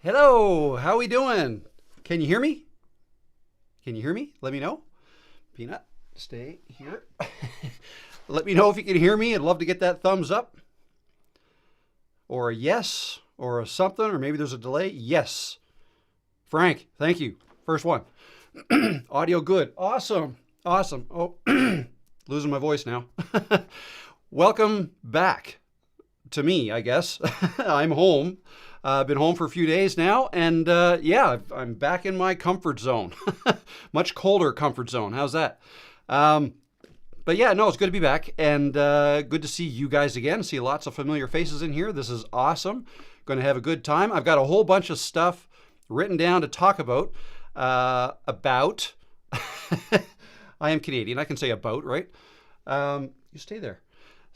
Hello, how we doing? Can you hear me? Can you hear me? Let me know. Peanut, stay here. Let me know if you can hear me. I'd love to get that thumbs up. Or a yes, or a something, or maybe there's a delay. Yes. Frank, thank you. First one. Audio good. Awesome. Awesome. Oh, losing my voice now. Welcome back to me, I guess. I'm home. I've been home for a few days now, and yeah, I'm back in my comfort zone. Much colder comfort zone. How's that? But yeah, no, it's good to be back, and good to see you guys again. See lots of familiar faces in here. This is awesome. Going to have a good time. I've got a whole bunch of stuff written down to talk about. I am Canadian. I can say about, right? You stay there.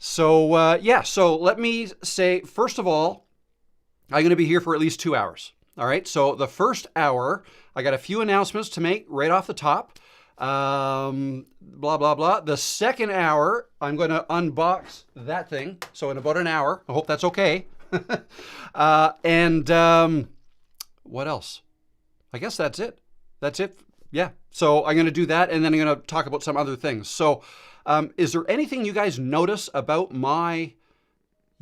So yeah, so let me say, first of all, I'm going to be here for at least 2 hours. All right. So the first hour, I got a few announcements to make right off the top. Blah, blah, blah. The second hour, I'm going to unbox that thing. So in about an hour, I hope that's okay. And what else? I guess that's it. That's it. Yeah. So I'm going to do that, and then I'm going to talk about some other things. So is there anything you guys notice about my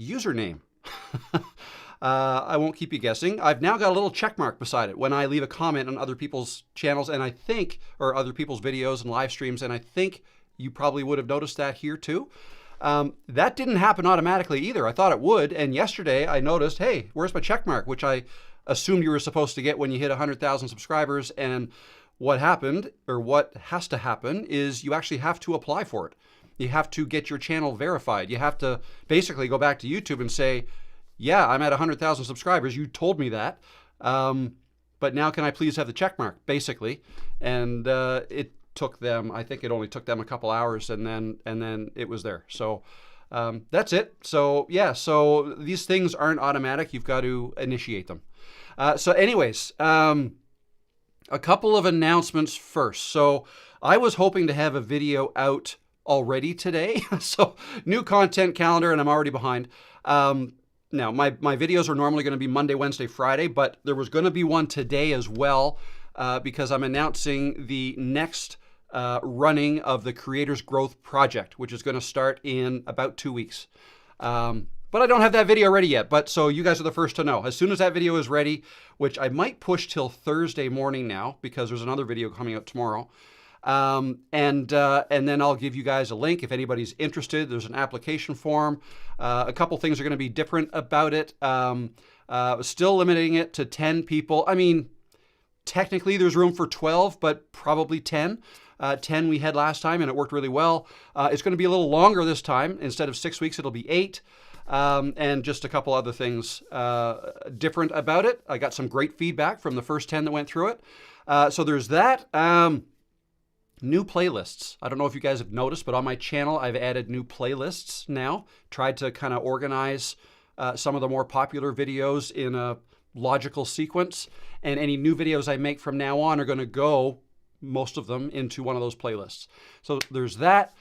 username? I won't keep you guessing. I've now got a little check mark beside it when I leave a comment on other people's channels, and I think, or other people's videos and live streams, and I think you probably would have noticed that here too. That didn't happen automatically either. I thought it would, and yesterday I noticed, hey, where's my check mark, which I assumed you were supposed to get when you hit 100,000 subscribers, and what happened, or what has to happen, is you actually have to apply for it. You have to get your channel verified. You have to basically go back to YouTube and say, yeah, I'm at 100,000 subscribers. You told me that. But now can I please have the check mark, basically? And it took them, I think it only took them a couple hours, and then it was there. So that's it. So yeah, so these things aren't automatic. You've got to initiate them. So anyways, a couple of announcements first. So I was hoping to have a video out already today. So new content calendar, and I'm already behind. Now, my videos are normally going to be Monday, Wednesday, Friday, but there was going to be one today as well because I'm announcing the next running of the Creators Growth Project, which is going to start in about 2 weeks. But I don't have that video ready yet, but so you guys are the first to know. As soon as that video is ready, which I might push till Thursday morning now because there's another video coming out tomorrow. And then I'll give you guys a link if anybody's interested. There's an application form. A couple things are going to be different about it. Still limiting it to 10 people. I mean, technically there's room for 12, but probably 10. 10 we had last time, and it worked really well. It's going to be a little longer this time. Instead of 6 weeks, it'll be 8. And just a couple other things different about it. I got some great feedback from the first 10 that went through it. So there's that. New playlists. I don't know if you guys have noticed, but on my channel, I've added new playlists now. Tried to kind of organize some of the more popular videos in a logical sequence. And any new videos I make from now on are going to go, most of them, into one of those playlists. So there's that.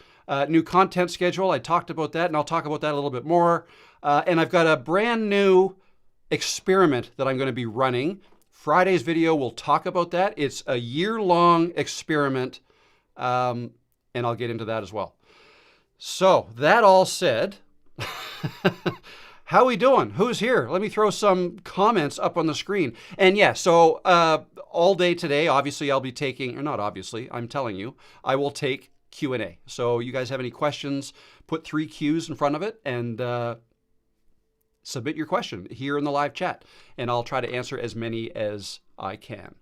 New content schedule. I talked about that, and I'll talk about that a little bit more. And I've got a brand new experiment that I'm going to be running. Friday's video will talk about that. It's a year-long experiment. And I'll get into that as well. So that all said, how we doing? Who's here? Let me throw some comments up on the screen. And yeah, so all day today, obviously I'll be taking, or not obviously, I'm telling you, I will take Q&A. So you guys have any questions, put 3 Qs in front of it and submit your question here in the live chat. And I'll try to answer as many as I can.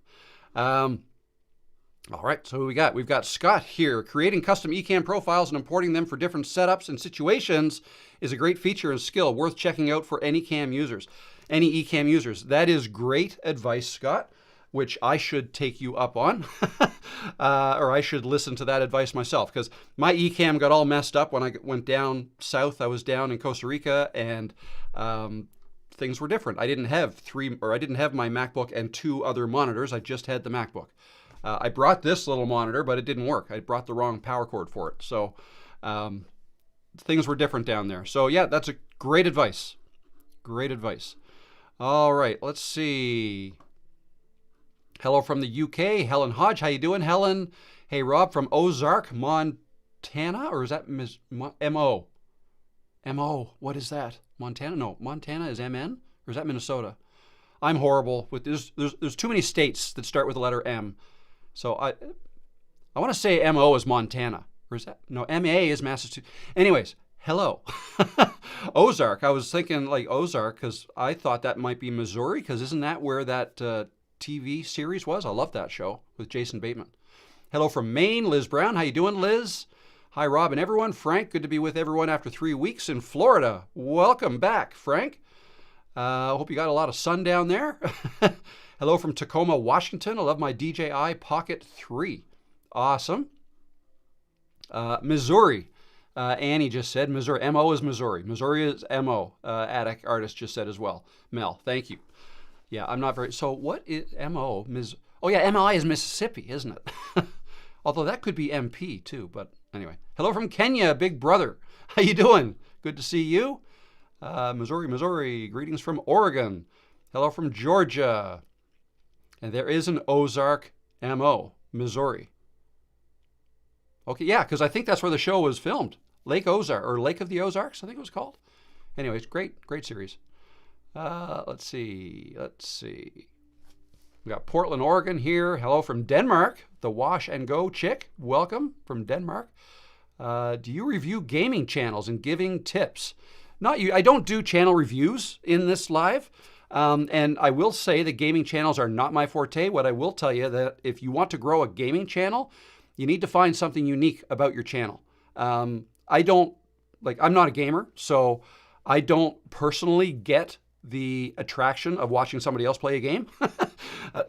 All right, so who we got? We've got Scott here. Creating custom eCam profiles and importing them for different setups and situations is a great feature and skill worth checking out for any cam users, any eCam users. That is great advice, Scott, which I should take you up on, or I should listen to that advice myself, because my eCam got all messed up when I went down south. I was down in Costa Rica, and things were different. I didn't have my MacBook and 2 other monitors. I just had the MacBook. I brought this little monitor, but it didn't work. I brought the wrong power cord for it. So things were different down there. So yeah, that's a great advice. Great advice. All right, let's see. Hello from the UK, Helen Hodge. How you doing, Helen? Hey, Rob from Ozark, Montana, or is that M-O? M-O, what is that? Montana? No, Montana is M-N, or is that Minnesota? I'm horrible with this. There's too many states that start with the letter M. So I want to say M-O is Montana, or is that? No, M-A is Massachusetts. Anyways, hello. Ozark, I was thinking like Ozark because I thought that might be Missouri because isn't that where that TV series was? I love that show with Jason Bateman. Hello from Maine, Liz Brown. How you doing, Liz? Hi, Rob and everyone. Frank, good to be with everyone after 3 weeks in Florida. Welcome back, Frank. Hope you got a lot of sun down there. Hello from Tacoma, Washington. I love my DJI Pocket 3. Awesome. Missouri. Annie just said Missouri. M-O is Missouri. Missouri is M-O. Attic artist just said as well. Mel, thank you. Yeah, I'm not very... So what is M-O? Oh, yeah, M-I is Mississippi, isn't it? Although that could be MP too, but anyway. Hello from Kenya, big brother. How you doing? Good to see you. Missouri, Missouri. Greetings from Oregon. Hello from Georgia. And there is an Ozark, M-O, Missouri. Okay, yeah, because I think that's where the show was filmed. Lake Ozark, or Lake of the Ozarks, I think it was called. Anyways, great series. Let's see. We got Portland, Oregon here. Hello from Denmark, the Wash and Go chick. Welcome from Denmark. Do you review gaming channels and giving tips? Not you. I don't do channel reviews in this live. And I will say that gaming channels are not my forte. What I will tell you that if you want to grow a gaming channel, you need to find something unique about your channel. I'm not a gamer, so I don't personally get the attraction of watching somebody else play a game.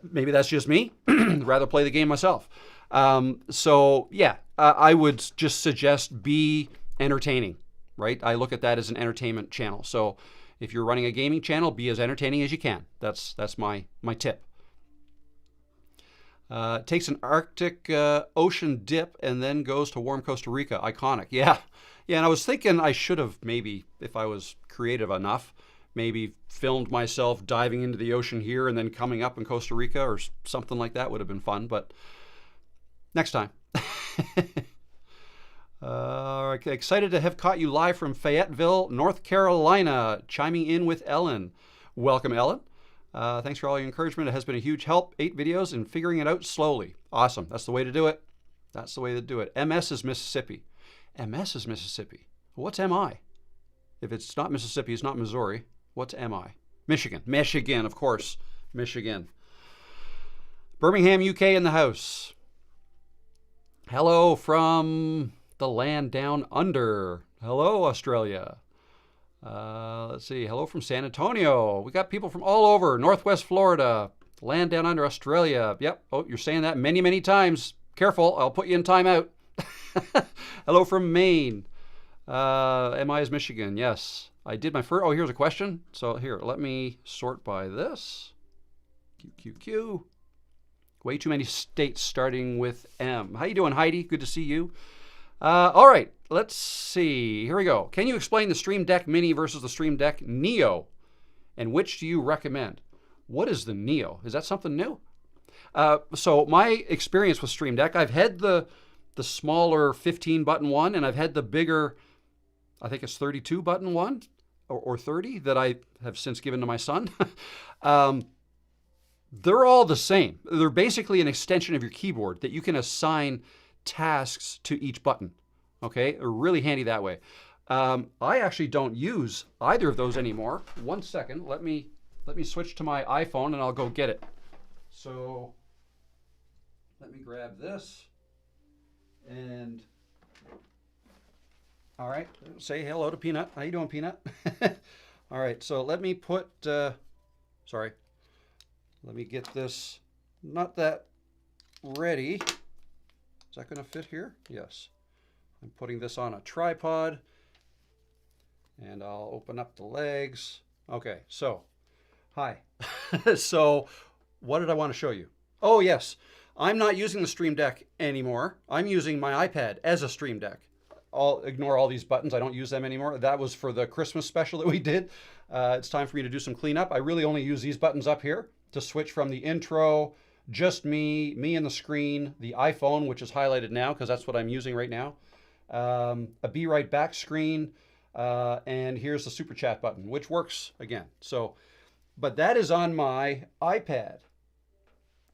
Maybe that's just me. Rather play the game myself. I would just suggest be entertaining, right? I look at that as an entertainment channel. So if you're running a gaming channel, be as entertaining as you can. That's my tip. Takes an Arctic ocean dip and then goes to warm Costa Rica. Iconic. Yeah. And I was thinking I should have maybe, if I was creative enough, maybe filmed myself diving into the ocean here and then coming up in Costa Rica or something like that would have been fun, but next time. Excited to have caught you live from Fayetteville, North Carolina, chiming in with Ellen. Welcome, Ellen. Thanks for all your encouragement. It has been a huge help. 8 videos and figuring it out slowly. Awesome. That's the way to do it. MS is Mississippi. MS is Mississippi. What's MI? If it's not Mississippi, it's not Missouri. What's MI? Michigan. Michigan, of course. Michigan. Birmingham, UK in the house. Hello from the land down under. Hello, Australia. Let's see. Hello from San Antonio. We got people from all over. Northwest Florida. Land down under Australia. Yep. Oh, you're saying that many, many times. Careful. I'll put you in timeout. Hello from Maine. MI is Michigan. Yes. I did my first. Oh, here's a question. So here, let me sort by this. QQQ. Way too many states starting with M. How you doing, Heidi? Good to see you. All right, let's see. Here we go. Can you explain the Stream Deck Mini versus the Stream Deck Neo? And which do you recommend? What is the Neo? Is that something new? So my experience with Stream Deck, I've had the smaller 15-button one, and I've had the bigger, I think it's 32-button one, or 30, that I have since given to my son. They're all the same. They're basically an extension of your keyboard that you can assign tasks to each button. Okay, they're really handy that way. I actually don't use either of those anymore. 1 second, let me switch to my iPhone and I'll go get it. So let me grab this and all right, say hello to Peanut. How you doing, Peanut? All right, so let me put, sorry, let me get this, not that ready. Is that going to fit here? Yes. I'm putting this on a tripod and I'll open up the legs. Okay, so, hi. So, what did I want to show you? Oh, yes. I'm not using the Stream Deck anymore. I'm using my iPad as a Stream Deck. ignore all these buttons. I don't use them anymore. That was for the Christmas special that we did. It's time for me to do some cleanup. I really only use these buttons up here to switch from the intro, just me and the screen, the iPhone, which is highlighted now because that's what I'm using right now, a be right back screen, and here's the super chat button, which works again. So, but that is on my iPad.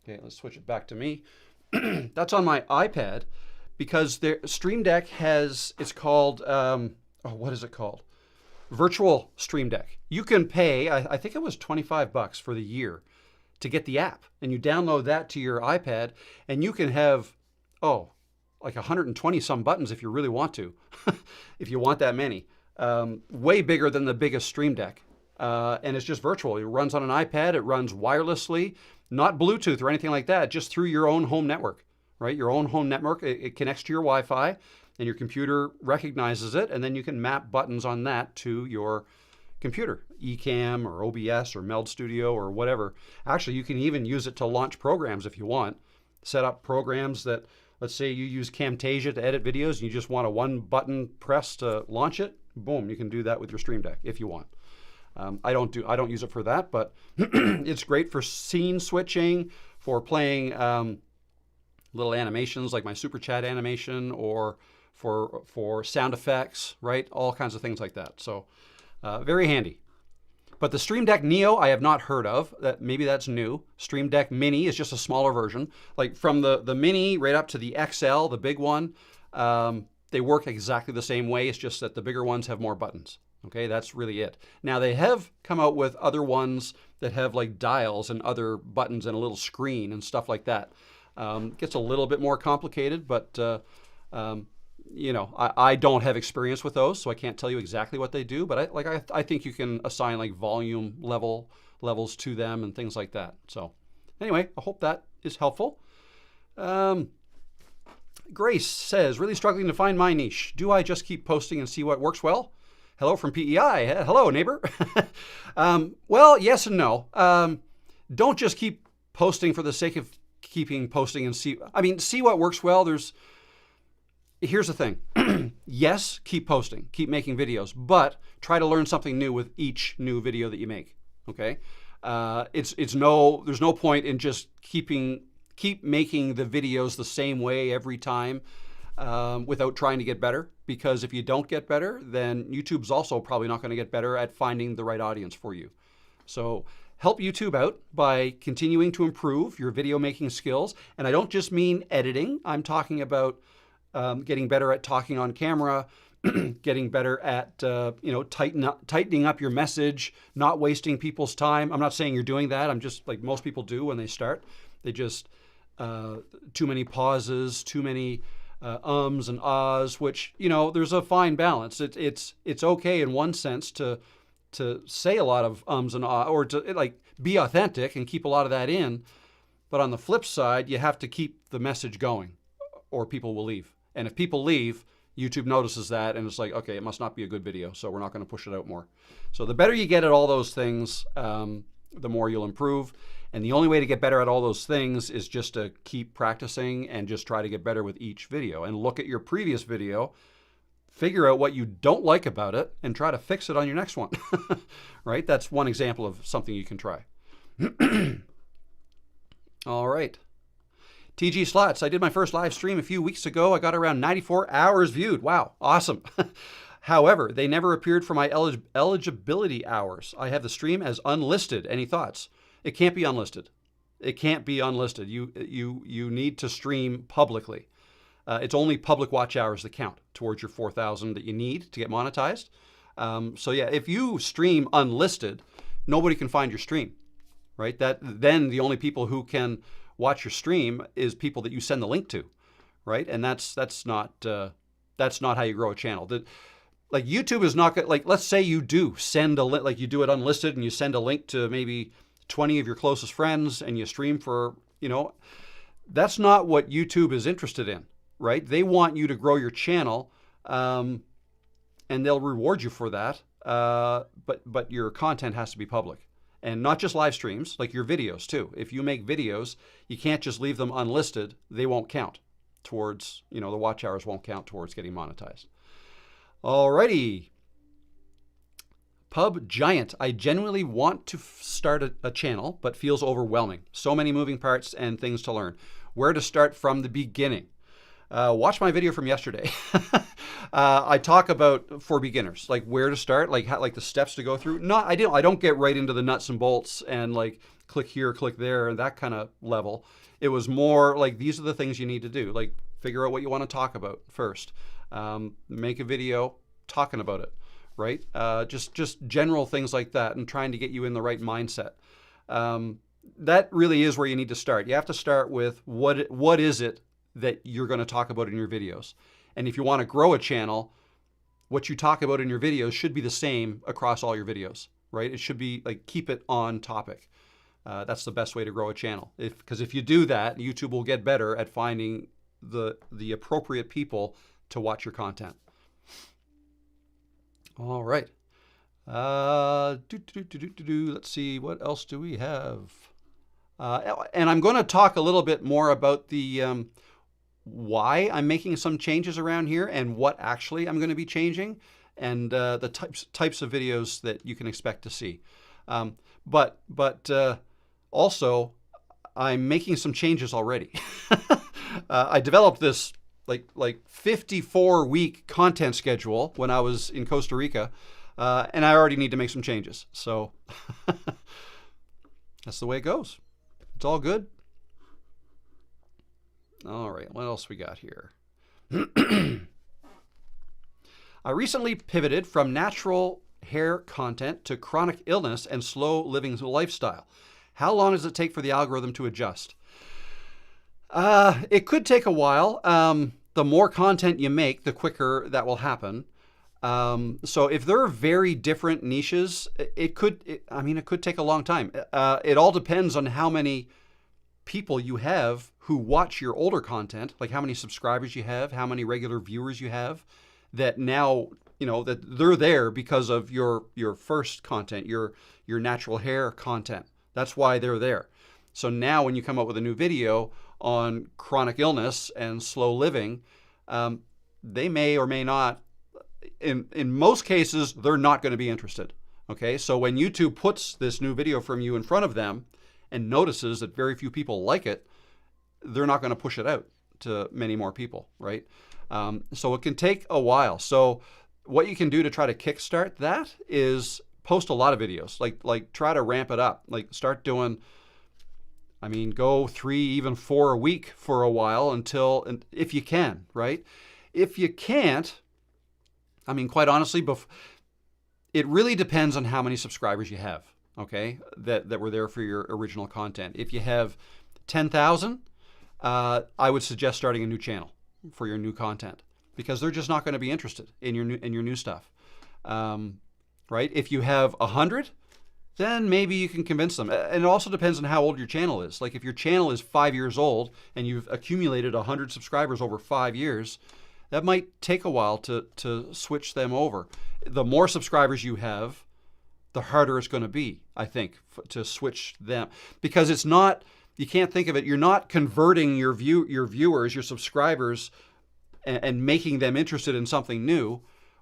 Okay, let's switch it back to me. That's on my iPad because the Stream Deck has, it's called, what is it called? Virtual Stream Deck. You can pay, I think it was $25 for the year to get the app, and you download that to your iPad, and you can have, like 120 some buttons if you really want to, if you want that many. Way bigger than the biggest Stream Deck. And it's just virtual. It runs on an iPad. It runs wirelessly, not Bluetooth or anything like that, just through your own home network, right? Your own home network. It connects to your Wi-Fi, and your computer recognizes it, and then you can map buttons on that to your computer, Ecamm or OBS or Meld Studio or whatever. Actually, you can even use it to launch programs if you want. Set up programs that, let's say you use Camtasia to edit videos and you just want a one button press to launch it. Boom, you can do that with your Stream Deck if you want. I don't use it for that, but it's great for scene switching, for playing little animations like my super chat animation, or for sound effects, right? All kinds of things like that. So very handy. But the Stream Deck Neo, I have not heard of. Maybe that's new. Stream Deck Mini is just a smaller version. Like from the Mini right up to the XL, the big one, they work exactly the same way. It's just that the bigger ones have more buttons. Okay, that's really it. Now they have come out with other ones that have like dials and other buttons and a little screen and stuff like that. Gets a little bit more complicated, but you know, I don't have experience with those, so I can't tell you exactly what they do. But I think you can assign like volume levels to them and things like that. So anyway, I hope that is helpful. Grace says, really struggling to find my niche. Do I just keep posting and see what works well? Hello from PEI. Hello, neighbor. Well, yes and no. Don't just keep posting for the sake of keeping posting and see what works well. Here's the thing. Yes, keep posting, keep making videos, but try to learn something new with each new video that you make. Okay? There's no point in just keep making the videos the same way every time without trying to get better, because if you don't get better, then YouTube's also probably not going to get better at finding the right audience for you. So help YouTube out by continuing to improve your video making skills. And I don't just mean editing. I'm talking about getting better at talking on camera, getting better at tightening up your message, not wasting people's time. I'm not saying you're doing that. I'm just like most people do when they start. They just too many pauses, too many ums and ahs, which, you know, there's a fine balance. It's okay in one sense to say a lot of ums and ahs, or to like be authentic and keep a lot of that in. But on the flip side, you have to keep the message going, or people will leave. And if people leave, YouTube notices that, and it's like, okay, it must not be a good video, so we're not going to push it out more. So the better you get at all those things, the more you'll improve. And the only way to get better at all those things is just to keep practicing and just try to get better with each video. And look at your previous video, figure out what you don't like about it, and try to fix it on your next one. Right? That's one example of something you can try. All right. TG Slots, I did my first live stream a few weeks ago. I got around 94 hours viewed. Wow, awesome. However, they never appeared for my eligibility hours. I have the stream as unlisted. Any thoughts? It can't be unlisted. It can't be unlisted. You need to stream publicly. It's only public watch hours that count towards your 4,000 that you need to get monetized. So yeah, if you stream unlisted, nobody can find your stream, right? Then the only people who can watch your stream is people that you send the link to, right? And that's not how you grow a channel. Like YouTube is not like, let's say you do send a link, like you do it unlisted and you send a link to maybe 20 of your closest friends and you stream for, that's not what YouTube is interested in, right? They want you to grow your channel, and they'll reward you for that. But your content has to be public, and not just live streams, like your videos too. If you make videos, you can't just leave them unlisted. They won't count towards, the watch hours won't count towards getting monetized. Alrighty. Pub Giant. I genuinely want to start a channel, but feels overwhelming. So many moving parts and things to learn. Where to start from the beginning? Watch my video from yesterday. I talk about, for beginners, like where to start, like like the steps to go through. I don't get right into the nuts and bolts and like click here, click there, and that kind of level. It was more like these are the things you need to do. Like figure out what you want to talk about first. Make a video talking about it, right? Just general things like that, and trying to get you in the right mindset. That really is where you need to start. You have to start with what is it that you're going to talk about in your videos. And if you want to grow a channel, what you talk about in your videos should be the same across all your videos, right? It should be like, keep it on topic. That's the best way to grow a channel. Because if you do that, YouTube will get better at finding the appropriate people to watch your content. All right. Let's see, what else do we have? And I'm going to talk a little bit more about the why I'm making some changes around here and what actually I'm going to be changing, and the types of videos that you can expect to see. But also, I'm making some changes already. I developed this like 54-week content schedule when I was in Costa Rica, and I already need to make some changes. So that's the way it goes. It's all good. All right, what else we got here? I recently pivoted from natural hair content to chronic illness and slow living lifestyle. How long does it take for the algorithm to adjust? It could take a while. The more content you make, the quicker that will happen. So if there are very different niches, it could take a long time. It all depends on how many people you have who watch your older content, like how many subscribers you have, how many regular viewers you have, that now, that they're there because of your first content, your natural hair content. That's why they're there. So now when you come up with a new video on chronic illness and slow living, they may or may not, in most cases, they're not going to be interested. Okay, so when YouTube puts this new video from you in front of them and notices that very few people like it, they're not going to push it out to many more people, right? So it can take a while. So what you can do to try to kickstart that is post a lot of videos, like try to ramp it up, like start doing, go 3, even 4 a week for a while until, and if you can, right? If you can't, quite honestly, it really depends on how many subscribers you have, okay, that were there for your original content. If you have 10,000, I would suggest starting a new channel for your new content, because they're just not going to be interested in your new stuff, right? If you have 100, then maybe you can convince them. And it also depends on how old your channel is. Like if your channel is 5 years old and you've accumulated 100 subscribers over 5 years, that might take a while to switch them over. The more subscribers you have, the harder it's going to be, I think, to switch them, because it's not. You can't think of it. You're not converting your viewers, your subscribers, and making them interested in something new.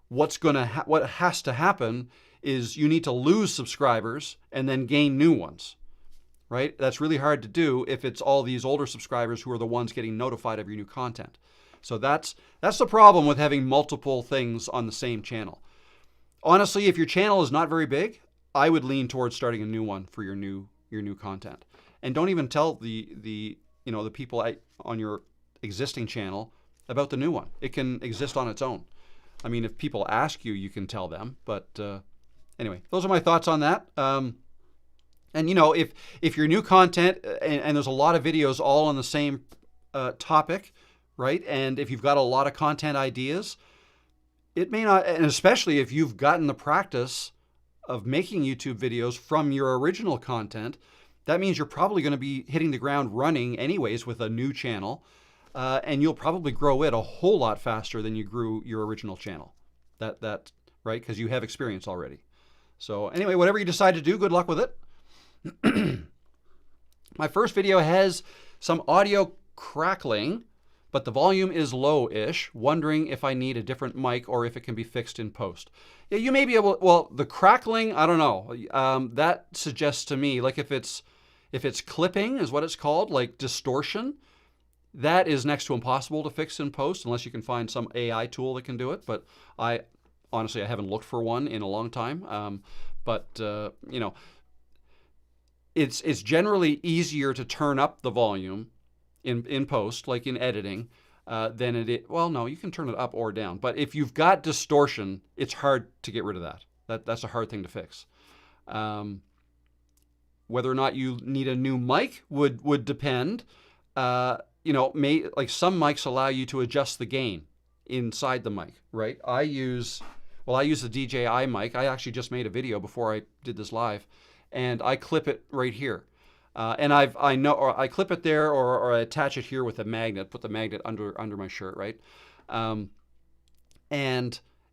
What has to happen is you need to lose subscribers and then gain new ones, right? That's really hard to do if it's all these older subscribers who are the ones getting notified of your new content. So that's the problem with having multiple things on the same channel. Honestly, if your channel is not very big, I would lean towards starting a new one for your new content. And don't even tell the people on your existing channel about the new one. It can exist on its own. If people ask you, you can tell them. But anyway, those are my thoughts on that. And if your new content, and there's a lot of videos all on the same topic, right? And if you've got a lot of content ideas, it may not, and especially if you've gotten the practice of making YouTube videos from your original content, that means you're probably going to be hitting the ground running anyways with a new channel, and you'll probably grow it a whole lot faster than you grew your original channel. That right? Because you have experience already. So anyway, whatever you decide to do, good luck with it. My first video has some audio crackling, but the volume is low-ish. Wondering if I need a different mic or if it can be fixed in post. Yeah, you may be able. Well, the crackling, I don't know. That suggests to me, like if it's clipping is what it's called, like distortion. That is next to impossible to fix in post unless you can find some AI tool that can do it. But honestly, I haven't looked for one in a long time. It's generally easier to turn up the volume in post, like in editing, than it is. Well, no, you can turn it up or down. But if you've got distortion, it's hard to get rid of that. That's a hard thing to fix. Whether or not you need a new mic would depend. Like some mics allow you to adjust the gain inside the mic, right? I use the DJI mic. I actually just made a video before I did this live, and I clip it right here. And I clip it there, or I attach it here with a magnet. Put the magnet under my shirt, right? And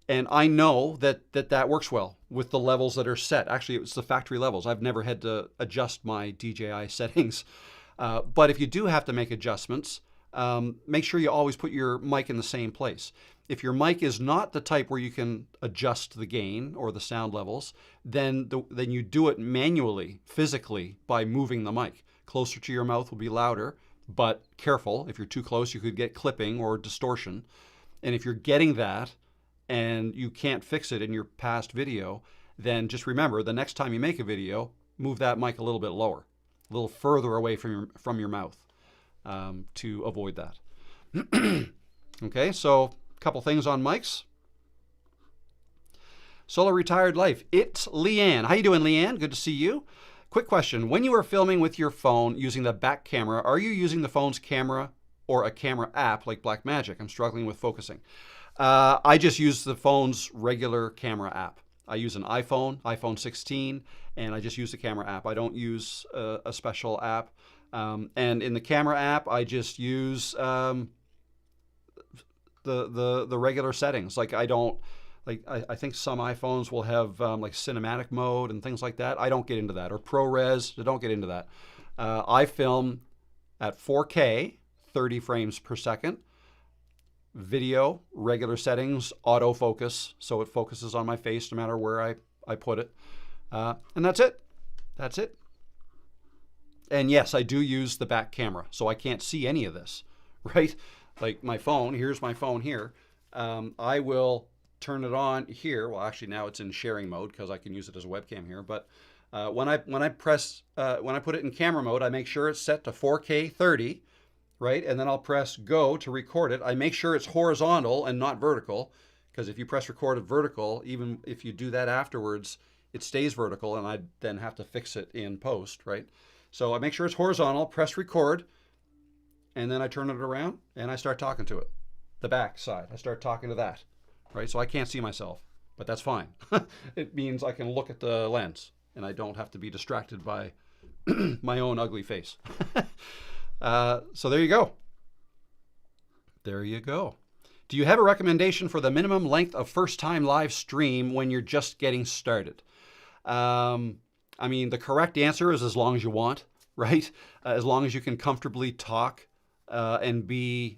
I know that works well with the levels that are set. Actually, it's the factory levels. I've never had to adjust my DJI settings. But if you do have to make adjustments, make sure you always put your mic in the same place. If your mic is not the type where you can adjust the gain or the sound levels, then you do it manually, physically, by moving the mic. Closer to your mouth will be louder, but careful. If you're too close, you could get clipping or distortion. And if you're getting that and you can't fix it in your past video, then just remember, the next time you make a video, move that mic a little bit lower, a little further away from your mouth, to avoid that. Okay, so a couple things on mics. Solo Retired Life. It's Leanne. How you doing, Leanne? Good to see you. Quick question. When you are filming with your phone using the back camera, are you using the phone's camera or a camera app like Blackmagic? I'm struggling with focusing. I just use the phone's regular camera app. I use an iPhone 16, and I just use the camera app. I don't use a special app. And in the camera app, I just use the regular settings. Like I think some iPhones will have like cinematic mode and things like that. I don't get into that. Or ProRes, I don't get into that. I film at 4K, 30 frames per second. Video, regular settings, autofocus, so it focuses on my face no matter where I put it. And that's it. That's it. And yes, I do use the back camera, so I can't see any of this, right? Like my phone, here's my phone here. I will turn it on here. Well, actually now it's in sharing mode because I can use it as a webcam here. But when I put it in camera mode, I make sure it's set to 4K 30. Right? And then I'll press go to record it. I make sure it's horizontal and not vertical, because if you press record at vertical, even if you do that afterwards, it stays vertical and I then have to fix it in post, right? So I make sure it's horizontal, press record, and then I turn it around and I start talking to it. The back side, I start talking to that, right? So I can't see myself, but that's fine. It means I can look at the lens and I don't have to be distracted by my own ugly face. So there you go. There you go. Do you have a recommendation for the minimum length of first-time live stream when you're just getting started? I mean, the correct answer is as long as you want, right? As long as you can comfortably talk and be,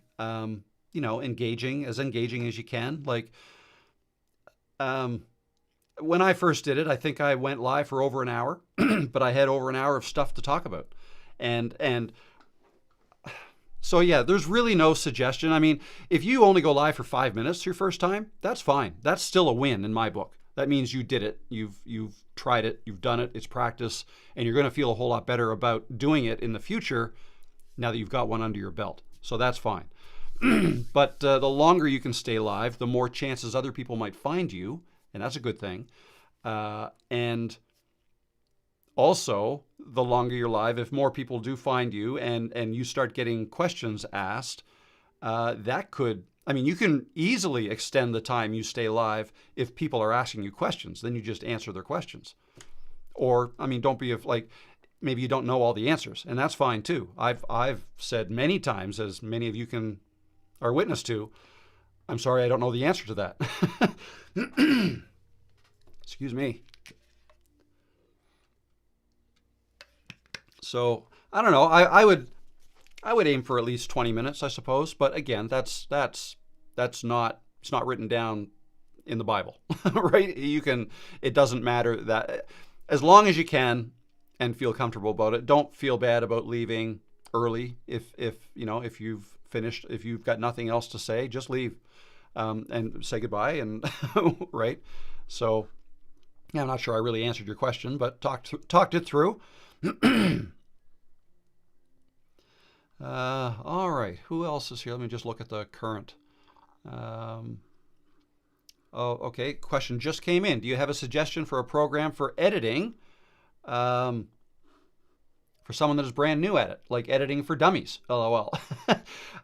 engaging as you can. Like, when I first did it, I think I went live for over an hour, but I had over an hour of stuff to talk about. And so yeah, there's really no suggestion. I mean, if you only go live for 5 minutes your first time, that's fine. That's still a win in my book. That means you did it. You've tried it. You've done it. It's practice, and you're going to feel a whole lot better about doing it in the future now that you've got one under your belt. So that's fine. But the longer you can stay live, the more chances other people might find you, and that's a good thing. And also, the longer you're live, if more people do find you and you start getting questions asked, you can easily extend the time you stay live if people are asking you questions. Then you just answer their questions. Or, don't be maybe you don't know all the answers, and that's fine too. I've said many times, as many of you are witness to, I'm sorry, I don't know the answer to that. Excuse me. So I don't know. I would I would aim for at least 20 minutes, I suppose. But again, that's not, it's not written down in the Bible, right? It doesn't matter that, as long as you can and feel comfortable about it. Don't feel bad about leaving early. If you've finished, if you've got nothing else to say, just leave, and say goodbye, and right. So yeah, I'm not sure I really answered your question, but talked it through. All right, who else is here? Let me just look at the current. Oh, okay. Question just came in. Do you have a suggestion for a program for editing, for someone that is brand new at it, like editing for dummies? LOL.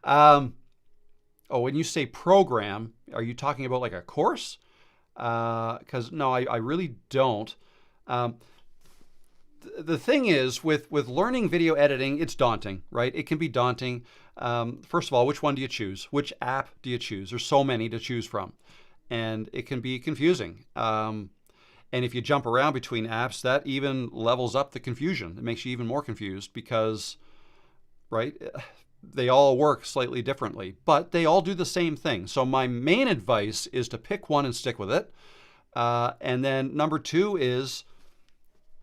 Oh, when you say program, are you talking about like a course? Because no, I really don't. The thing is, with learning video editing, it's daunting, right? It can be daunting. First of all, which one do you choose? Which app do you choose? There's so many to choose from, and it can be confusing. And if you jump around between apps, that even levels up the confusion. It makes you even more confused because, right, they all work slightly differently, but they all do the same thing. So my main advice is to pick one and stick with it. And then number two is,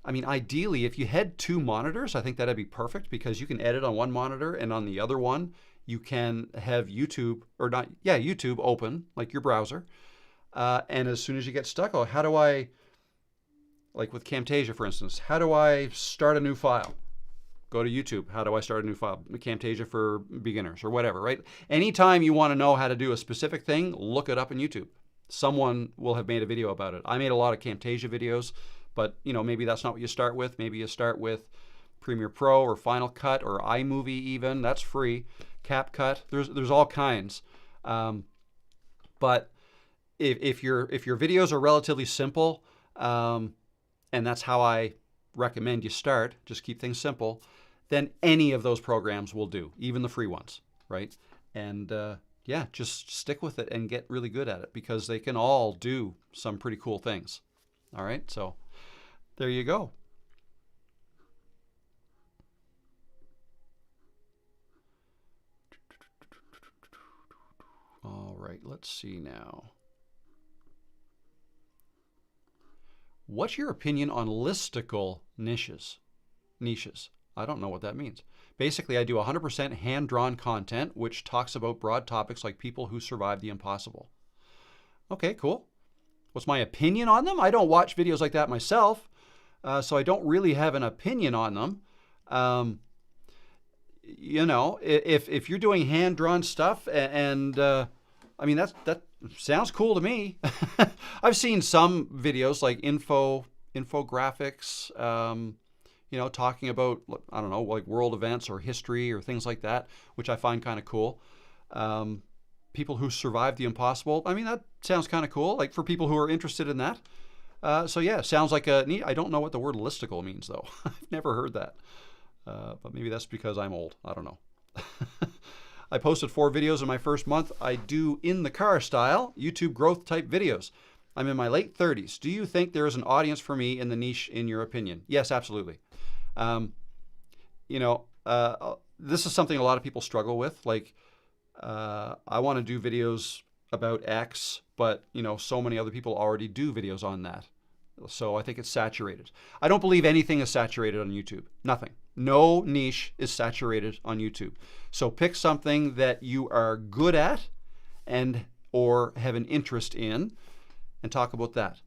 I mean, ideally, if you had two monitors, I think that'd be perfect because you can edit on one monitor and on the other one, you can have YouTube YouTube open, like your browser. And as soon as you get stuck, oh, how do I, like with Camtasia, for instance, how do I start a new file? Go to YouTube. How do I start a new file? Camtasia for beginners or whatever, right? Anytime you want to know how to do a specific thing, look it up in YouTube. Someone will have made a video about it. I made a lot of Camtasia videos, but maybe that's not what you start with. Maybe you start with Premiere Pro or Final Cut or iMovie even. That's free. CapCut. There's all kinds. But if your videos are relatively simple, and that's how I recommend you start, just keep things simple, then any of those programs will do, even the free ones, right? And yeah, just stick with it and get really good at it because they can all do some pretty cool things. All right, so there you go. All right, let's see now. What's your opinion on listicle niches? I don't know what that means. Basically, I do 100% hand-drawn content, which talks about broad topics like people who survive the impossible. Okay, cool. What's my opinion on them? I don't watch videos like that myself, so I don't really have an opinion on them. If you're doing hand-drawn stuff, and I mean, that sounds cool to me. I've seen some videos like infographics, talking about, I don't know, like world events or history or things like that, which I find kind of cool. People who survive the impossible. I mean, that sounds kind of cool, like for people who are interested in that. So yeah, sounds like a neat. I don't know what the word listicle means though. I've never heard that. But maybe that's because I'm old. I don't know. I posted 4 videos in my first month. I do in the car style, YouTube growth type videos. I'm in my late 30s. Do you think there is an audience for me in the niche, in your opinion? Yes, absolutely. This is something a lot of people struggle with. Like, I want to do videos about X, but, so many other people already do videos on that. So I think it's saturated. I don't believe anything is saturated on YouTube. Nothing. No niche is saturated on YouTube. So pick something that you are good at and or have an interest in and talk about that.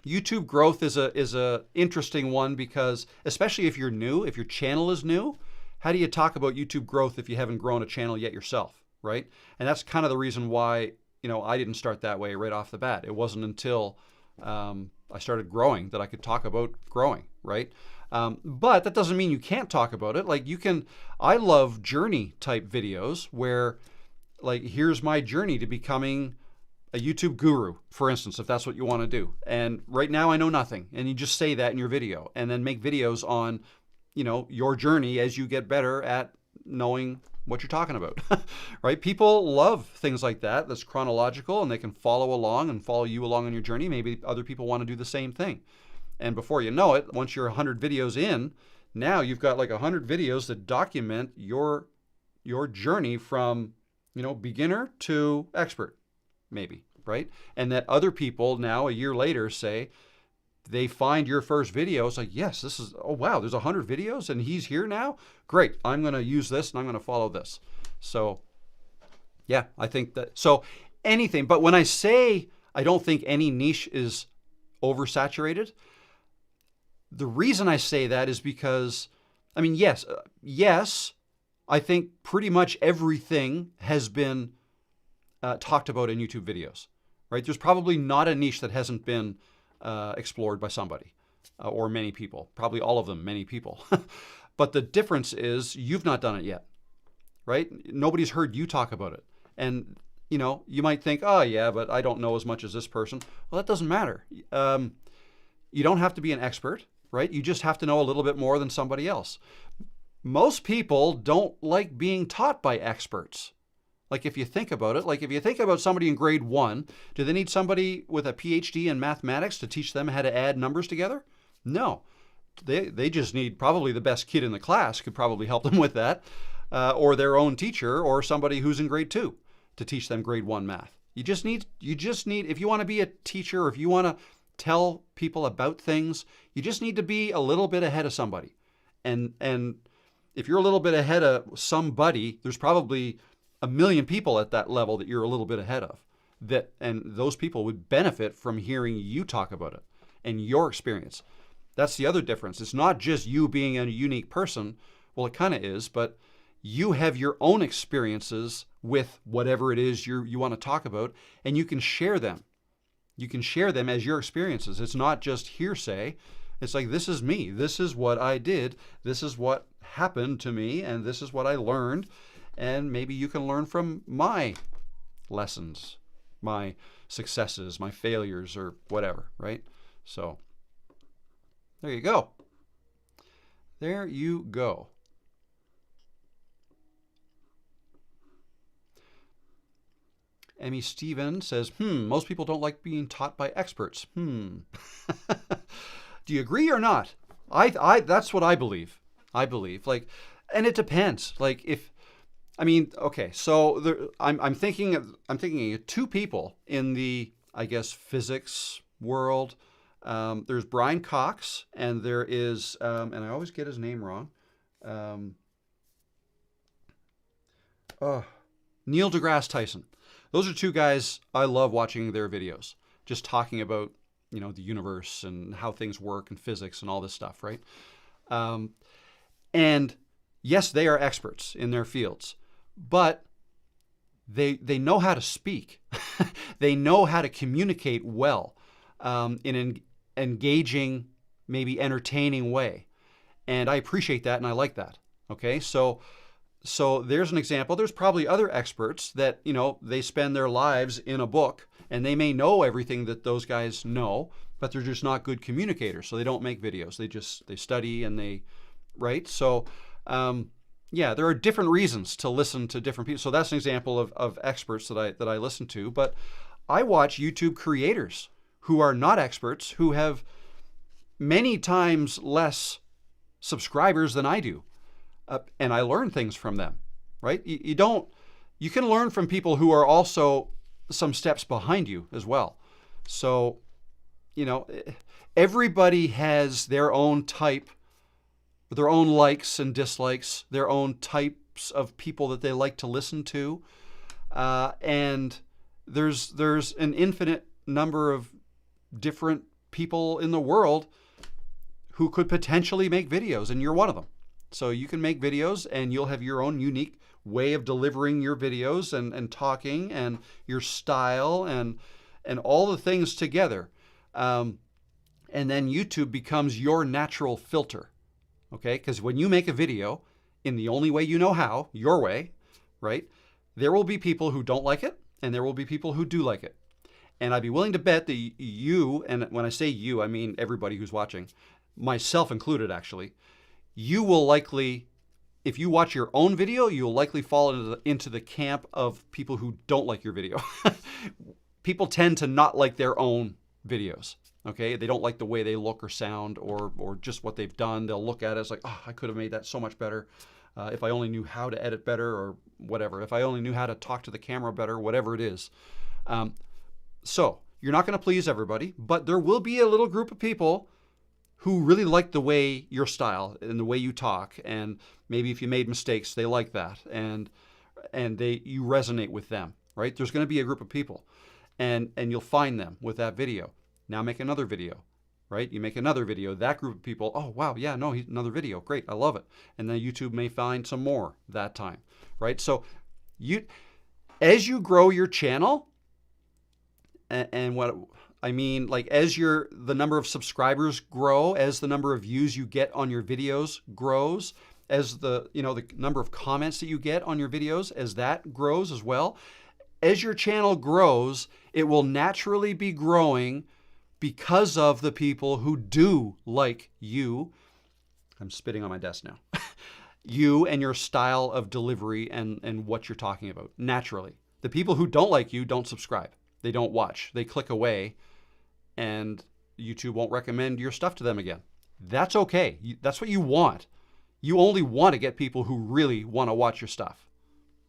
YouTube growth is a interesting one because, especially if you're new, if your channel is new, how do you talk about YouTube growth if you haven't grown a channel yet yourself, right? And that's kind of the reason why, I didn't start that way right off the bat. It wasn't until I started growing that I could talk about growing, right? But that doesn't mean you can't talk about it. Like I love journey type videos where, like, here's my journey to becoming a YouTube guru, for instance, if that's what you want to do. And right now I know nothing. And you just say that in your video and then make videos on, your journey as you get better at knowing what you're talking about, right? People love things like that. That's chronological and they can follow along and follow you along on your journey. Maybe other people want to do the same thing. And before you know it, once you're 100 videos in, now you've got like 100 videos that document your journey from, beginner to expert, maybe, right? And that other people now a year later say they find your first video. It's like, yes, oh wow, there's 100 videos and he's here now. Great, I'm going to use this and I'm going to follow this. So yeah, I think that, so anything, but when I say I don't think any niche is oversaturated, the reason I say that is because, I mean, yes, I think pretty much everything has been talked about in YouTube videos, right? There's probably not a niche that hasn't been explored by somebody or many people, probably all of them, many people. But the difference is you've not done it yet, right? Nobody's heard you talk about it. And, you might think, oh yeah, but I don't know as much as this person. Well, that doesn't matter. You don't have to be an expert, right? You just have to know a little bit more than somebody else. Most people don't like being taught by experts. Like if you think about it, like if you think about somebody in grade 1, do they need somebody with a PhD in mathematics to teach them how to add numbers together? No. They just need probably the best kid in the class could probably help them with that, or their own teacher or somebody who's in grade 2 to teach them grade 1 math. You just need, if you want to be a teacher, or if you want to tell people about things, you just need to be a little bit ahead of somebody. And if you're a little bit ahead of somebody, there's probably a million people at that level that you're a little bit ahead of. And those people would benefit from hearing you talk about it and your experience. That's the other difference. It's not just you being a unique person. Well, it kind of is, but you have your own experiences with whatever it is you want to talk about, and you can share them. You can share them as your experiences. It's not just hearsay. It's like, this is me. This is what I did. This is what happened to me, and this is what I learned. And maybe you can learn from my lessons, my successes, my failures, or whatever, right? So there you go. There you go. Emmy Steven says, most people don't like being taught by experts. Do you agree or not? That's what I believe. Like, and it depends. Like okay, so I'm thinking of two people in the, I guess, physics world. There's Brian Cox, and there is, and I always get his name wrong. Neil deGrasse Tyson. Those are two guys I love watching their videos, just talking about, the universe and how things work and physics and all this stuff, right? And yes, they are experts in their fields, but they know how to speak. They know how to communicate well in an engaging, maybe entertaining way. And I appreciate that and I like that. Okay, so there's an example. There's probably other experts that, they spend their lives in a book and they may know everything that those guys know, but they're just not good communicators. So they don't make videos. They study and right? So, there are different reasons to listen to different people. So that's an example of experts that I listen to. But I watch YouTube creators who are not experts, who have many times less subscribers than I do. And I learn things from them, right? You can learn from people who are also some steps behind you as well. So, everybody has their own type, their own likes and dislikes, their own types of people that they like to listen to. And there's an infinite number of different people in the world who could potentially make videos, and you're one of them. So you can make videos and you'll have your own unique way of delivering your videos and talking and your style and all the things together. And then YouTube becomes your natural filter. Okay? Because when you make a video in the only way you know how, your way, right? There will be people who don't like it and there will be people who do like it. And I'd be willing to bet that you, and when I say you, I mean everybody who's watching, myself included actually, you will likely, if you watch your own video, you'll likely fall into the camp of people who don't like your video. People tend to not like their own videos. Okay, they don't like the way they look or sound or just what they've done. They'll look at it as like, oh, I could have made that so much better. If I only knew how to edit better or whatever. If I only knew how to talk to the camera better, whatever it is. So you're not going to please everybody, but there will be a little group of people who really like the way your style and the way you talk, and maybe if you made mistakes, they like that, and you resonate with them, right? There's going to be a group of people, and you'll find them with that video. Now make another video, right? You make another video, that group of people, oh wow, yeah, no, another video, great, I love it, and then YouTube may find some more that time, right? So as you grow your channel, and what I mean, like as the number of subscribers grow, as the number of views you get on your videos grows, as the number of comments that you get on your videos, as that grows as well, as your channel grows, it will naturally be growing because of the people who do like you. I'm spitting on my desk now. You and your style of delivery and what you're talking about, naturally. The people who don't like you don't subscribe. They don't watch. They click away, and YouTube won't recommend your stuff to them again. That's okay. That's what you want. You only want to get people who really want to watch your stuff.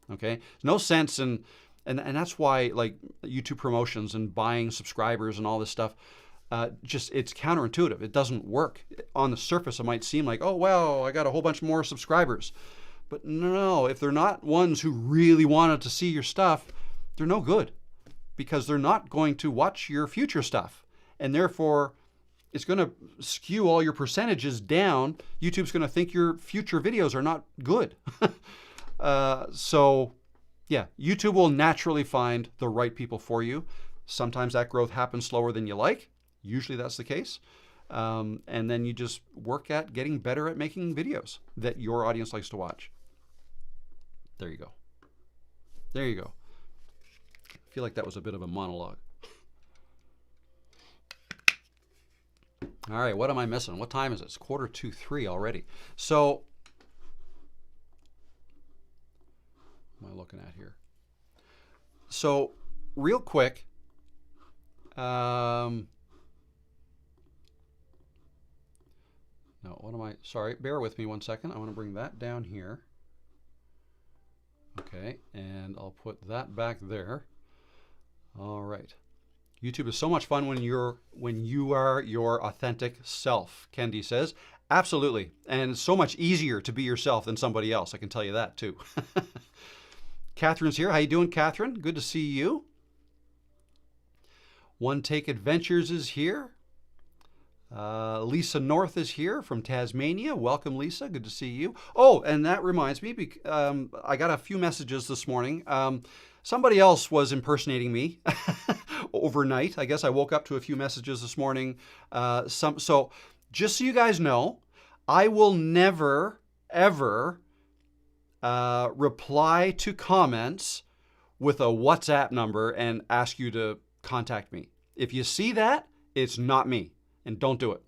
Okay? There's no sense in, and that's why like YouTube promotions and buying subscribers and all this stuff, it's counterintuitive. It doesn't work. On the surface, it might seem like, oh, wow, I got a whole bunch more subscribers. But no, if they're not ones who really wanted to see your stuff, they're no good, because they're not going to watch your future stuff. And therefore, it's going to skew all your percentages down. YouTube's going to think your future videos are not good. So, yeah, YouTube will naturally find the right people for you. Sometimes that growth happens slower than you like. Usually that's the case. And then you just work at getting better at making videos that your audience likes to watch. There you go. There you go. I feel like that was a bit of a monologue. All right, what am I missing? What time is it? It's 2:45 already. So, what am I looking at here? So, real quick, no, what am I? Sorry, bear with me one second. I want to bring that down here. Okay, and I'll put that back there. All right. YouTube is so much fun when you are your authentic self, Kendi says. Absolutely. And it's so much easier to be yourself than somebody else. I can tell you that too. Catherine's here. How you doing, Catherine? Good to see you. One Take Adventures is here. Lisa North is here from Tasmania. Welcome, Lisa. Good to see you. Oh, and that reminds me, I got a few messages this morning. Somebody else was impersonating me overnight. I guess I woke up to a few messages this morning. So just so you guys know, I will never, ever reply to comments with a WhatsApp number and ask you to contact me. If you see that, it's not me. And don't do it.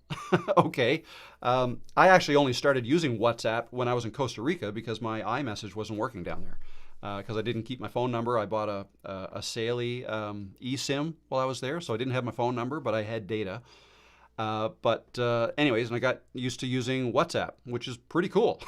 Okay. I actually only started using WhatsApp when I was in Costa Rica because my iMessage wasn't working down there. Because I didn't keep my phone number. I bought a Saley eSIM while I was there, so I didn't have my phone number, but I had data. Anyways, and I got used to using WhatsApp, which is pretty cool.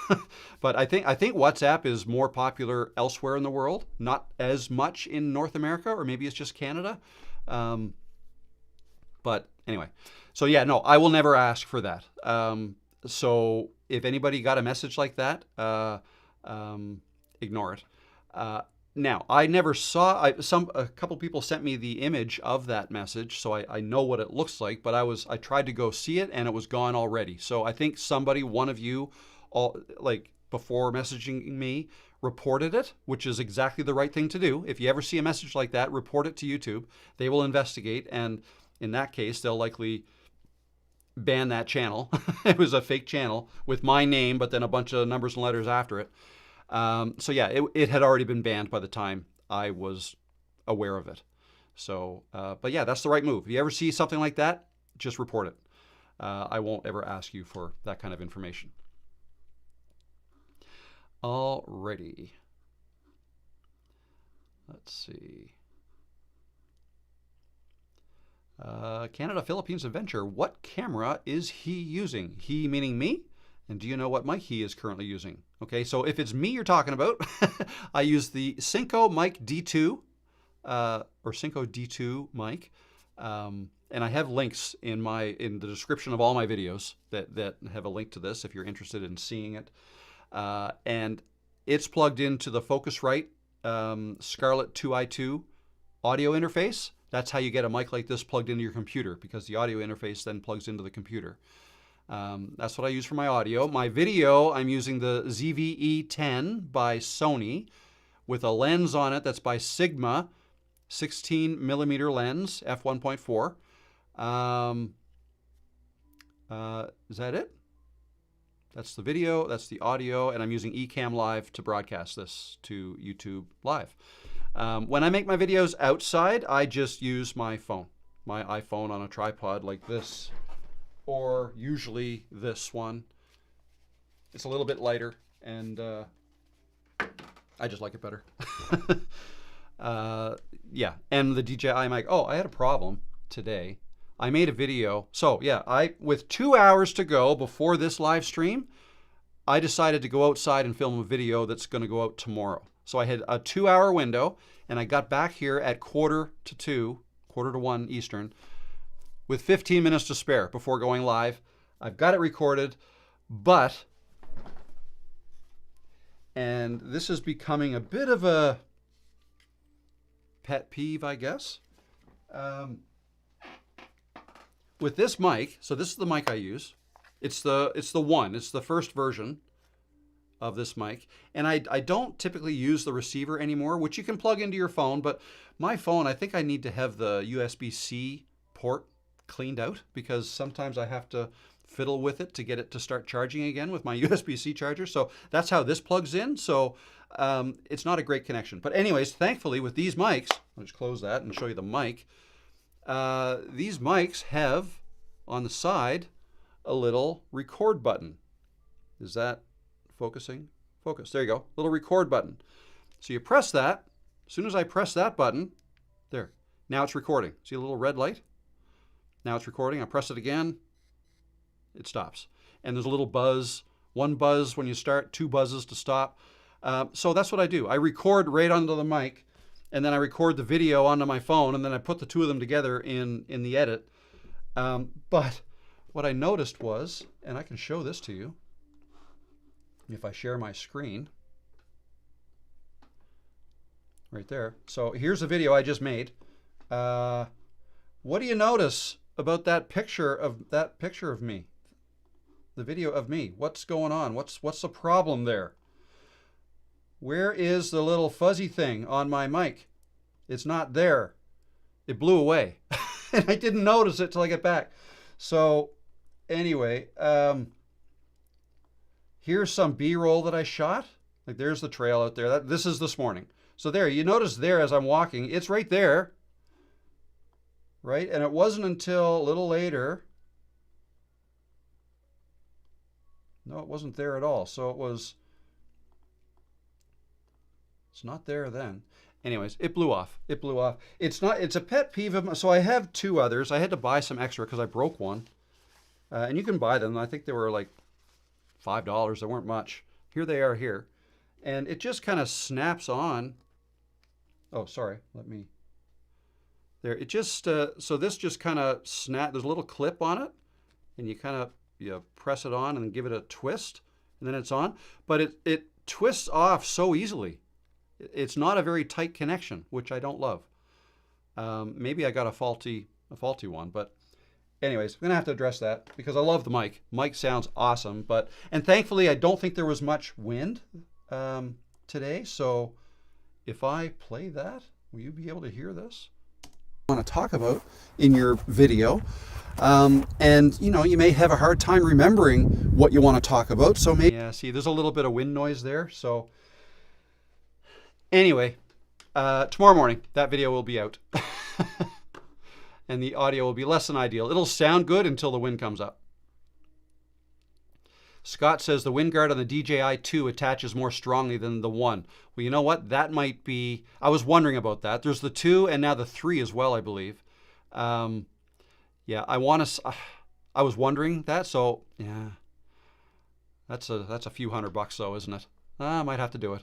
But I think WhatsApp is more popular elsewhere in the world, not as much in North America, or maybe it's just Canada. But anyway, so yeah, no, I will never ask for that. So if anybody got a message like that, ignore it. Now, I never saw, a couple people sent me the image of that message, so I know what it looks like, but I tried to go see it and it was gone already. So I think one of you, before messaging me, reported it, which is exactly the right thing to do. If you ever see a message like that, report it to YouTube. They will investigate, and in that case, they'll likely ban that channel. It was a fake channel with my name, but then a bunch of numbers and letters after it. So yeah, it had already been banned by the time I was aware of it. So, but yeah, that's the right move. If you ever see something like that, just report it. I won't ever ask you for that kind of information. Alrighty. Let's see. Canada, Philippines adventure. What camera is he using? He meaning me? And do you know what mic he is currently using? Okay, so if it's me you're talking about, I use the Synco Mic D2, or Synco D2 mic. And I have links in the description of all my videos that have a link to this if you're interested in seeing it. And it's plugged into the Focusrite Scarlett 2i2 audio interface. That's how you get a mic like this plugged into your computer, because the audio interface then plugs into the computer. That's what I use for my audio. My video, I'm using the ZV-E10 by Sony with a lens on it that's by Sigma, 16 millimeter lens, f1.4. Is that it? That's the video, that's the audio, and I'm using Ecamm Live to broadcast this to YouTube Live. When I make my videos outside, I just use my phone, my iPhone on a tripod like this, or usually this one. It's a little bit lighter, and I just like it better. Yeah, and the DJI mic. Oh, I had a problem today. I made a video. So yeah, with 2 hours to go before this live stream, I decided to go outside and film a video that's going to go out tomorrow. So I had a 2 hour window, and I got back here at 1:45 Eastern, with 15 minutes to spare before going live. I've got it recorded, and this is becoming a bit of a pet peeve, I guess. With this mic, so this is the mic I use. It's the first version of this mic. And I don't typically use the receiver anymore, which you can plug into your phone, but my phone, I think I need to have the USB-C port cleaned out, because sometimes I have to fiddle with it to get it to start charging again with my USB-C charger. So that's how this plugs in. So it's not a great connection. But anyways, thankfully with these mics, I'll just close that and show you the mic. These mics have on the side a little record button. Is that focusing? Focus. There you go. Little record button. So you press that. As soon as I press that button, there. Now it's recording. See a little red light? Now it's recording. I press it again. It stops. And there's a little buzz. One buzz when you start, two buzzes to stop. So that's what I do. I record right onto the mic, and then I record the video onto my phone, and then I put the two of them together in the edit. But what I noticed was, and I can show this to you if I share my screen right there. So here's a video I just made. What do you notice about that picture of me? The video of me. What's going on? What's the problem there? Where is the little fuzzy thing on my mic? It's not there. It blew away. And I didn't notice it till I get back. So anyway, here's some B-roll that I shot. Like there's the trail out there. This is this morning. So there, you notice there as I'm walking, it's right there. Right? And it wasn't until a little later. No, it wasn't there at all. So it's not there then. Anyways, it blew off. It blew off. It's a pet peeve of mine. So I have two others. I had to buy some extra because I broke one. And you can buy them. I think they were like $5. They weren't much. Here they are here. And it just kind of snaps on. Oh, sorry. There. It just, so this just kind of there's a little clip on it. And you press it on and then give it a twist. And then it's on. But it twists off so easily. It's not a very tight connection, which I don't love. Maybe I got a faulty one, but anyways, I'm gonna have to address that because I love the mic. Mic sounds awesome, and thankfully I don't think there was much wind today. So if I play that, will you be able to hear this? I want to talk about in your video, and you may have a hard time remembering what you want to talk about. So see, there's a little bit of wind noise there. So. Anyway, tomorrow morning, that video will be out. And the audio will be less than ideal. It'll sound good until the wind comes up. Scott says the wind guard on the DJI 2 attaches more strongly than the 1. Well, you know what? That might be... I was wondering about that. There's the 2 and now the 3 as well, I believe. Yeah, I want to. I was wondering that, so yeah, that's a few $100 though, isn't it? I might have to do it.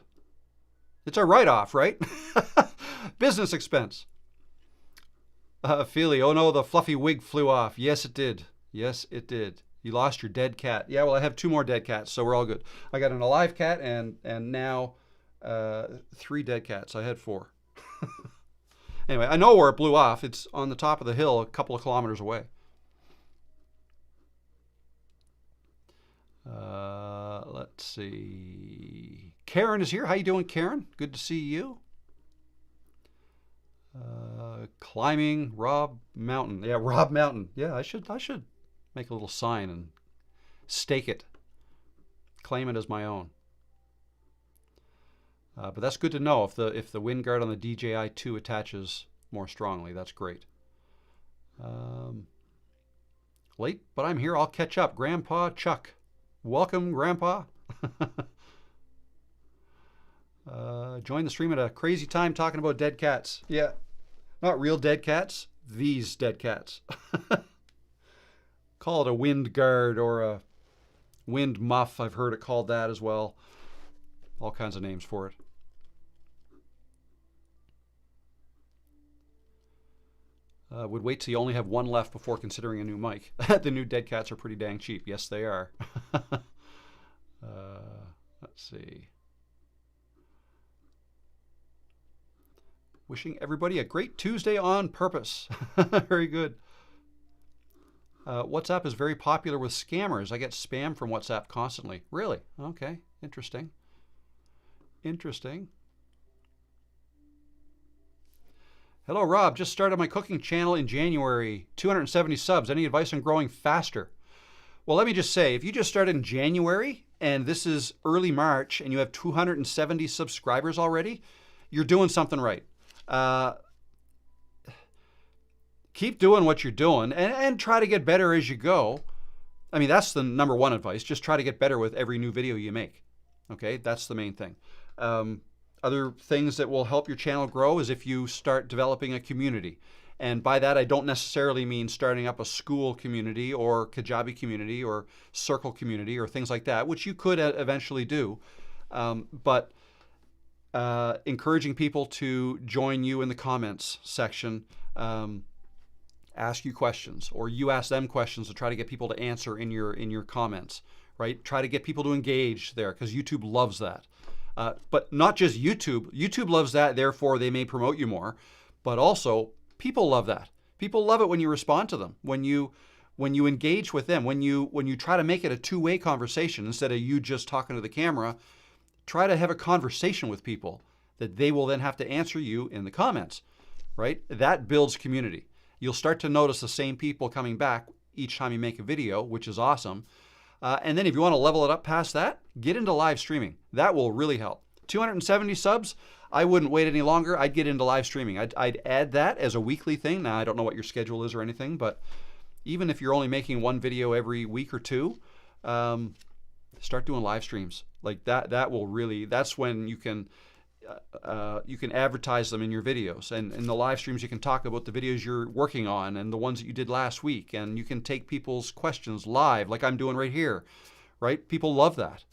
It's a write-off, right? Business expense. Feely, oh no, the fluffy wig flew off. Yes, it did. Yes, it did. You lost your dead cat. Yeah, well, I have 2 more dead cats, so we're all good. I got an alive cat and now 3 dead cats. I had 4. Anyway, I know where it blew off. It's on the top of the hill, a couple of kilometers away. Let's see. Karen is here. How you doing, Karen? Good to see you. Climbing Rob Mountain. Yeah, Rob Mountain. Yeah, I should make a little sign and stake it. Claim it as my own. But that's good to know if the wind guard on the DJI-2 attaches more strongly. That's great. Late, but I'm here. I'll catch up. Grandpa Chuck. Welcome, Grandpa. Join the stream at a crazy time talking about dead cats. Yeah, not real dead cats. These dead cats. Call it a wind guard or a wind muff. I've heard it called that as well. All kinds of names for it. Would wait till you only have 1 left before considering a new mic. The new dead cats are pretty dang cheap. Yes, they are. Let's see. Wishing everybody a great Tuesday on purpose. Very good. WhatsApp is very popular with scammers. I get spam from WhatsApp constantly. Really? Okay. Interesting. Interesting. Hello, Rob. Just started my cooking channel in January. 270 subs. Any advice on growing faster? Well, let me just say, if you just started in January and this is early March and you have 270 subscribers already, you're doing something right. Keep doing what you're doing and try to get better as you go. I mean, that's the #1 advice. Just try to get better with every new video you make. Okay, that's the main thing. Other things that will help your channel grow is if you start developing a community. And by that, I don't necessarily mean starting up a school community or Kajabi community or circle community or things like that, which you could eventually do. But encouraging people to join you in the comments section, ask you questions, or you ask them questions to try to get people to answer in your comments, right? Try to get people to engage there because YouTube loves that. But not just YouTube. YouTube loves that, therefore they may promote you more, but also people love that. People love it when you respond to them, when you engage with them, when you try to make it a two-way conversation instead of you just talking to the camera. Try to have a conversation with people that they will then have to answer you in the comments, right? That builds community. You'll start to notice the same people coming back each time you make a video, which is awesome. And then if you want to level it up past that, get into live streaming. That will really help. 270 subs, I wouldn't wait any longer. I'd get into live streaming. I'd add that as a weekly thing. Now, I don't know what your schedule is or anything, but even if you're only making 1 video every week or 2, start doing live streams. Like that will really, that's when you can advertise them in your videos. And in the live streams, you can talk about the videos you're working on and the ones that you did last week. And you can take people's questions live, like I'm doing right here, right? People love that.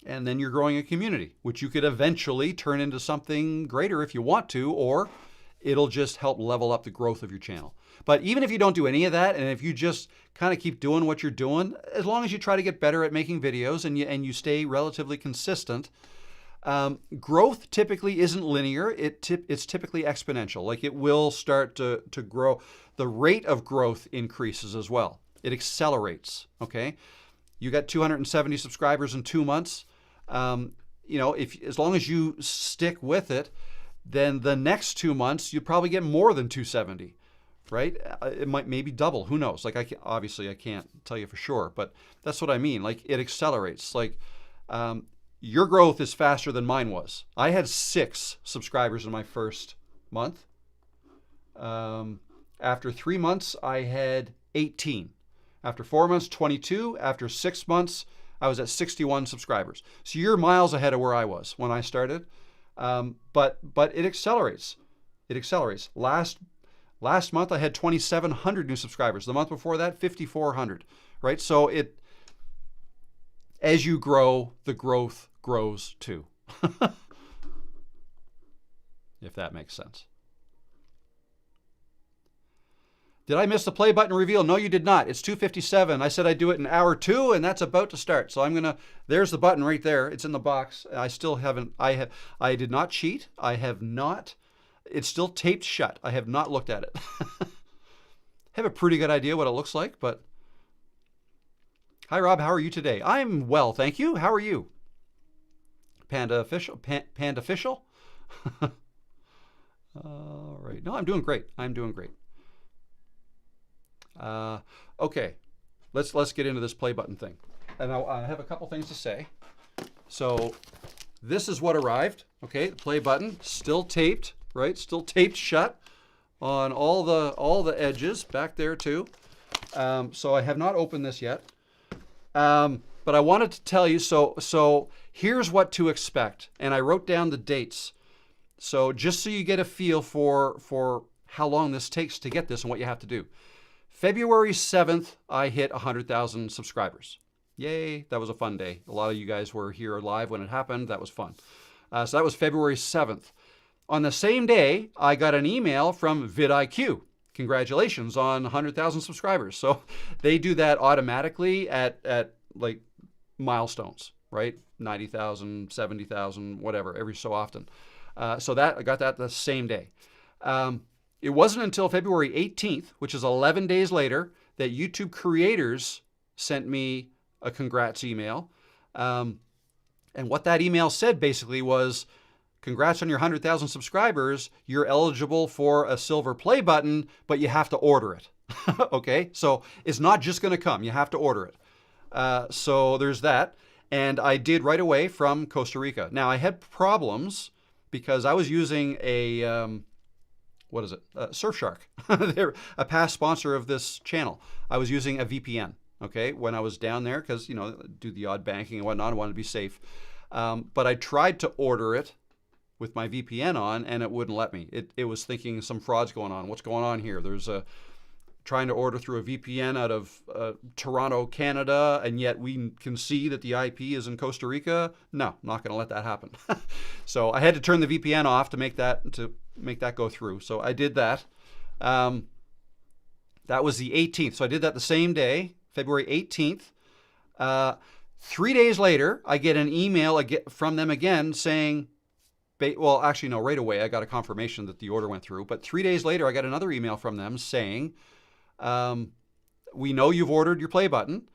And then you're growing a community, which you could eventually turn into something greater if you want to, or it'll just help level up the growth of your channel. But even if you don't do any of that, and if you just kind of keep doing what you're doing, as long as you try to get better at making videos and you stay relatively consistent, growth typically isn't linear. It's typically exponential. Like it will start to grow. The rate of growth increases as well. It accelerates, okay? You got 270 subscribers in 2 months. You know, as long as you stick with it, then the next 2 months, you probably get more than 270, right? It might maybe double, who knows? Like obviously I can't tell you for sure, but that's what I mean. Like it accelerates. Like your growth is faster than mine was. I had 6 subscribers in my first month. After 3 months, I had 18. After 4 months, 22. After 6 months, I was at 61 subscribers. So you're miles ahead of where I was when I started. But it accelerates. It accelerates. Last Last month I had 2,700 new subscribers. The month before that, 5,400, right? So as you grow, the growth grows too. If that makes sense. Did I miss the play button reveal? No, you did not. It's 2:57. I said I'd do it in hour 2, and that's about to start. So there's the button right there. It's in the box. I still haven't, I did not cheat. I have not, it's still taped shut. I have not looked at it. I have a pretty good idea what it looks like, but. Hi, Rob. How are you today? I'm well, thank you. How are you? Panda official? Panda official? All right. No, I'm doing great. I'm doing great. Okay, let's get into this play button thing. And I have a couple things to say. So this is what arrived. Okay, the play button still taped, right? Still taped shut on all the edges back there too. So I have not opened this yet. But I wanted to tell you. So here's what to expect, and I wrote down the dates. So just so you get a feel for how long this takes to get this and what you have to do. February 7th, I hit 100,000 subscribers. Yay, that was a fun day. A lot of you guys were here live when it happened. That was fun. So that was February 7th. On the same day, I got an email from vidIQ. Congratulations on 100,000 subscribers. So they do that automatically at like milestones, right? 90,000, 70,000, whatever, every so often. So I got that the same day. It wasn't until February 18th, which is 11 days later, that YouTube creators sent me a congrats email. And what that email said basically was, congrats on your 100,000 subscribers. You're eligible for a silver play button, but you have to order it. Okay, so it's not just going to come. You have to order it. So there's that. And I did right away from Costa Rica. Now, I had problems because I was using a... what is it? Surfshark. They're a past sponsor of this channel. I was using a VPN, okay, when I was down there because, do the odd banking and whatnot. I wanted to be safe. But I tried to order it with my VPN on, and it wouldn't let me. It was thinking some fraud's going on. What's going on here? There's trying to order through a VPN out of Toronto, Canada, and yet we can see that the IP is in Costa Rica. No, not going to let that happen. So I had to turn the VPN off to make that go through. So I did that. That was the 18th. So I did that the same day, February 18th. 3 days later, I get an email from them again saying, well, actually, no, right away, I got a confirmation that the order went through. But 3 days later, I got another email from them saying, we know you've ordered your play button.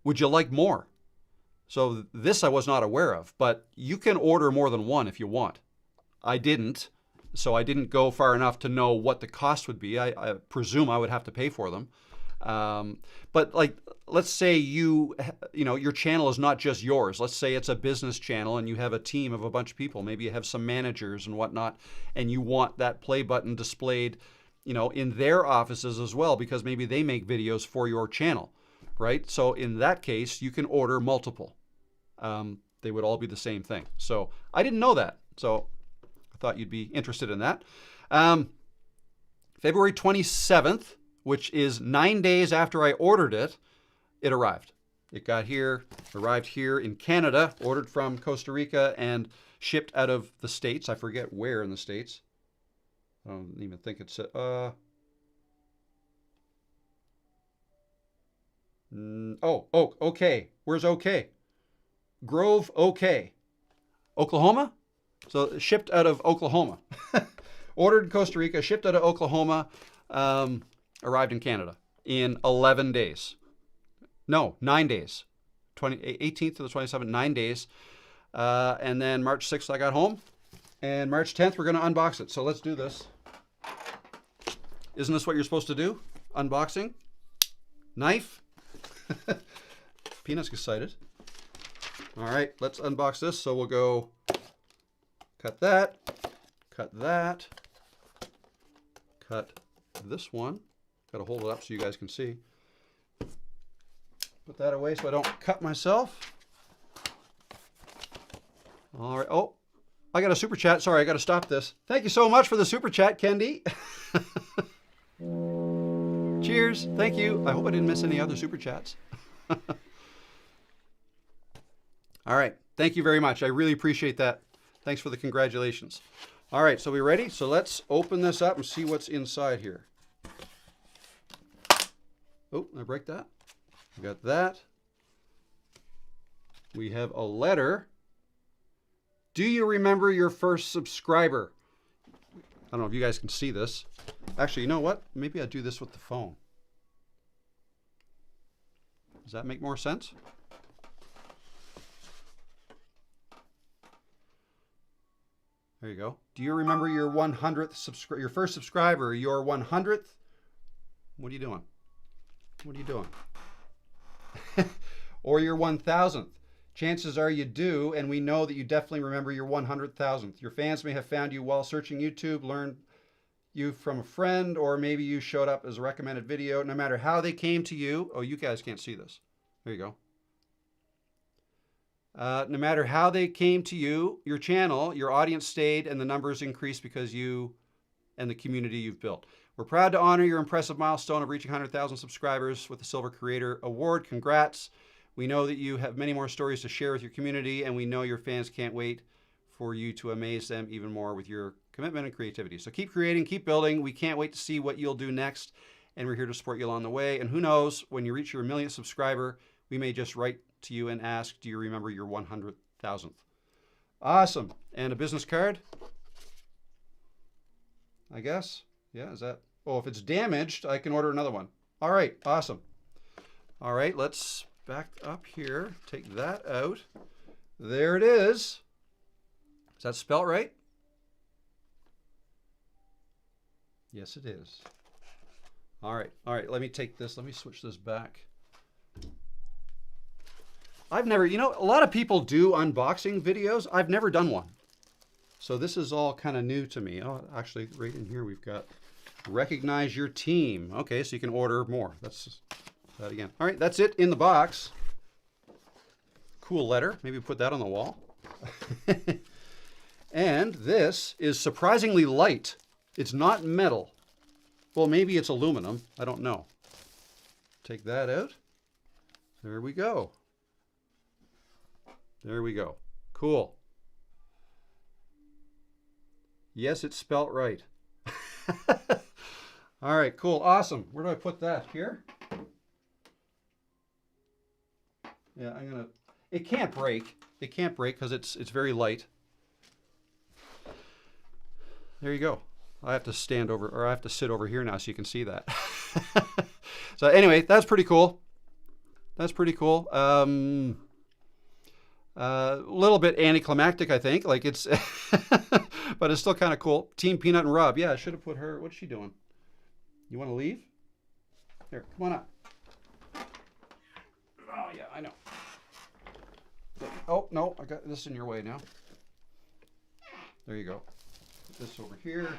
Would you like more? So this I was not aware of, but you can order more than one if you want. I didn't. So I didn't go far enough to know what the cost would be. I presume I would have to pay for them. But like, let's say your channel is not just yours. Let's say it's a business channel and you have a team of a bunch of people. Maybe you have some managers and whatnot, and you want that play button displayed, in their offices as well, because maybe they make videos for your channel, right? So in that case, you can order multiple. They would all be the same thing. So I didn't know that. So I thought you'd be interested in that. February 27th, which is 9 days after I ordered it, it arrived. It got here, arrived here in Canada, ordered from Costa Rica, and shipped out of the States. I forget where in the States. I don't even think it's... okay. Where's okay? Grove, okay. Oklahoma? So shipped out of Oklahoma. Ordered in Costa Rica, shipped out of Oklahoma, arrived in Canada in 11 days. No, 9 days. 18th to the 27th, 9 days. And then March 6th, I got home. And March 10th, we're going to unbox it. So let's do this. Isn't this what you're supposed to do? Unboxing. Knife. Peanut's excited. All right, let's unbox this. So we'll go cut that, cut this one. Got to hold it up so you guys can see. Put that away so I don't cut myself. All right. Oh, I got a super chat. Sorry, I got to stop this. Thank you so much for the super chat, Kendi. Cheers. Thank you. I hope I didn't miss any other super chats. All right. Thank you very much. I really appreciate that. Thanks for the congratulations. All right. So we ready? So let's open this up and see what's inside here. Oh, did I break that? We got that. We have a letter. Do you remember your first subscriber? I don't know if you guys can see this. Actually, you know what? Maybe I'll do this with the phone. Does that make more sense? There you go. Do you remember your 100th your first subscriber, your 100th? What are you doing? What are you doing? Or your 1,000th? Chances are you do, and we know that you definitely remember your 100,000th. Your fans may have found you while searching YouTube, learned you from a friend, or maybe you showed up as a recommended video. No matter how they came to you, oh, you guys can't see this. There you go. No matter how they came to you, your channel, your audience stayed, and the numbers increased because you and the community you've built. We're proud to honor your impressive milestone of reaching 100,000 subscribers with the Silver Creator Award. Congrats. We know that you have many more stories to share with your community, and we know your fans can't wait for you to amaze them even more with your commitment and creativity. So keep creating, keep building. We can't wait to see what you'll do next, and we're here to support you along the way. And who knows, when you reach your 1,000,000th subscriber, we may just write to you and ask, do you remember your 100,000th? Awesome. And a business card, I guess. Yeah, is that? Oh, if it's damaged, I can order another one. All right, awesome. All right, let's back up here, take that out. There it is. Is that spelt right? Yes, it is. All right, let me take this, let me switch this back. I've never, you know, a lot of people do unboxing videos. I've never done one. So this is all kind of new to me. Oh, actually, right in here we've got recognize your team. Okay, so you can order more. That's just that again. All right, that's it in the box. Cool letter. Maybe put that on the wall. And this is surprisingly light. It's not metal. Well, maybe it's aluminum. I don't know. Take that out. There we go. There we go. Cool. Yes, it's spelt right. All right, cool, awesome. Where do I put that? Here? Yeah, I'm gonna. It can't break. It can't break because it's very light. There you go. I have to stand over, or I have to sit over here now so you can see that. So anyway, that's pretty cool. That's pretty cool. A little bit anticlimactic, I think. Like it's, but it's still kind of cool. Team Peanut and Rob. Yeah, I should have put her. What's she doing? You want to leave? Here, come on up. Oh yeah, I know. Oh no, I got this in your way now. There you go. Put this over here.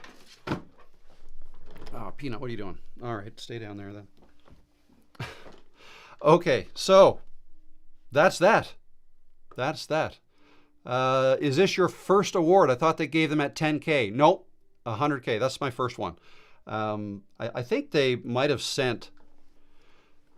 Oh, Peanut, what are you doing? All right, stay down there then. Okay, so that's that. That's that. Is this your first award? I thought they gave them at 10K. Nope, 100K. That's my first one. I think they might have sent,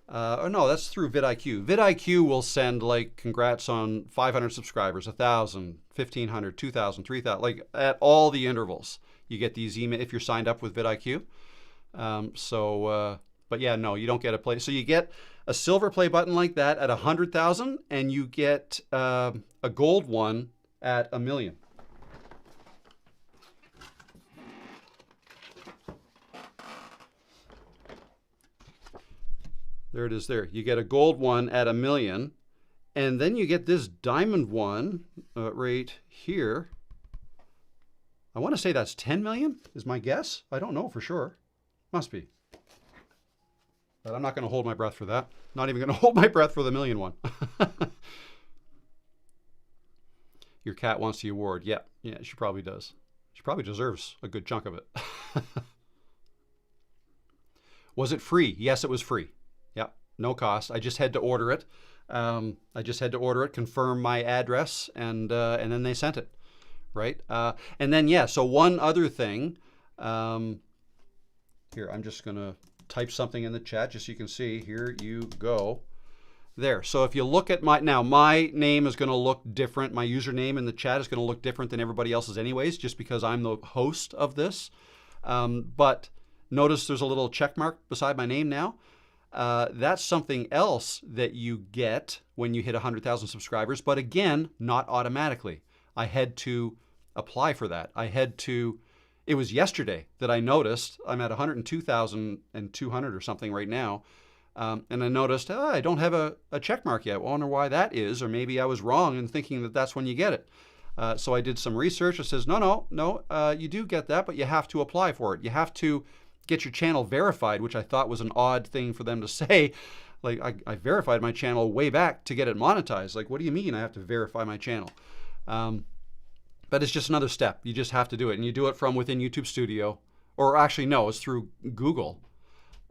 oh no, that's through vidIQ. vidIQ will send like congrats on 500 subscribers, 1,000, 1,500, 2,000, 3,000, like at all the intervals. You get these emails if you're signed up with vidIQ. But yeah, no, you don't get a play. So you get a silver play button like that at 100,000, and you get a gold one at 1,000,000. There it is there. You get a gold one at 1,000,000, and then you get this diamond one right here. I want to say that's 10 million is my guess. I don't know for sure. Must be. But I'm not going to hold my breath for that. Not even going to hold my breath for the 1,000,000 one. Your cat wants the award. Yeah, she probably does. She probably deserves a good chunk of it. Was it free? Yes, it was free. Yeah, no cost. I just had to order it. Confirm my address, and then they sent it, right? And then, yeah, so one other thing. Here, I'm just going to type something in the chat just so you can see. Here you go. There. So if you look at my name is going to look different. My username in the chat is going to look different than everybody else's anyways, just because I'm the host of this. But notice there's a little check mark beside my name now. That's something else that you get when you hit 100,000 subscribers, but again, not automatically. I had to apply for that. It was yesterday that I noticed I'm at 102,200 or something right now. And I noticed, I don't have a check mark yet. I wonder why that is, or maybe I was wrong in thinking that that's when you get it. So I did some research. It says, no, you do get that, but you have to apply for it. You have to get your channel verified, which I thought was an odd thing for them to say. Like, I verified my channel way back to get it monetized. Like, what do you mean I have to verify my channel? But it's just another step. You just have to do it. And you do it from within YouTube Studio. Or actually, no, it's through Google.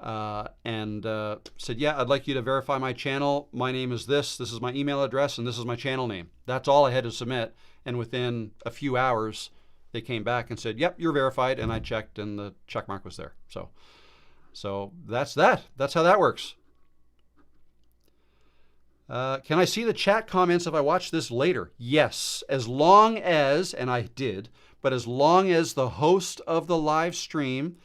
Said, yeah, I'd like you to verify my channel. My name is this. This is my email address, and this is my channel name. That's all I had to submit. And within a few hours, they came back and said, yep, you're verified. And I checked, and the check mark was there. So that's that. That's how that works. Can I see the chat comments if I watch this later? Yes, as long as, and I did, but as long as the host of the live stream,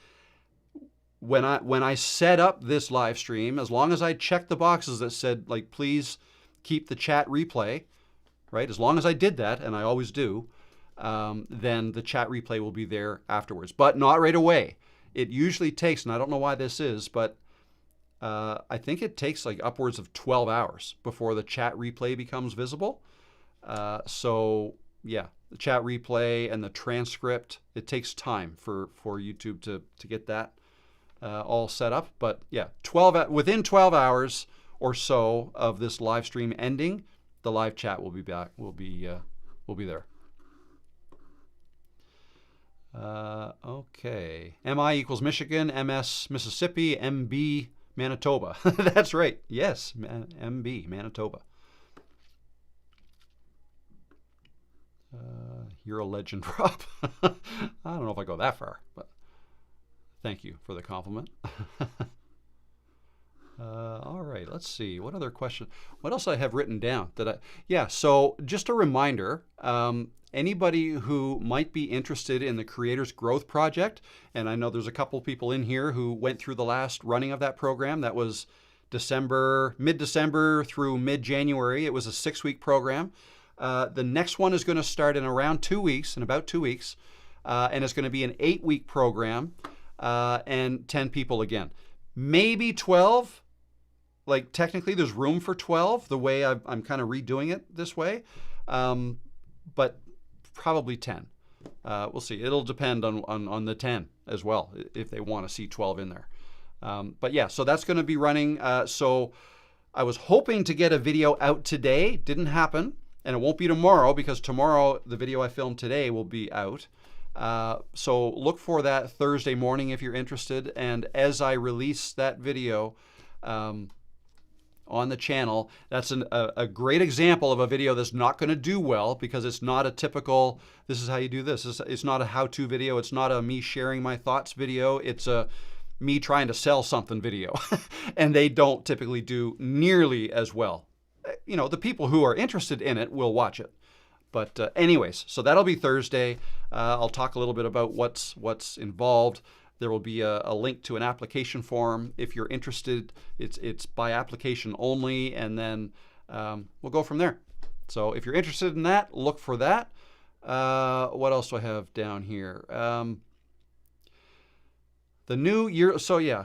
when I set up this live stream, as long as I checked the boxes that said, like, please keep the chat replay, right? As long as I did that, and I always do, then the chat replay will be there afterwards, but not right away. It usually takes, and I don't know why this is, but I think it takes like upwards of 12 hours before the chat replay becomes visible. So yeah, the chat replay and the transcript, it takes time for YouTube to get that all set up. But yeah, within 12 hours or so of this live stream ending, the live chat will be back. Will be there. Okay. MI equals Michigan, MS Mississippi, MB Manitoba. That's right. Yes, MB Manitoba. You're a legend, Rob. I don't know if I go that far, but thank you for the compliment. All right, let's see. What other question? What else I have written down? So just a reminder, anybody who might be interested in the Creators Growth Project, and I know there's a couple people in here who went through the last running of that program. That was mid-December through mid-January. It was a 6-week program. The next one is going to start in about 2 weeks, and it's going to be an 8-week program, and 10 people again. Maybe 12. Like, technically there's room for 12, the way I'm kind of redoing it this way, but probably 10. We'll see. It'll depend on the 10 as well, if they want to see 12 in there. But yeah, so that's going to be running. So I was hoping to get a video out today. Didn't happen. And it won't be tomorrow, because tomorrow the video I filmed today will be out. So look for that Thursday morning if you're interested. And as I release that video on the channel, that's a great example of a video that's not going to do well, because it's not a typical, this is how you do this. It's not a how-to video. It's not a me sharing my thoughts video. It's a me trying to sell something video. And they don't typically do nearly as well. You know, the people who are interested in it will watch it. But anyways, so that'll be Thursday. I'll talk a little bit about what's involved. There will be a link to an application form if you're interested. It's by application only, and then we'll go from there. So if you're interested in that, look for that. What else do I have down here? The new year. So yeah,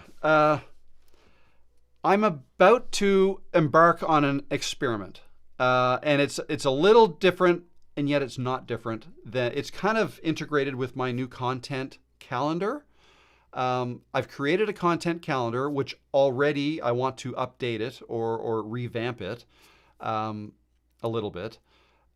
I'm about to embark on an experiment, and it's a little different, and yet it's not different. It's kind of integrated with my new content calendar. I've created a content calendar, which already I want to update it or revamp it a little bit.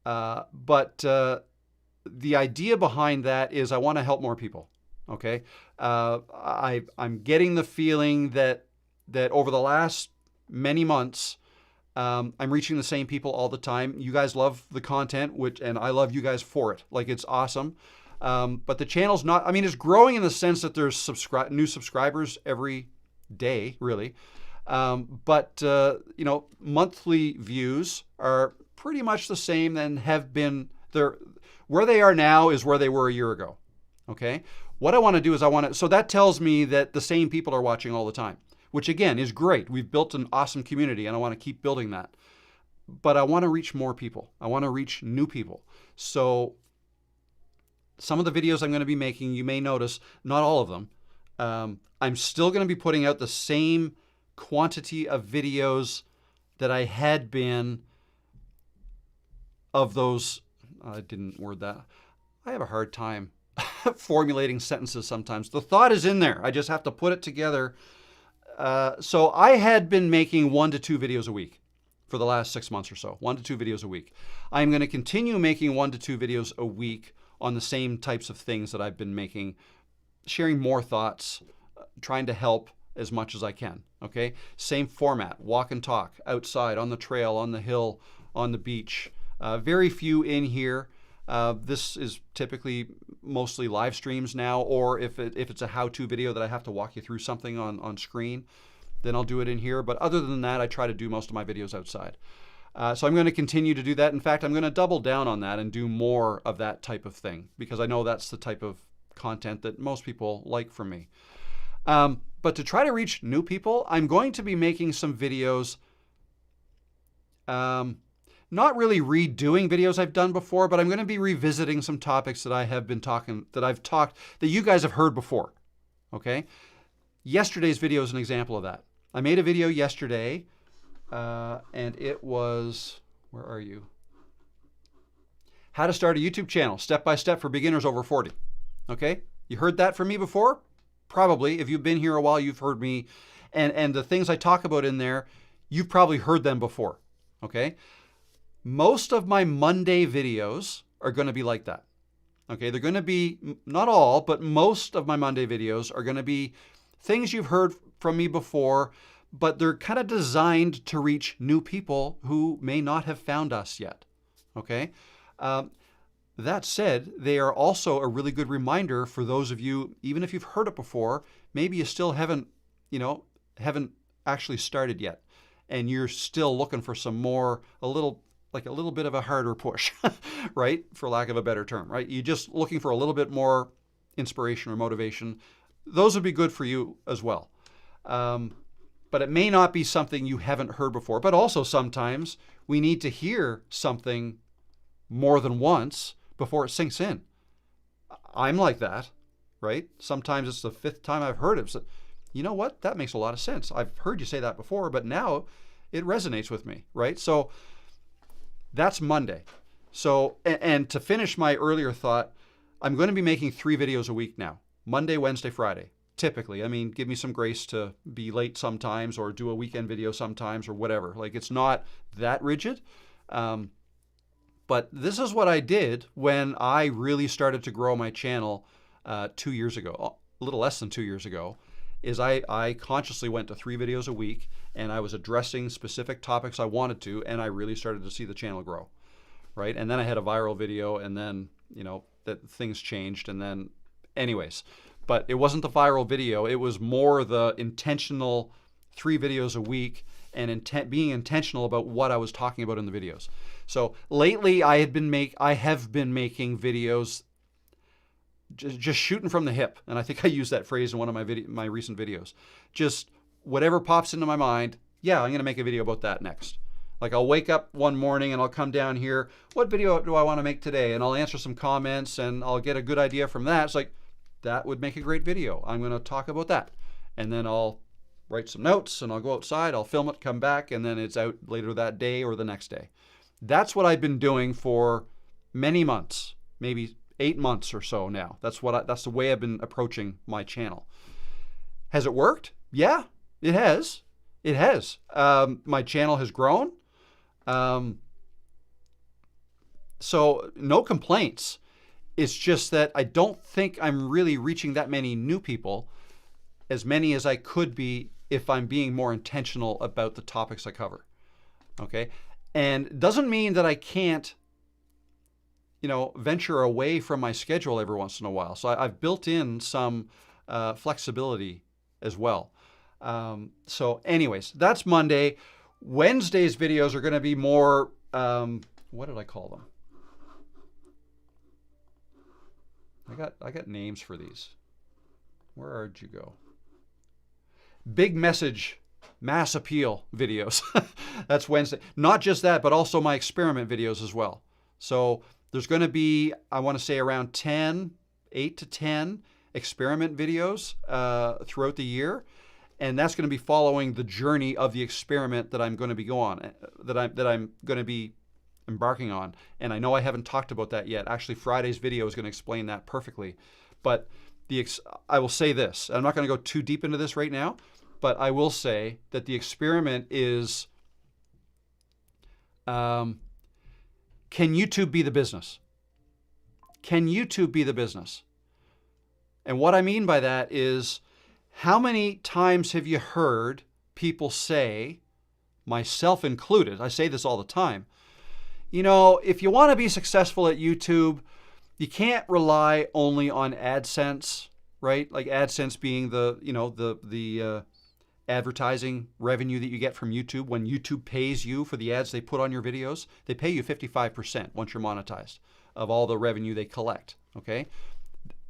But the idea behind that is I want to help more people. Okay, I'm getting the feeling that over the last many months, I'm reaching the same people all the time. You guys love the content, and I love you guys for it. Like, it's awesome. But the channel's not, I mean, it's growing in the sense that there's new subscribers every day, really. But monthly views are pretty much the same and have been there. Where they are now is where they were a year ago. Okay. What I want to do is so that tells me that the same people are watching all the time, which again is great. We've built an awesome community and I want to keep building that. But I want to reach more people. I want to reach new people. So some of the videos I'm going to be making, you may notice, not all of them. I'm still going to be putting out the same quantity of videos that I had been of those. I didn't word that. I have a hard time formulating sentences sometimes. The thought is in there. I just have to put it together. So I had been making 1 to 2 videos a week for the last 6 months or so. 1 to 2 videos a week. I'm going to continue making 1 to 2 videos a week on the same types of things that I've been making, sharing more thoughts, trying to help as much as I can. Okay? Same format, walk and talk, outside, on the trail, on the hill, on the beach. Very few in here. This is typically mostly live streams now, or if it's a how-to video that I have to walk you through something on screen, then I'll do it in here. But other than that, I try to do most of my videos outside. So I'm going to continue to do that. In fact, I'm going to double down on that and do more of that type of thing, because I know that's the type of content that most people like from me. But to try to reach new people, I'm going to be making some videos, not really redoing videos I've done before, but I'm going to be revisiting some topics that that you guys have heard before. Okay? Yesterday's video is an example of that. I made a video yesterday, and it was, where are you? How to start a YouTube channel, step-by-step for beginners over 40. Okay? You heard that from me before? Probably. If you've been here a while, you've heard me. And the things I talk about in there, you've probably heard them before. Okay? Most of my Monday videos are going to be like that. Okay? They're going to be, not all, but most of my Monday videos are going to be things you've heard from me before, but they're kind of designed to reach new people who may not have found us yet. Okay? That said, they are also a really good reminder for those of you, even if you've heard it before, maybe you still haven't actually started yet, and you're still looking for some more, a little bit of a harder push, right? For lack of a better term, right? You're just looking for a little bit more inspiration or motivation. Those would be good for you as well. But it may not be something you haven't heard before, but also sometimes we need to hear something more than once before it sinks in. I'm like that, right? Sometimes it's the 5th time I've heard it. So, you know what? That makes a lot of sense. I've heard you say that before, but now it resonates with me, right? So that's Monday. So, and to finish my earlier thought, I'm going to be making 3 videos a week now. Monday, Wednesday, Friday. Typically. I mean, give me some grace to be late sometimes or do a weekend video sometimes or whatever. Like, it's not that rigid. But this is what I did when I really started to grow my channel 2 years ago, a little less than 2 years ago, is I consciously went to 3 videos a week, and I was addressing specific topics I wanted to, and I really started to see the channel grow, right? And then I had a viral video, and then, that things changed, and then anyways. But it wasn't the viral video, it was more the intentional 3 videos a week and being intentional about what I was talking about in the videos. So lately I have been making videos just shooting from the hip, and I think I used that phrase in one of my recent videos. Just whatever pops into my mind, yeah, I'm going to make a video about that next. Like, I'll wake up one morning and I'll come down here, what video do I want to make today? And I'll answer some comments and I'll get a good idea from that. It's like, that would make a great video. I'm going to talk about that. And then I'll write some notes and I'll go outside, I'll film it, come back, and then it's out later that day or the next day. That's what I've been doing for many months, maybe 8 months or so now. That's the way I've been approaching my channel. Has it worked? Yeah, it has. It has. My channel has grown. So no complaints. It's just that I don't think I'm really reaching that many new people, as many as I could be if I'm being more intentional about the topics I cover. Okay? And it doesn't mean that I can't, venture away from my schedule every once in a while. So I've built in some flexibility as well. So anyways, that's Monday. Wednesday's videos are going to be more, what did I call them? I got names for these. Where'd you go? Big message, mass appeal videos. That's Wednesday. Not just that, but also my experiment videos as well. So there's going to be, I want to say around 8 to 10 experiment videos throughout the year. And that's going to be following the journey of the experiment that I'm going to be that I'm going to be embarking on. And I know I haven't talked about that yet. Actually, Friday's video is going to explain that perfectly. But I will say this. I'm not going to go too deep into this right now, but I will say that the experiment is, can YouTube be the business? Can YouTube be the business? And what I mean by that is, how many times have you heard people say, myself included, I say this all the time, if you want to be successful at YouTube, you can't rely only on AdSense, right? Like AdSense being the advertising revenue that you get from YouTube. When YouTube pays you for the ads they put on your videos, they pay you 55% once you're monetized of all the revenue they collect, okay?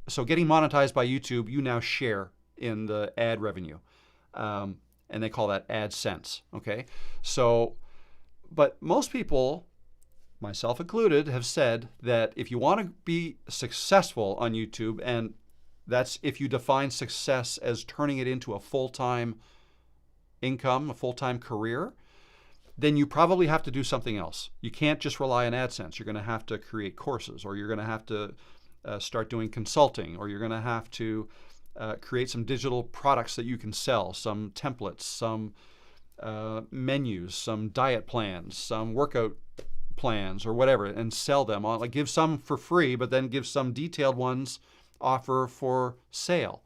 So getting monetized by YouTube, you now share in the ad revenue. And they call that AdSense, okay? So, but most people, myself included, have said that if you want to be successful on YouTube, and that's if you define success as turning it into a full-time income, a full-time career, then you probably have to do something else. You can't just rely on AdSense. You're going to have to create courses, or you're going to have to start doing consulting, or you're going to have to create some digital products that you can sell, some templates, some menus, some diet plans, some workout plans, or whatever, and sell them on. Like, give some for free, but then give some detailed ones offer for sale,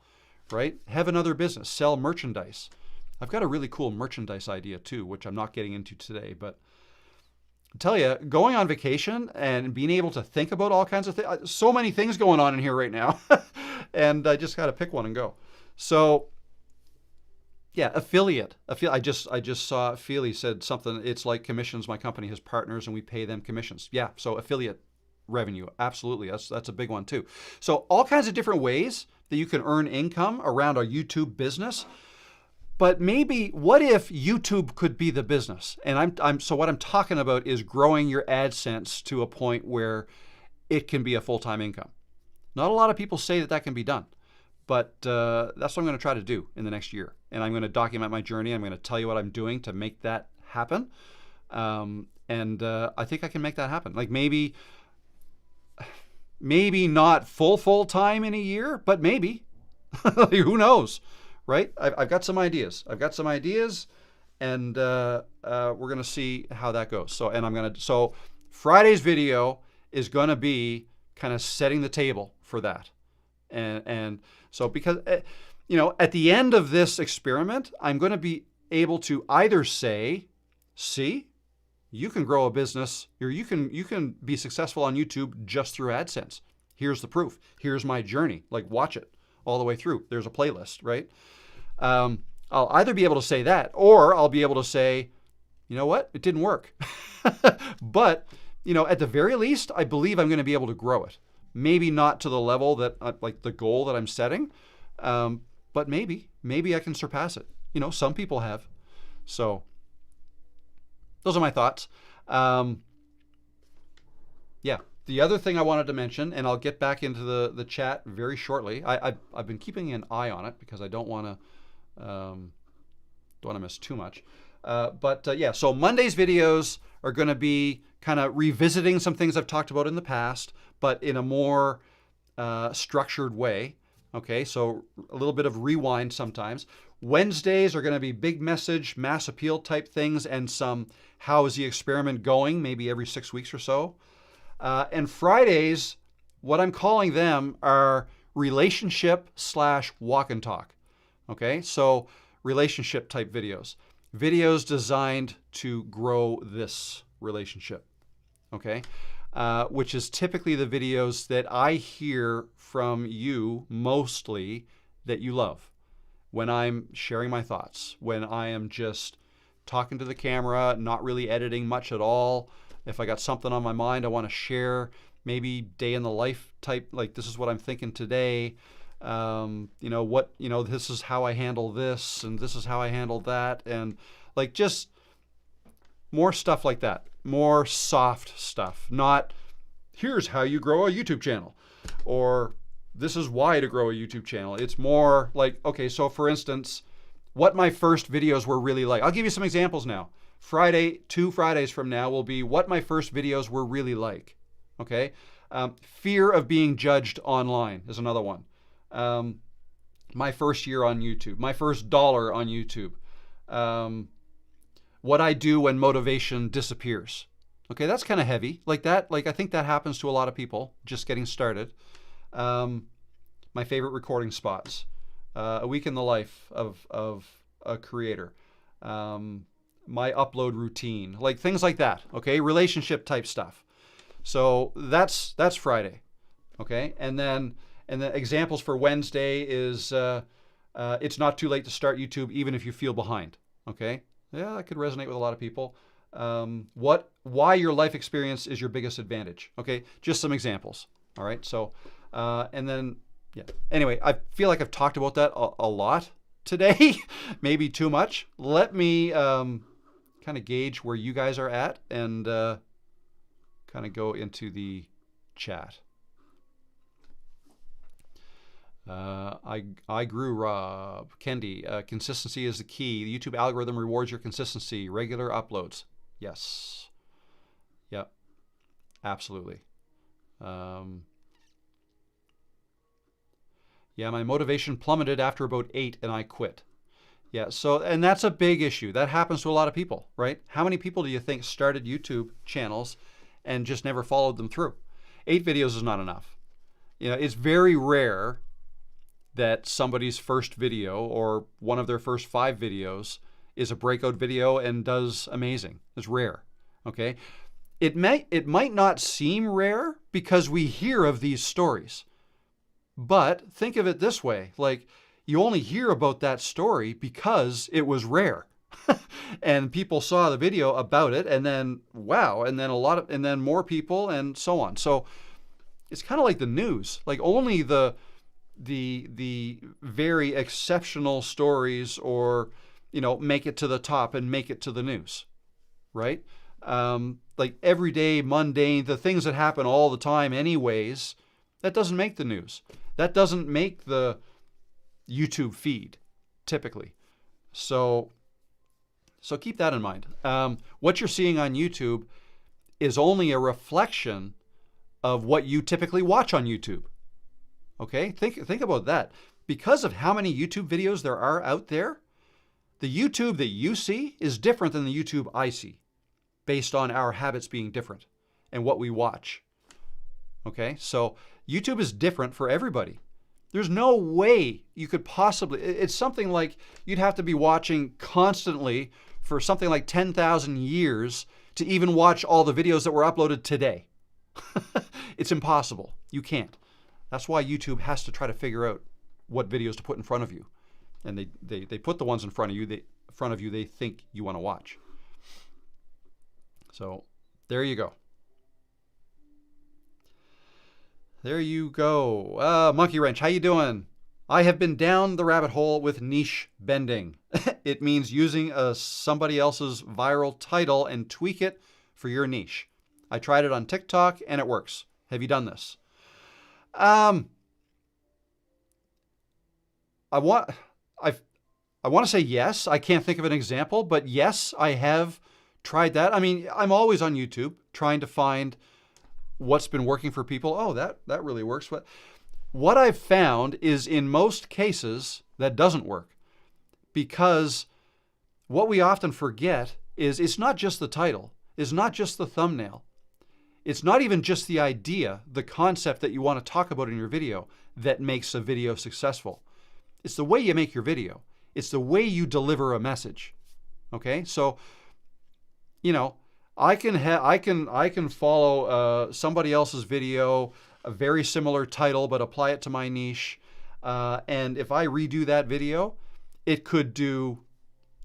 right? Have another business, sell merchandise. I've got a really cool merchandise idea too, which I'm not getting into today, but I tell you, going on vacation and being able to think about all kinds of things, so many things going on in here right now, and I just got to pick one and go. So yeah, affiliate. I just saw Feely said something. It's like commissions. My company has partners and we pay them commissions. Yeah, so affiliate revenue, absolutely. That's a big one too. So all kinds of different ways that you can earn income around a YouTube business. But maybe, what if YouTube could be the business? And so what I'm talking about is growing your AdSense to a point where it can be a full-time income. Not a lot of people say that can be done, but that's what I'm going to try to do in the next year. And I'm going to document my journey. I'm going to tell you what I'm doing to make that happen. And I think I can make that happen. Like maybe not full-time in a year, but maybe. Who knows? Right? I've got some ideas. And we're going to see how that goes. So Friday's video is going to be kind of setting the table for that. And so because, at the end of this experiment, I'm going to be able to either say, see, you can grow a business, or you can be successful on YouTube just through AdSense. Here's the proof. Here's my journey. Like, watch it all the way through. There's a playlist, right? I'll either be able to say that, or I'll be able to say, you know what, it didn't work. But, at the very least, I believe I'm going to be able to grow it. Maybe not to the level that, like the goal that I'm setting, but maybe I can surpass it. Some people have. So those are my thoughts. Yeah. The other thing I wanted to mention, and I'll get back into the chat very shortly. I've been keeping an eye on it because I don't want to miss too much. Yeah, so Monday's videos are going to be kind of revisiting some things I've talked about in the past, but in a more structured way. Okay, so a little bit of rewind sometimes. Wednesdays are going to be big message, mass appeal type things, and some how is the experiment going, maybe every 6 weeks or so. And Fridays, what I'm calling them are relationship / walk and talk. Okay, so relationship type videos. Videos designed to grow this relationship. Okay, which is typically the videos that I hear from you mostly that you love. when I'm sharing my thoughts, when I am just talking to the camera, not really editing much at all. If I got something on my mind I want to share, maybe day in the life type, like this is what I'm thinking today. This is how I handle this, and this is how I handle that, and like just more stuff like that, more soft stuff, not here's how you grow a YouTube channel, or this is why to grow a YouTube channel. It's more like, okay, so for instance, what my first videos were really like. I'll give you some examples now. Friday, 2 Fridays from now will be what my first videos were really like. Okay? Fear of being judged online is another one. My first year on YouTube, my first dollar on YouTube. What I do when motivation disappears. Okay, that's kind of heavy. Like that, like I think that happens to a lot of people just getting started. My favorite recording spots. A week in the life of a creator. My upload routine. Like things like that. Okay, relationship type stuff. So that's Friday. Okay, and then examples for Wednesday is it's not too late to start YouTube even if you feel behind. Okay, yeah, that could resonate with a lot of people. Why your life experience is your biggest advantage. Okay, just some examples. All right, so and then yeah. Anyway, I feel like I've talked about that a lot today, maybe too much. Let me kind of gauge where you guys are at and kind of go into the chat. I grew Rob. Kendi, consistency is the key. The YouTube algorithm rewards your consistency. Regular uploads. Yes. Yep. Absolutely. Yeah, my motivation plummeted after about 8 and I quit. Yeah, so, and that's a big issue. That happens to a lot of people, right? How many people do you think started YouTube channels and just never followed them through? 8 videos is not enough. You know, it's very rare that somebody's first video or one of their first 5 videos is a breakout video and does amazing. It's rare, okay? It might not seem rare because we hear of these stories. But think of it this way, like you only hear about that story because it was rare. And people saw the video about it and then wow, and then and then more people and so on. So it's kind of like the news. Like only the very exceptional stories or make it to the top and make it to the news, right? Like everyday mundane, the things that happen all the time anyways, that doesn't make the news. That doesn't make the YouTube feed, typically. So keep that in mind. What you're seeing on YouTube is only a reflection of what you typically watch on YouTube. Okay? Think about that. Because of how many YouTube videos there are out there, the YouTube that you see is different than the YouTube I see, based on our habits being different and what we watch. Okay? So YouTube is different for everybody. There's no way you could possibly, it's something like you'd have to be watching constantly for something like 10,000 years to even watch all the videos that were uploaded today. It's impossible. You can't. That's why YouTube has to try to figure out what videos to put in front of you. And they put the ones in front of you they think you want to watch. So there you go. There you go. Monkey Wrench, how you doing? I have been down the rabbit hole with niche bending. It means using somebody else's viral title and tweak it for your niche. I tried it on TikTok and it works. Have you done this? I want to say yes. I can't think of an example, but yes, I have tried that. I mean, I'm always on YouTube trying to find what's been working for people. Oh, that really works. But what I've found is in most cases that doesn't work, because what we often forget is it's not just the title, it's not just the thumbnail. It's not even just the idea, the concept that you want to talk about in your video that makes a video successful. It's the way you make your video. It's the way you deliver a message. Okay? So, I can follow somebody else's video, a very similar title, but apply it to my niche. And if I redo that video, it could do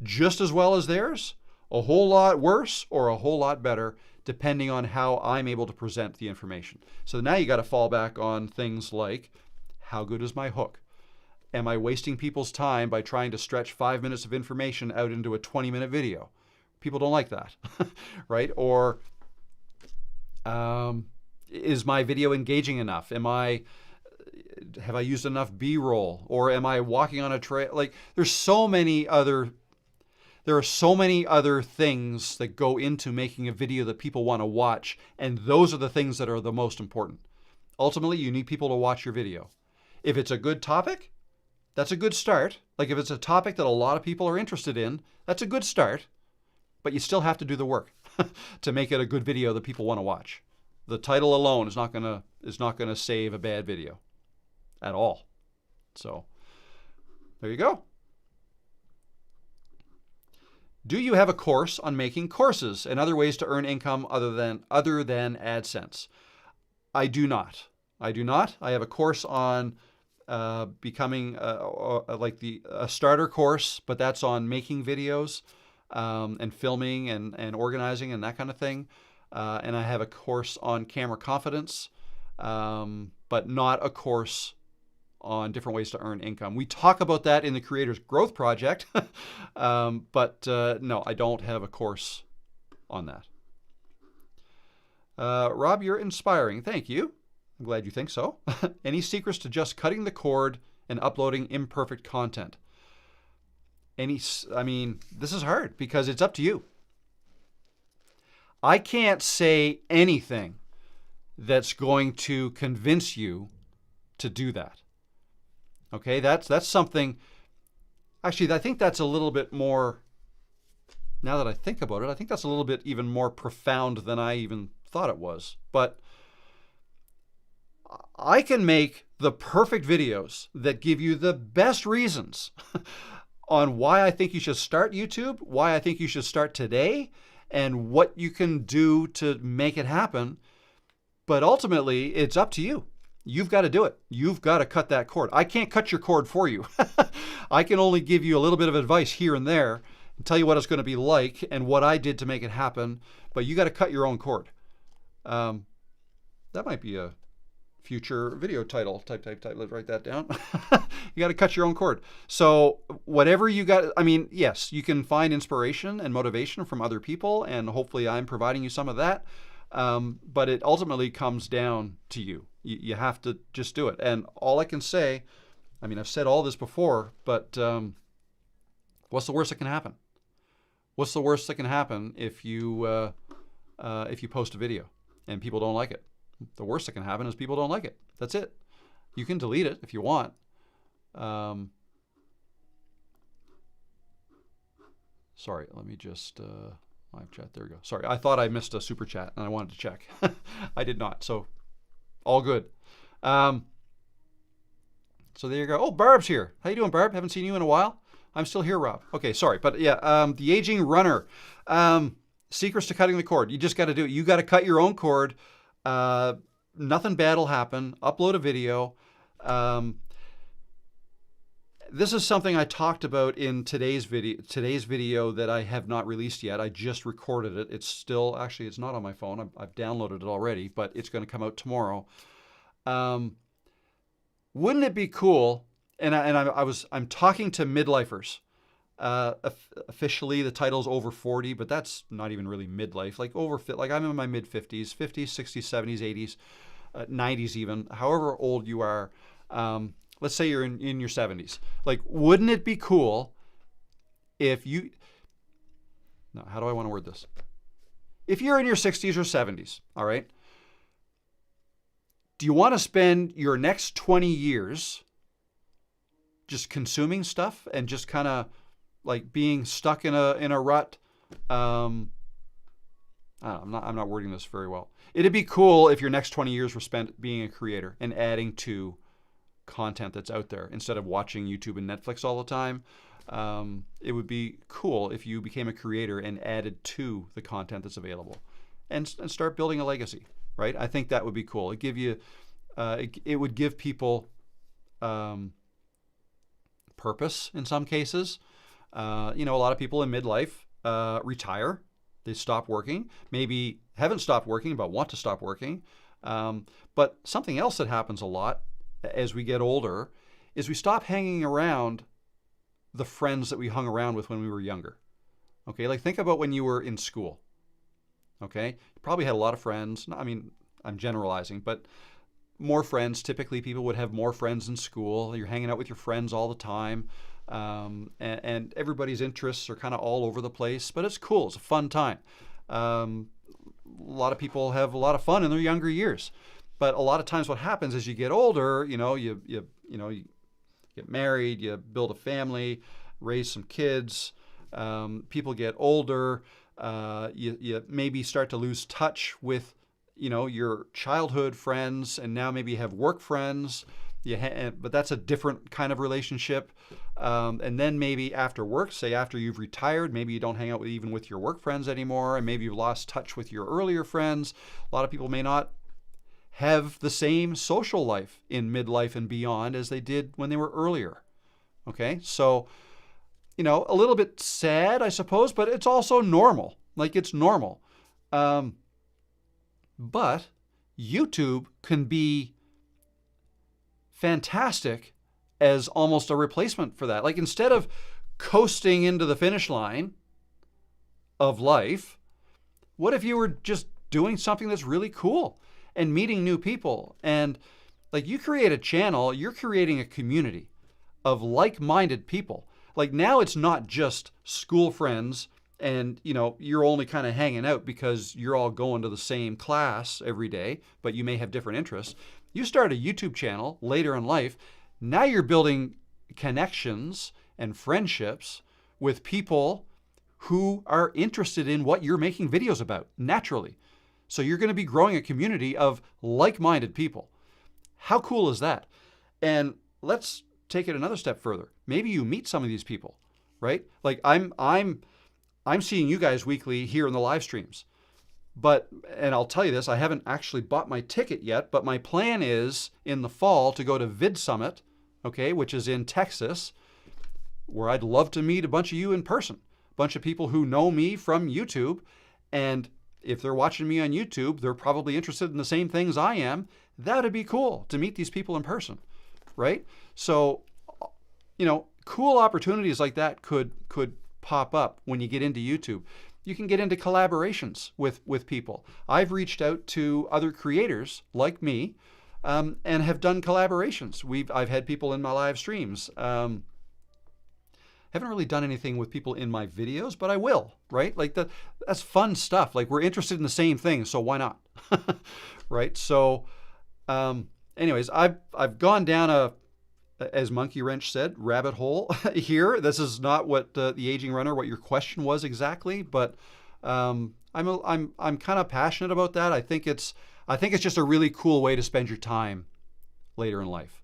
just as well as theirs, a whole lot worse, or a whole lot better, depending on how I'm able to present the information. So now you got to fall back on things like, how good is my hook? Am I wasting people's time by trying to stretch 5 minutes of information out into a 20-minute video? People don't like that, right? Or is my video engaging enough? Have I used enough B-roll? Or am I walking on a trail? Like, there are so many other things that go into making a video that people want to watch, and those are the things that are the most important. Ultimately, you need people to watch your video. If it's a good topic, that's a good start. Like, if it's a topic that a lot of people are interested in, that's a good start. But you still have to do the work to make it a good video that people want to watch. The title alone is not gonna save a bad video at all. So there you go. Do you have a course on making courses and other ways to earn income other than AdSense? I do not. I have a course on becoming a starter course, but that's on making videos and filming and organizing and that kind of thing. And I have a course on camera confidence, but not a course on different ways to earn income. We talk about that in the Creators Growth Project, but no, I don't have a course on that. Rob, you're inspiring. Thank you. I'm glad you think so. Any secrets to just cutting the cord and uploading imperfect content? This is hard because it's up to you. I can't say anything that's going to convince you to do that. Okay, that's something, actually, I think that's a little bit more, now that I think about it, I think that's a little bit even more profound than I even thought it was. But I can make the perfect videos that give you the best reasons on why I think you should start YouTube, why I think you should start today, and what you can do to make it happen. But ultimately, it's up to you. You've got to do it. You've got to cut that cord. I can't cut your cord for you. I can only give you a little bit of advice here and there and tell you what it's going to be like and what I did to make it happen. But you got to cut your own cord. That might be a future video title. Type. Let's write that down. You got to cut your own cord. So whatever you got, yes, you can find inspiration and motivation from other people, and hopefully I'm providing you some of that. But it ultimately comes down to you. You have to just do it. And all I can say, I've said all this before, but what's the worst that can happen? What's the worst that can happen if you post a video and people don't like it? The worst that can happen is people don't like it. That's it. You can delete it if you want. Sorry, let me just live chat. There we go. Sorry, I thought I missed a super chat and I wanted to check. I did not. So all good. So there you go. Oh, Barb's here. How you doing, Barb? Haven't seen you in a while. I'm still here, Rob. Okay, sorry. But yeah, the aging runner. Secrets to cutting the cord. You just got to do it. You got to cut your own cord. Nothing bad will happen. Upload a video. This is something I talked about in today's video that I have not released yet. I just recorded it. It's still, actually, it's not on my phone. I've downloaded it already, but it's going to come out tomorrow. Wouldn't it be cool? And I'm talking to midlifers. Officially, the title's over 40, but that's not even really midlife. Like I'm in my mid 50s, 50s, 60s, 70s, 80s, 90s even. However old you are. Let's say you're in your 70s. Like, wouldn't it be cool if you... No, how do I want to word this? If you're in your 60s or 70s, all right, do you want to spend your next 20 years just consuming stuff and just kind of like being stuck in a rut? I'm not wording this very well. It'd be cool if your next 20 years were spent being a creator and adding to content that's out there instead of watching YouTube and Netflix all the time. It would be cool if you became a creator and added to the content that's available and start building a legacy, right? I think that would be cool. It would give people purpose in some cases. A lot of people in midlife retire. They stop working, maybe haven't stopped working, but want to stop working. But something else that happens a lot as we get older is we stop hanging around the friends that we hung around with when we were younger. Okay, like think about when you were in school. Okay, you probably had a lot of friends. I mean, I'm generalizing, but more friends. Typically, people would have more friends in school. You're hanging out with your friends all the time. And everybody's interests are kind of all over the place, but it's cool. It's a fun time. A lot of people have a lot of fun in their younger years, but a lot of times what happens as you get older, you get married, you build a family, raise some kids. People get older. You maybe start to lose touch with, your childhood friends, and now maybe you have work friends. But that's a different kind of relationship. And then maybe after work, say after you've retired, maybe you don't hang out even with your work friends anymore, and maybe you've lost touch with your earlier friends. A lot of people may not have the same social life in midlife and beyond as they did when they were earlier. Okay, so, a little bit sad, I suppose, but it's also normal. Like, it's normal. But YouTube can be fantastic as almost a replacement for that. Like, instead of coasting into the finish line of life, what if you were just doing something that's really cool and meeting new people? And like, you create a channel, you're creating a community of like-minded people. Like, now it's not just school friends and, you're only kind of hanging out because you're all going to the same class every day, but you may have different interests. You start a YouTube channel later in life, now you're building connections and friendships with people who are interested in what you're making videos about, naturally. So you're going to be growing a community of like-minded people. How cool is that? And let's take it another step further. Maybe you meet some of these people, right? Like I'm seeing you guys weekly here in the live streams. And I'll tell you this, I haven't actually bought my ticket yet, but my plan is in the fall to go to Vid Summit, okay, which is in Texas, where I'd love to meet a bunch of you in person, a bunch of people who know me from YouTube. And if they're watching me on YouTube, they're probably interested in the same things I am. That'd be cool to meet these people in person, right? So, cool opportunities like that could pop up when you get into YouTube. You can get into collaborations with people. I've reached out to other creators like me and have done collaborations. I've had people in my live streams. Haven't really done anything with people in my videos, but I will, right? Like that's fun stuff. Like, we're interested in the same thing, so why not? Right? So anyways, I've gone down as Monkey Wrench said, rabbit hole here. This is not what the Aging Runner, what your question was exactly, but I'm kind of passionate about that. I think it's just a really cool way to spend your time later in life.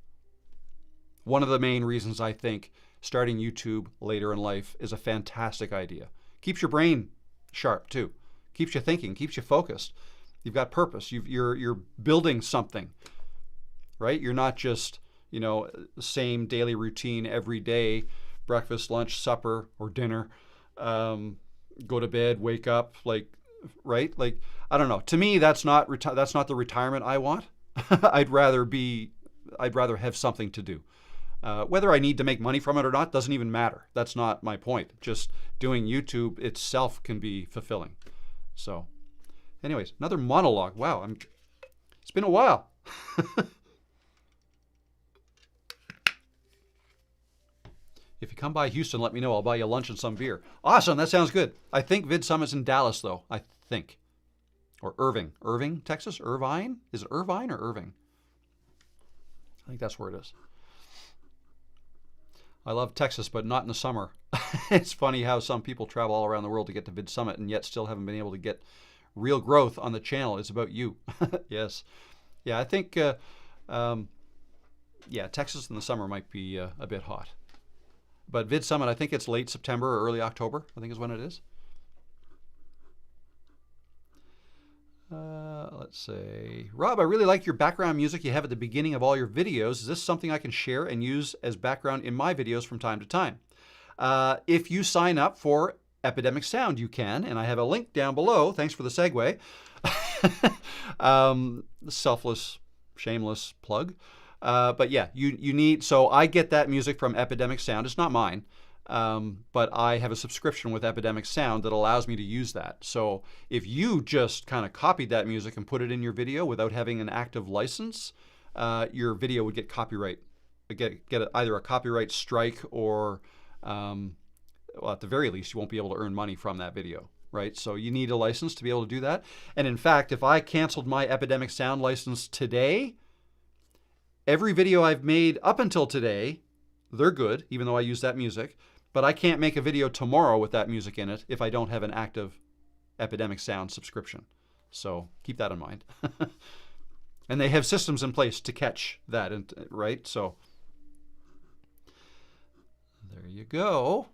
One of the main reasons I think starting YouTube later in life is a fantastic idea. Keeps your brain sharp too. Keeps you thinking, keeps you focused. You've got purpose. You're building something, right? You're not just same daily routine every day, breakfast, lunch, supper, or dinner, go to bed, wake up, right? Like, I don't know. To me, that's not the retirement I want. I'd rather have something to do. Whether I need to make money from it or not doesn't even matter. That's not my point. Just doing YouTube itself can be fulfilling. So, anyways, another monologue. Wow, it's been a while. If you come by Houston, let me know. I'll buy you lunch and some beer. Awesome. That sounds good. I think Vid Summit's in Dallas, though. I think. Or Irving. Irving, Texas? Irvine? Is it Irvine or Irving? I think that's where it is. I love Texas, but not in the summer. It's funny how some people travel all around the world to get to Vid Summit and yet still haven't been able to get real growth on the channel. It's about you. Yes. Yeah, I think, Texas in the summer might be a bit hot. But Vid Summit, I think it's late September or early October, I think is when it is. Let's say, Rob, I really like your background music you have at the beginning of all your videos. Is this something I can share and use as background in my videos from time to time? If you sign up for Epidemic Sound, you can, and I have a link down below. Thanks for the segue. Selfless, shameless plug. But yeah, you need, so I get that music from Epidemic Sound. It's not mine. But I have a subscription with Epidemic Sound that allows me to use that. So if you just kind of copied that music and put it in your video without having an active license, your video would get get either a copyright strike or, well, at the very least, you won't be able to earn money from that video, right? So you need a license to be able to do that. And in fact, if I canceled my Epidemic Sound license today, every video I've made up until today, they're good, even though I use that music. But I can't make a video tomorrow with that music in it if I don't have an active Epidemic Sound subscription. So keep that in mind. And they have systems in place to catch that, right? So there you go.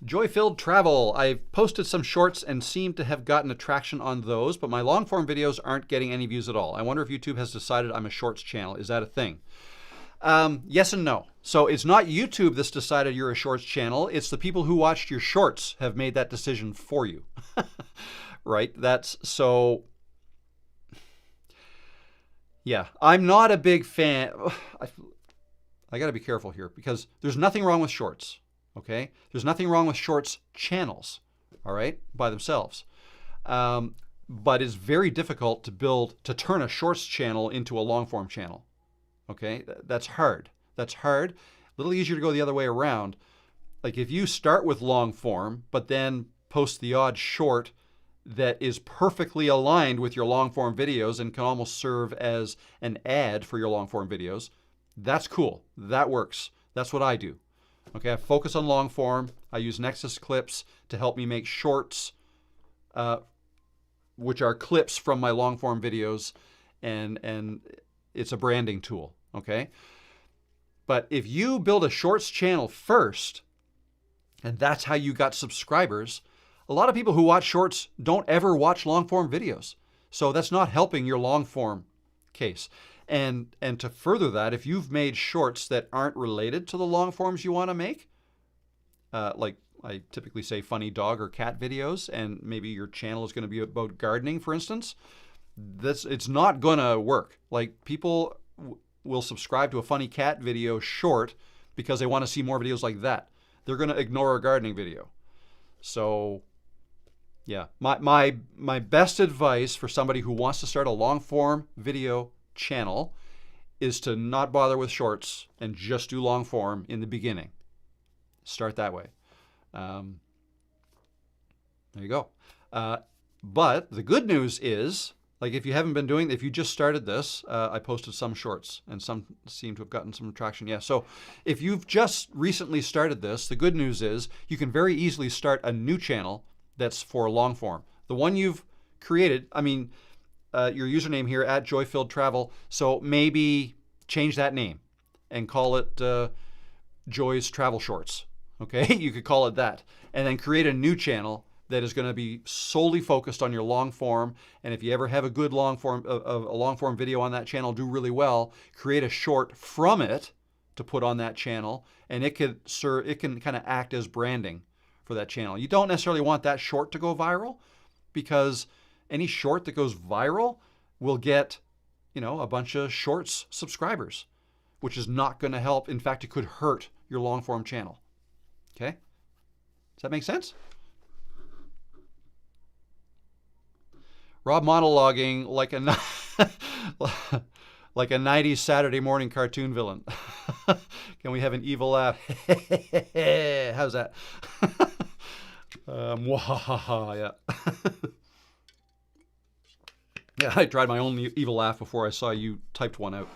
Joy-filled travel. I've posted some shorts and seem to have gotten attraction on those, but my long-form videos aren't getting any views at all. I wonder if YouTube has decided I'm a shorts channel. Is that a thing? Yes and no. So it's not YouTube that's decided you're a shorts channel. It's the people who watched your shorts have made that decision for you. Right? That's so. Yeah, I'm not a big fan. I got to be careful here because there's nothing wrong with shorts. Okay? There's nothing wrong with shorts channels. All right? By themselves. But it's very difficult to turn a shorts channel into a long form channel. Okay, that's hard. That's hard. A little easier to go the other way around. Like if you start with long form, but then post the odd short that is perfectly aligned with your long form videos and can almost serve as an ad for your long form videos, that's cool. That works. That's what I do. Okay, I focus on long form. I use Nexus clips to help me make shorts, which are clips from my long form videos, and it's a branding tool. Okay, but if you build a shorts channel first, and that's how you got subscribers, a lot of people who watch shorts don't ever watch long form videos. So that's not helping your long form case. And to further that, if you've made shorts that aren't related to the long forms you want to make, like I typically say funny dog or cat videos, and maybe your channel is going to be about gardening, for instance, it's not going to work. Like people will subscribe to a funny cat video short because they want to see more videos like that. They're going to ignore a gardening video. So yeah, my best advice for somebody who wants to start a long form video channel is to not bother with shorts and just do long form in the beginning. Start that way. There you go. But the good news is, like if you haven't been doing, if you just started this, I posted some shorts and some seem to have gotten some traction. Yeah, so if you've just recently started this, the good news is you can very easily start a new channel that's for long form. The one you've created, I mean, your username here at @joyfilledtravel, so maybe change that name and call it Joy's Travel Shorts. Okay, you could call it that, and then create a new channel that is going to be solely focused on your long form. And if you ever have a good long form, a long form video on that channel do really well, create a short from it to put on that channel, and it can kind of act as branding for that channel. You don't necessarily want that short to go viral, because any short that goes viral will get, a bunch of shorts subscribers, which is not going to help. In fact, it could hurt your long form channel. Okay? Does that make sense? Rob monologuing like a like a 90s Saturday morning cartoon villain. Can we have an evil laugh? How's that? Yeah. Yeah, I tried my own evil laugh before I saw you typed one out.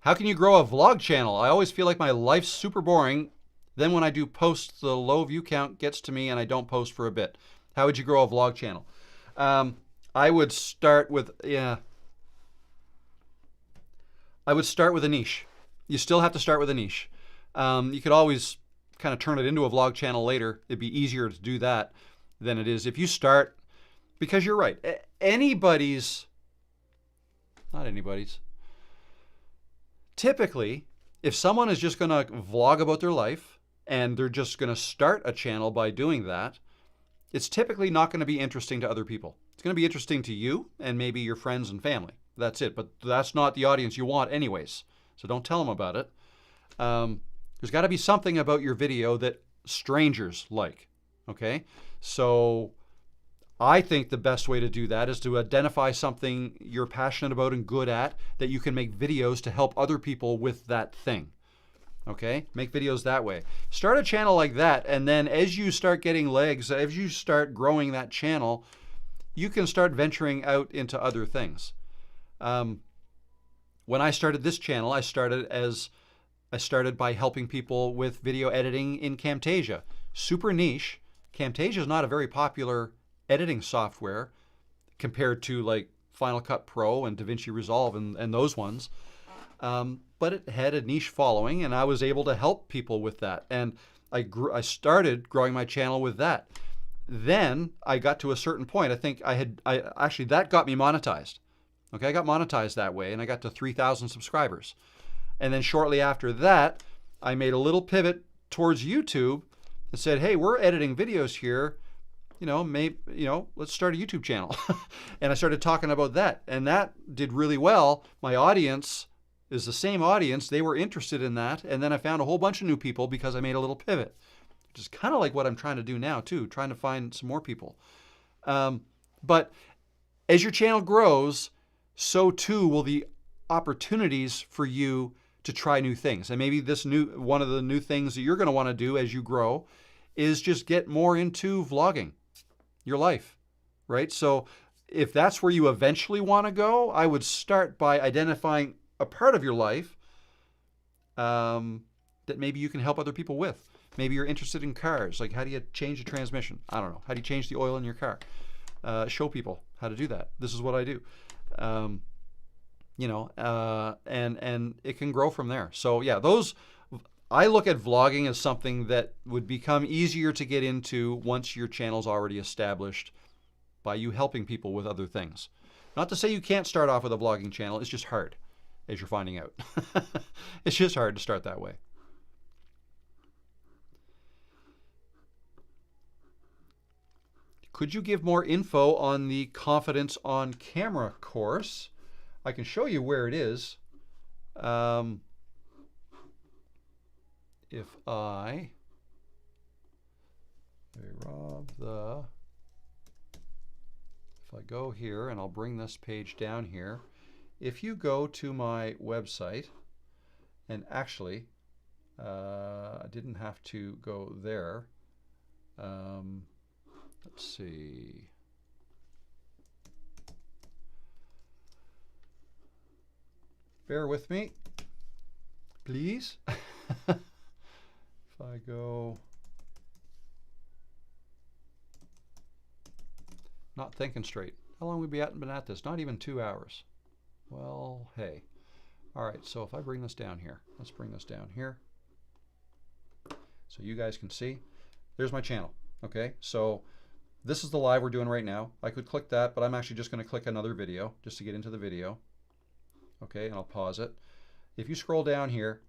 How can you grow a vlog channel? I always feel like my life's super boring. Then when I do post, the low view count gets to me and I don't post for a bit. How would you grow a vlog channel? I would start with, I would start with a niche. You still have to start with a niche. You could always kind of turn it into a vlog channel later. It'd be easier to do that than it is if you start, because you're right. Not anybody's. Typically, if someone is just going to vlog about their life and they're just going to start a channel by doing that, it's typically not going to be interesting to other people. It's going to be interesting to you and maybe your friends and family. That's it. But that's not the audience you want anyways. So don't tell them about it. There's got to be something about your video that strangers like. Okay? So I think the best way to do that is to identify something you're passionate about and good at that you can make videos to help other people with that thing. Okay? Make videos that way. Start a channel like that, and then as you start getting legs, as you start growing that channel, you can start venturing out into other things. When I started this channel, I started by helping people with video editing in Camtasia. Super niche. Camtasia is not a very popular editing software compared to like Final Cut Pro and DaVinci Resolve and those ones. But it had a niche following, and I was able to help people with that. And I started growing my channel with that. Then I got to a certain point. I think actually that got me monetized. Okay, I got monetized that way, and I got to 3,000 subscribers. And then shortly after that, I made a little pivot towards YouTube and said, hey, we're editing videos here. Let's start a YouTube channel. And I started talking about that, and that did really well. My audience is the same audience. They were interested in that. And then I found a whole bunch of new people because I made a little pivot, which is kind of like what I'm trying to do now too, trying to find some more people. But as your channel grows, so too will the opportunities for you to try new things. And maybe one of the new things that you're going to want to do as you grow is just get more into vlogging your life, right? So if that's where you eventually want to go, I would start by identifying a part of your life that maybe you can help other people with. Maybe you're interested in cars. Like, how do you change a transmission? I don't know. How do you change the oil in your car? Show people how to do that. This is what I do. And it can grow from there. So yeah, I look at vlogging as something that would become easier to get into once your channel's already established by you helping people with other things. Not to say you can't start off with a vlogging channel. It's just hard, as you're finding out. It's just hard to start that way. Could you give more info on the Confidence on Camera course? I can show you where it is. If I go here, and I'll bring this page down here. If you go to my website, and actually, I didn't have to go there. Let's see. Bear with me, please. If I go, not thinking straight. How long have we been at this? Not even 2 hours. Well, hey. All right, so if I bring this down here, let's bring this down here so you guys can see. There's my channel, okay? So this is the live we're doing right now. I could click that, but I'm actually just going to click another video just to get into the video. Okay, and I'll pause it. If you scroll down here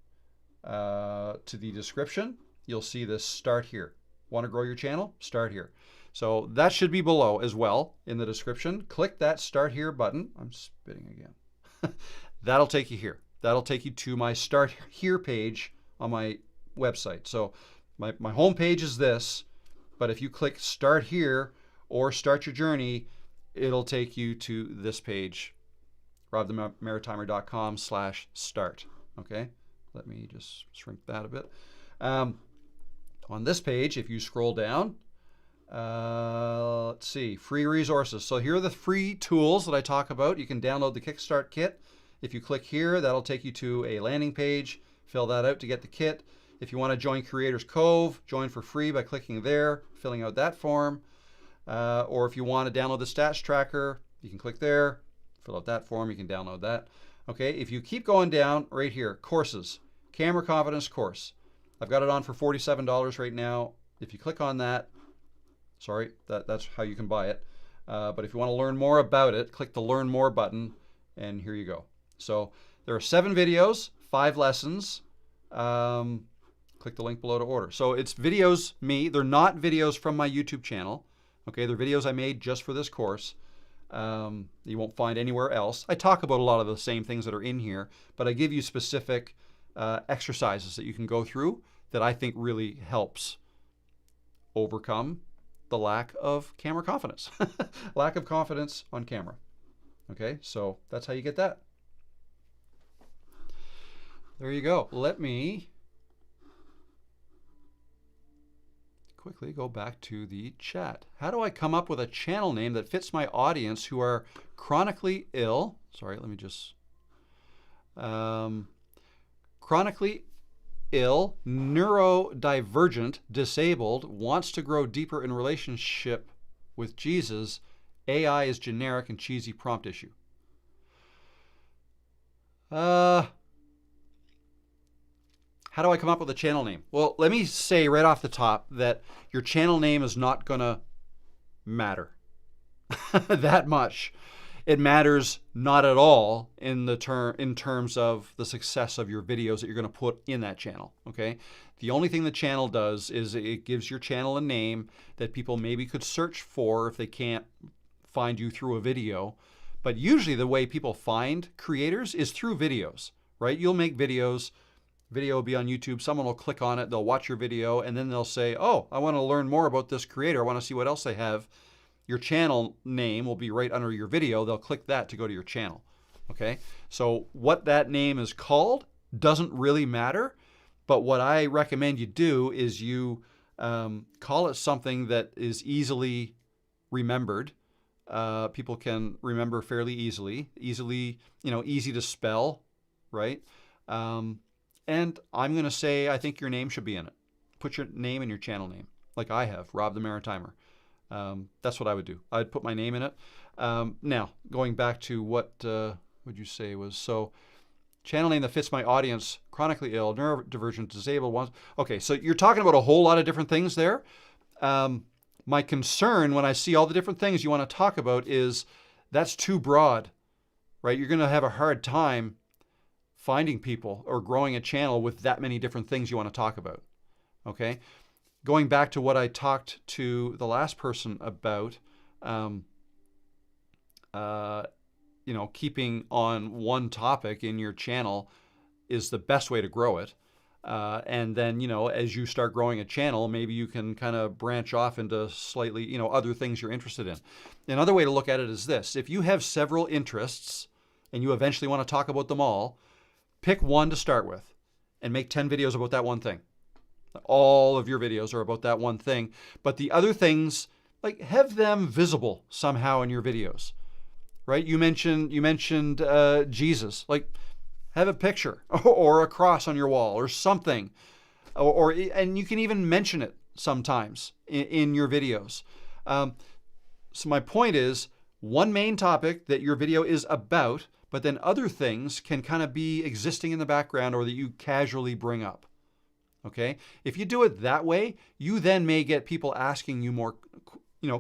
to the description, you'll see this start here. Want to grow your channel? Start here. So that should be below as well in the description. Click that start here button. I'm spitting again. That'll take you here. That'll take you to my start here page on my website. So my home page is this, but if you click start here or start your journey, it'll take you to this page, robthemaritimer.com/start. Okay, let me just shrink that a bit. On this page, if you scroll down, let's see, free resources. So here are the free tools that I talk about. You can download the Kickstart kit. If you click here, that'll take you to a landing page. Fill that out to get the kit. If you want to join Creators Cove, join for free by clicking there, filling out that form. Or if you want to download the stats tracker, you can click there, fill out that form, you can download that. Okay, if you keep going down right here, courses, Camera Confidence course. I've got it on for $47 right now. If you click on that, Sorry, that's how you can buy it. But if you want to learn more about it, click the Learn More button, and here you go. So there are 7 videos, 5 lessons. Click the link below to order. So it's videos, me. They're not videos from my YouTube channel. Okay, they're videos I made just for this course. You won't find anywhere else. I talk about a lot of the same things that are in here, but I give you specific exercises that you can go through that I think really helps overcome the lack of camera confidence. Lack of confidence on camera. Okay, so that's how you get that. There you go. Let me quickly go back to the chat. How do I come up with a channel name that fits my audience who are chronically ill? Sorry, let me just... chronically ill, neurodivergent, disabled, wants to grow deeper in relationship with Jesus. AI is generic and cheesy prompt issue. How do I come up with a channel name? Well, let me say right off the top that your channel name is not going to matter that much. It matters not at all in terms of the success of your videos that you're going to put in that channel. Okay, the only thing the channel does is it gives your channel a name that people maybe could search for if they can't find you through a video. But usually the way people find creators is through videos, right? You'll make videos. Video will be on YouTube. Someone will click on it. They'll watch your video, and then they'll say, "Oh, I want to learn more about this creator. I want to see what else they have." Your channel name will be right under your video. They'll click that to go to your channel. Okay, so what that name is called doesn't really matter, but what I recommend you do is you call it something that is easily remembered. People can remember fairly easily, easy to spell, right? And I'm going to say I think your name should be in it. Put your name in your channel name, like I have, Rob the Maritimer. That's what I would do. I'd put my name in it. Now, going back to what would you say was, so channel name that fits my audience, chronically ill, neurodivergent, disabled. Okay, so you're talking about a whole lot of different things there. My concern when I see all the different things you want to talk about is that's too broad, right? You're going to have a hard time finding people or growing a channel with that many different things you want to talk about. Okay, going back to what I talked to the last person about, keeping on one topic in your channel is the best way to grow it. And then, as you start growing a channel, maybe you can kind of branch off into slightly, other things you're interested in. Another way to look at it is this: if you have several interests and you eventually want to talk about them all, pick one to start with and make 10 videos about that one thing. All of your videos are about that one thing, but the other things, like, have them visible somehow in your videos, right? You mentioned Jesus, like, have a picture or a cross on your wall or something, and you can even mention it sometimes in your videos. So my point is, one main topic that your video is about, but then other things can kind of be existing in the background or that you casually bring up. Okay? If you do it that way, you then may get people asking you more,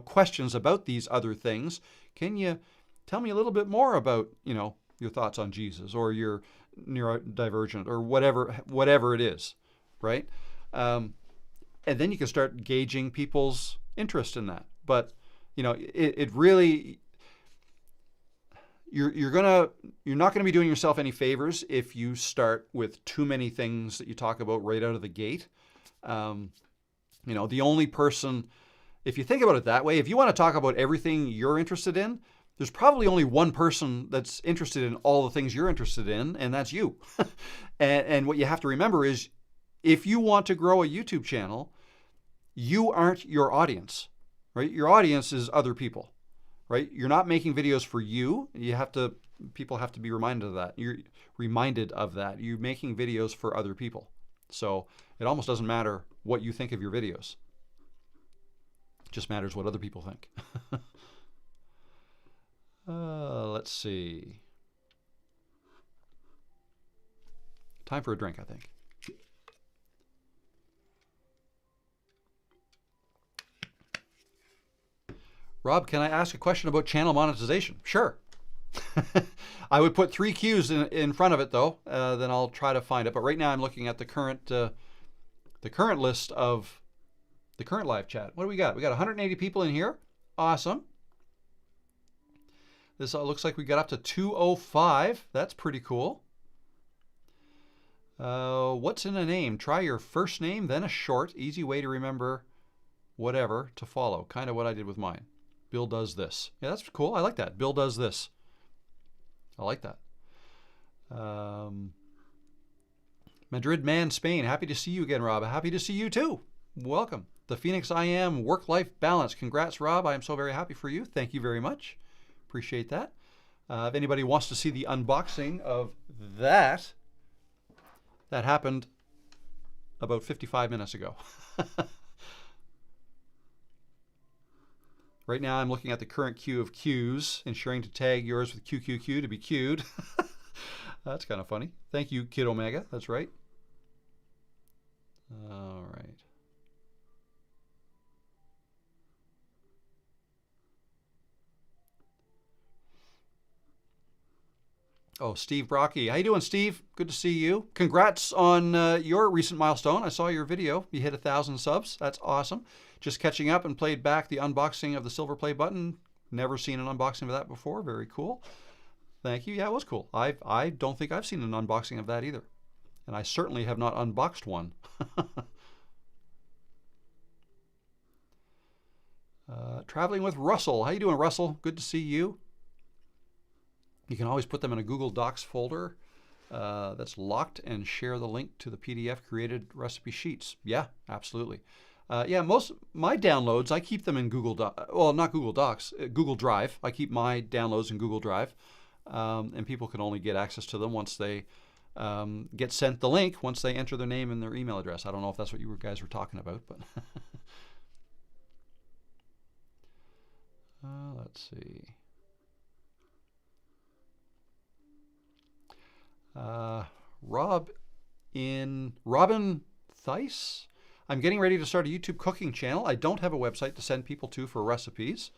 questions about these other things. Can you tell me a little bit more about, your thoughts on Jesus or your neurodivergent or whatever it is, right? And then you can start gauging people's interest in that. But, it really... You're not gonna be doing yourself any favors if you start with too many things that you talk about right out of the gate. The only person, if you think about it that way, if you want to talk about everything you're interested in, there's probably only one person that's interested in all the things you're interested in, and that's you. and what you have to remember is, if you want to grow a YouTube channel, you aren't your audience, right? Your audience is other people. Right? You're not making videos for you. People have to be reminded of that. You're reminded of that. You're making videos for other people. So it almost doesn't matter what you think of your videos. It just matters what other people think. Let's see. Time for a drink, I think. Rob, can I ask a question about channel monetization? Sure. I would put 3 Q's in front of it though, then I'll try to find it. But right now I'm looking at the current list of the current live chat. What do we got? We got 180 people in here. Awesome. This looks like we got up to 205. That's pretty cool. What's in a name? Try your first name, then a short. Easy way to remember whatever to follow. Kind of what I did with mine. Bill does this. Yeah, that's cool. I like that. Bill does this. I like that. Madrid man, Spain. Happy to see you again, Rob. Happy to see you too. Welcome. The Phoenix I Am work-life balance. Congrats, Rob. I am so very happy for you. Thank you very much. Appreciate that. If anybody wants to see the unboxing of that happened about 55 minutes ago. Right now I'm looking at the current queue of queues, ensuring to tag yours with QQQ to be queued. That's kind of funny. Thank you, Kid Omega. That's right. All right. Oh, Steve Brocky. How you doing, Steve? Good to see you. Congrats on your recent milestone. I saw your video. You hit 1,000 subs. That's awesome. Just catching up and played back the unboxing of the silver play button. Never seen an unboxing of that before. Very cool. Thank you. Yeah, it was cool. I don't think I've seen an unboxing of that either. And I certainly have not unboxed one. Traveling with Russell. How you doing, Russell? Good to see you. You can always put them in a Google Docs folder that's locked and share the link to the PDF created recipe sheets. Yeah, absolutely. Yeah, most my downloads, I keep them in Google well, not Google Docs, Google Drive. I keep my downloads in Google Drive, and people can only get access to them once they get sent the link, once they enter their name and their email address. I don't know if that's what you guys were talking about, but let's see. Robin Thice. I'm getting ready to start a YouTube cooking channel. I don't have a website to send people to for recipes,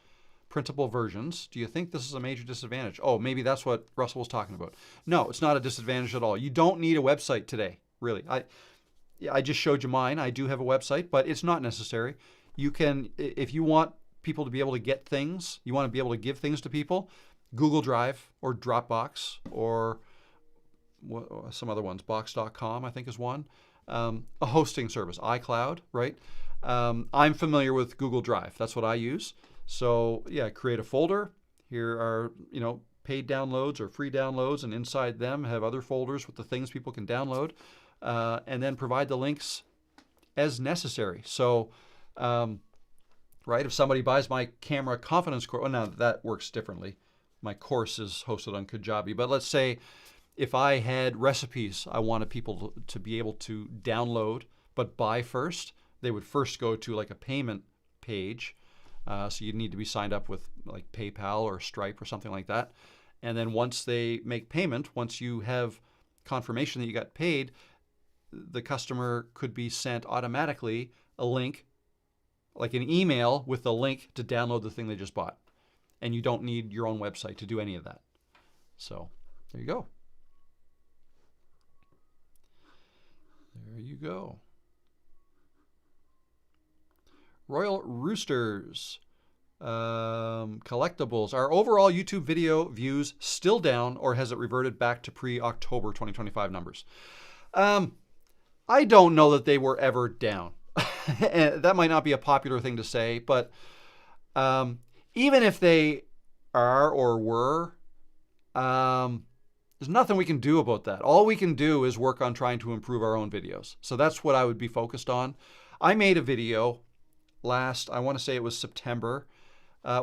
printable versions. Do you think this is a major disadvantage? Oh, maybe that's what Russell was talking about. No, it's not a disadvantage at all. You don't need a website today, really. I just showed you mine. I do have a website, but it's not necessary. You can, if you want people to be able to get things, you want to be able to give things to people, Google Drive or Dropbox or some other ones, box.com I think is one, a hosting service, iCloud, right? I'm familiar with Google Drive. That's what I use. So yeah, create a folder. Here are, paid downloads or free downloads, and inside them have other folders with the things people can download, and then provide the links as necessary. So, right, if somebody buys my camera confidence course, well, now that works differently. My course is hosted on Kajabi, but let's say if I had recipes I wanted people to be able to download but buy first, they would first go to like a payment page. So you'd need to be signed up with like PayPal or Stripe or something like that. And then once they make payment, once you have confirmation that you got paid, the customer could be sent automatically a link, like an email with the link to download the thing they just bought. And you don't need your own website to do any of that. So there you go. There you go. Royal Roosters. Collectibles. Are overall YouTube video views still down, or has it reverted back to pre-October 2025 numbers? I don't know that they were ever down. And that might not be a popular thing to say, but even if they are or were, there's nothing we can do about that. All we can do is work on trying to improve our own videos. So that's what I would be focused on. I made a video last, I want to say it was September,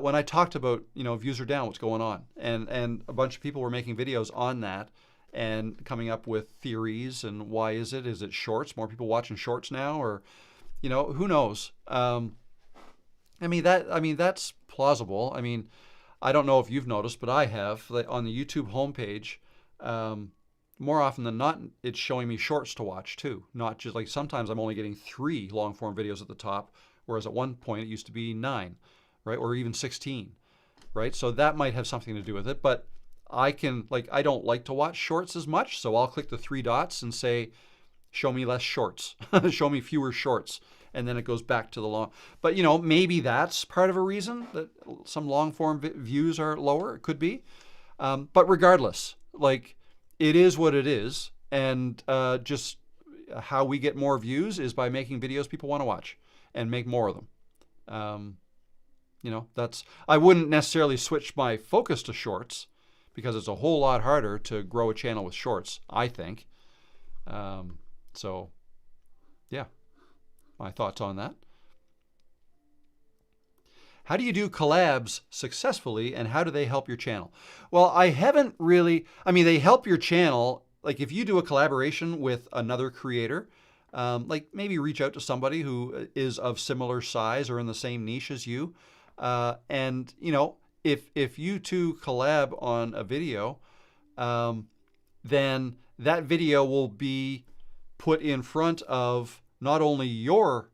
when I talked about, views are down, what's going on. And a bunch of people were making videos on that and coming up with theories and why is it? Is it shorts? More people watching shorts now? Or, who knows? That's plausible. I don't know if you've noticed, but I have. On the YouTube homepage, more often than not, it's showing me shorts to watch too. Not just like sometimes I'm only getting 3 long form videos at the top, whereas at one point it used to be 9. right? Or even 16, right? So that might have something to do with it. But I don't like to watch shorts as much, so I'll click the three dots and say, show me less shorts, show me fewer shorts. And then it goes back to the long. But, maybe that's part of a reason that some long form views are lower. It could be. But regardless, it is what it is. And just how we get more views is by making videos people want to watch and make more of them. I wouldn't necessarily switch my focus to shorts because it's a whole lot harder to grow a channel with shorts, I think. So, yeah. My thoughts on that. How do you do collabs successfully, and how do they help your channel? Well, I haven't really, they help your channel. Like if you do a collaboration with another creator, maybe reach out to somebody who is of similar size or in the same niche as you. And if you two collab on a video, then that video will be put in front of not only your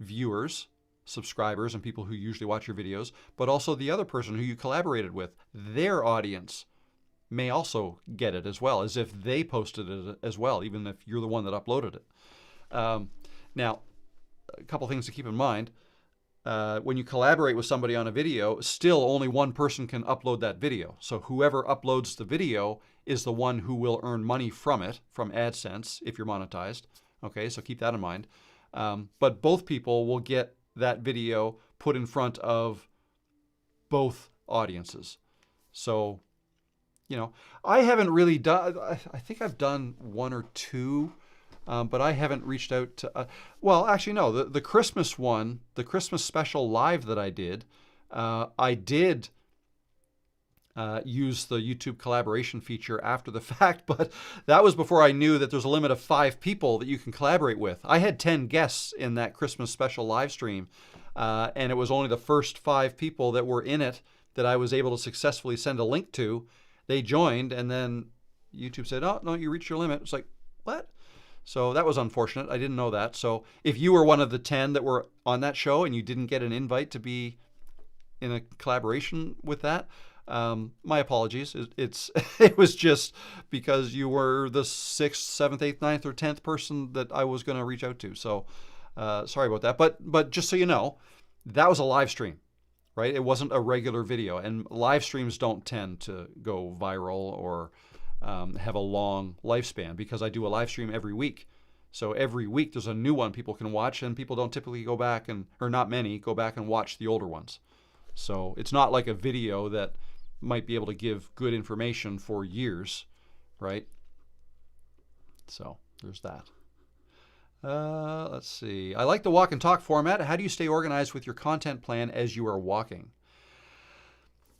viewers, subscribers, and people who usually watch your videos, but also the other person who you collaborated with. Their audience may also get it as well, as if they posted it as well, even if you're the one that uploaded it. Now, a couple things to keep in mind. When you collaborate with somebody on a video, still only one person can upload that video. So whoever uploads the video is the one who will earn money from it, from AdSense, if you're monetized. Okay, so keep that in mind. But both people will get that video put in front of both audiences. So, I haven't really done, I think I've done one or two, but I haven't reached out to, well, actually, no, the Christmas one, the Christmas special live that I did use the YouTube collaboration feature after the fact, but that was before I knew that there's a limit of 5 people that you can collaborate with. I had 10 guests in that Christmas special live stream, and it was only the first 5 people that were in it that I was able to successfully send a link to. They joined, and then YouTube said, oh, no, you reached your limit. It's like, what? So that was unfortunate. I didn't know that. So if you were one of the 10 that were on that show and you didn't get an invite to be in a collaboration with that, my apologies. It was just because you were the 6th, 7th, 8th, 9th, or 10th person that I was going to reach out to. So sorry about that. But just so you know, that was a live stream, right? It wasn't a regular video. And live streams don't tend to go viral or have a long lifespan because I do a live stream every week. So every week there's a new one people can watch, and people don't typically go back or not many, go back and watch the older ones. So it's not like a video that might be able to give good information for years, right? So there's that. Let's see. I like the walk and talk format. How do you stay organized with your content plan as you are walking?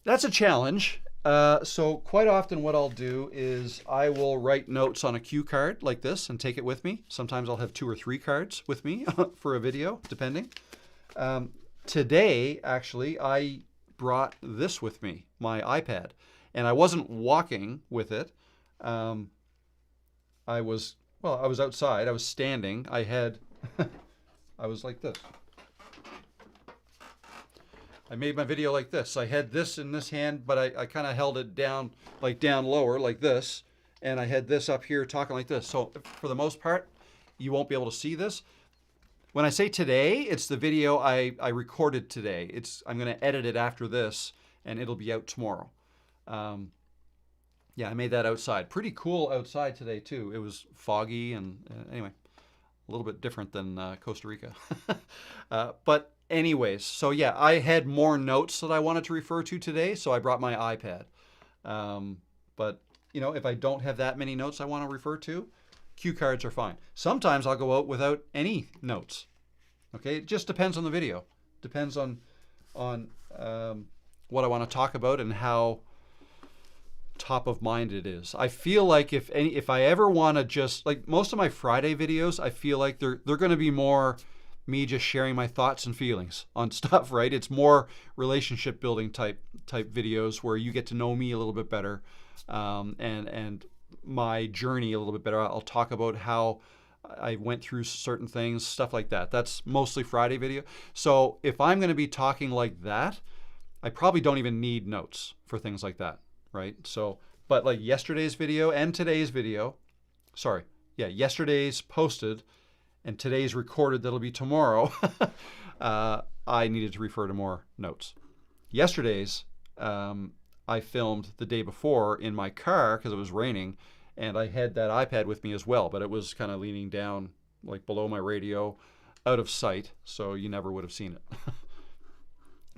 That's a challenge. So quite often what I'll do is I will write notes on a cue card like this and take it with me. Sometimes I'll have 2 or 3 cards with me for a video, depending. Today, actually, I brought this with me, my iPad, and I wasn't walking with it. I was outside. I was standing. I was like this. I made my video like this. I had this in this hand, but I kind of held it down lower like this, and I had this up here talking like this. So for the most part, you won't be able to see this. When I say today, it's the video I recorded today. I'm going to edit it after this, and it'll be out tomorrow. Yeah, I made that outside. Pretty cool outside today, too. It was foggy, and anyway, a little bit different than Costa Rica. But anyways, so yeah, I had more notes that I wanted to refer to today, so I brought my iPad. But, if I don't have that many notes I want to refer to, cue cards are fine. Sometimes I'll go out without any notes. Okay, it just depends on the video. Depends on what I want to talk about and how top of mind it is. I feel like if I ever want to just, like most of my Friday videos, I feel like they're going to be more me just sharing my thoughts and feelings on stuff, right? It's more relationship building type videos where you get to know me a little bit better, and my journey a little bit better. I'll talk about how I went through certain things, stuff like that. That's mostly Friday video. So if I'm going to be talking like that, I probably don't even need notes for things like that, right? So, but like yesterday's video and today's video, sorry, yeah, yesterday's posted and today's recorded that'll be tomorrow, I needed to refer to more notes. Yesterday's, I filmed the day before in my car because it was raining, and I had that iPad with me as well, but it was kind of leaning down like below my radio, out of sight, so you never would have seen it.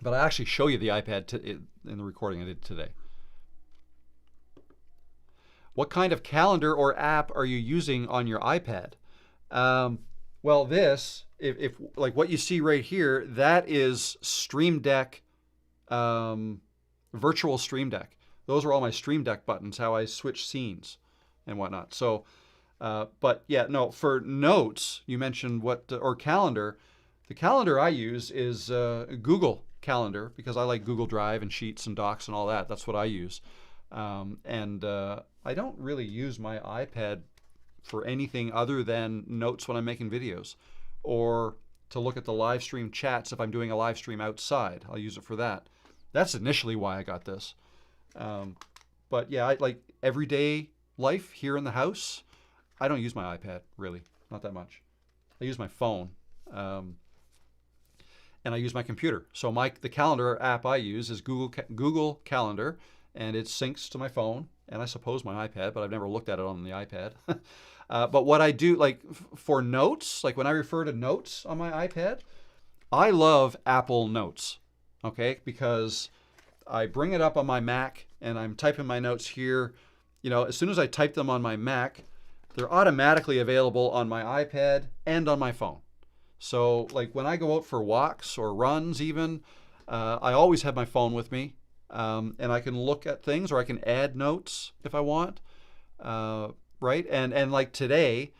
But I actually show you the iPad in the recording I did today. What kind of calendar or app are you using on your iPad? Well, this, if like what you see right here, that is Stream Deck, virtual Stream Deck. Those are all my Stream Deck buttons, how I switch scenes and whatnot. So, but yeah, no, for notes, you mentioned or calendar. The calendar I use is Google Calendar because I like Google Drive and Sheets and Docs and all that. That's what I use. I don't really use my iPad for anything other than notes when I'm making videos or to look at the live stream chats if I'm doing a live stream outside. I'll use it for that. That's initially why I got this. But yeah, I like everyday life here in the house. I don't use my iPad really, not that much. I use my phone. And I use my computer. So the calendar app I use is Google Calendar, and it syncs to my phone and I suppose my iPad, but I've never looked at it on the iPad. But what I do, like for notes, like when I refer to notes on my iPad, I love Apple Notes, okay? Because I bring it up on my Mac and I'm typing my notes here. You know, as soon as I type them on my Mac, they're automatically available on my iPad and on my phone. So like when I go out for walks or runs even, I always have my phone with me. And I can look at things or I can add notes if I want, right? And like today,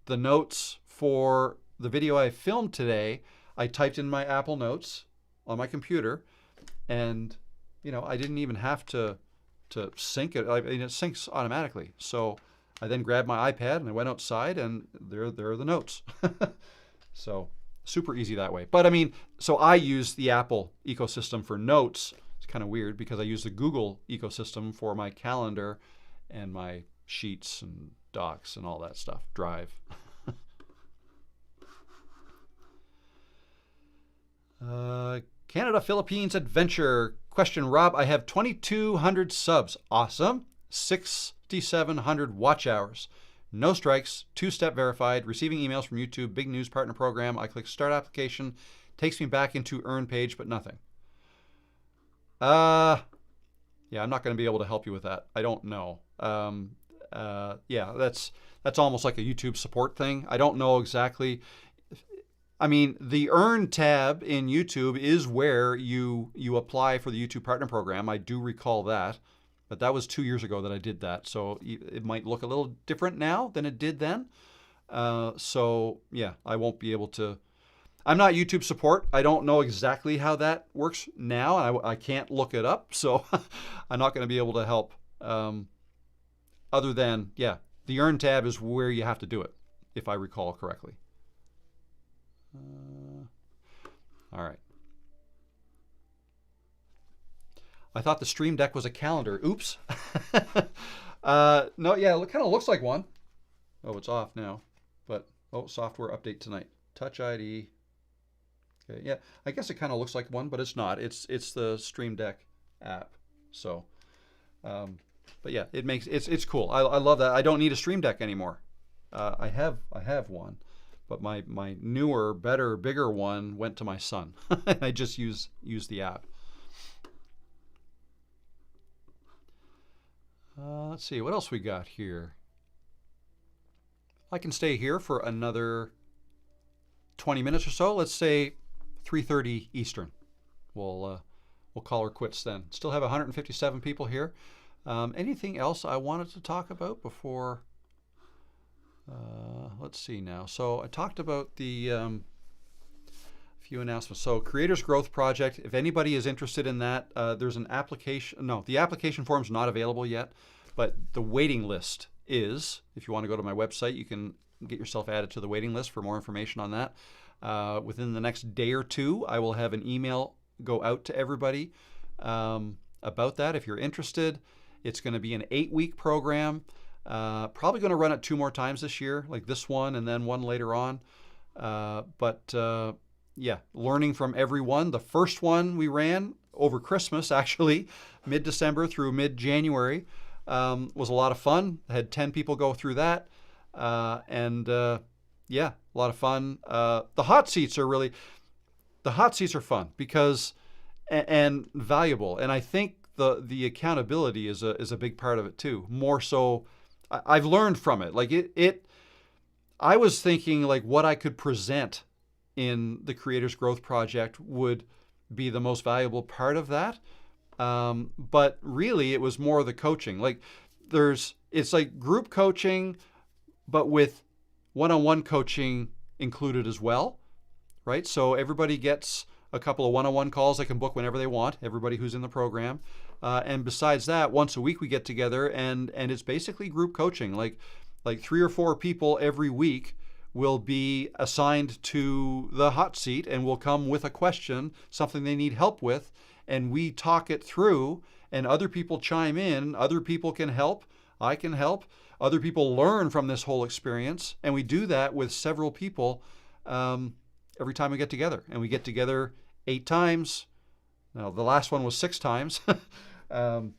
the notes for the video I filmed today, I typed in my Apple Notes on my computer, and you know, I didn't even have to sync it. I mean, it syncs automatically. So I then grabbed my iPad and I went outside, and there are the notes. So super easy that way. But I mean, so I use the Apple ecosystem for notes. It's kind of weird because I use the Google ecosystem for my calendar and my sheets and docs and all that stuff, Drive. Canada, Philippines adventure. Question, Rob, I have 2,200 subs. Awesome. 6,700 watch hours. No strikes, two-step verified, receiving emails from YouTube, big news partner program. I click start application, takes me back into earn page, but nothing. Yeah, I'm not going to be able to help you with that. I don't know. Yeah, that's almost like a YouTube support thing. I don't know exactly. I mean, the earn tab in YouTube is where you apply for the YouTube partner program. I do recall that, but that was 2 years ago that I did that. So it might look a little different now than it did then. So yeah, I won't be able to. I'm not YouTube support. I don't know exactly how that works now. I can't look it up, so I'm not going to be able to help. Other than, yeah, the Earn tab is where you have to do it, if I recall correctly. All right. I thought the Stream Deck was a calendar. Oops. No, yeah, it kind of looks like one. Oh, it's off now. But, oh, software update tonight. Touch ID. Okay, yeah, I guess it kind of looks like one, but it's not. It's the Stream Deck app. So, but yeah, it's cool. I love that. I don't need a Stream Deck anymore. I have one, but my newer, better, bigger one went to my son. I just use the app. Let's see what else we got here. I can stay here for another 20 minutes or so. Let's say 3:30 Eastern. We'll call her quits then. Still have 157 people here. Anything else I wanted to talk about before? Let's see now. So I talked about the few announcements. So Creators Growth Project. If anybody is interested in that, there's an application. No, the application form's not available yet, but the waiting list is. If you want to go to my website, you can get yourself added to the waiting list for more information on that. Within the next day or two, I will have an email go out to everybody about that if you're interested. It's going to be an 8-week program. Probably going to run it 2 more times this year, like this one and then one later on. Yeah, learning from everyone. The first one we ran over Christmas, actually, mid-December through mid-January, was a lot of fun. I had 10 people go through that. Yeah, a lot of fun. The hot seats are fun because and valuable. And I think the accountability is a big part of it too. More so, I've learned from it. Like I was thinking like what I could present in the Creators Growth Project would be the most valuable part of that. But really it was more the coaching. Like it's like group coaching, but with one-on-one coaching included as well, right? So everybody gets a couple of one-on-one calls they can book whenever they want, everybody who's in the program. And besides that, once a week we get together and it's basically group coaching. Like 3 or 4 people every week will be assigned to the hot seat and will come with a question, something they need help with, and we talk it through and other people chime in, other people can help, I can help, other people learn from this whole experience, and we do that with several people every time we get together. And we get together 8 times. Now, the last one was 6 times throughout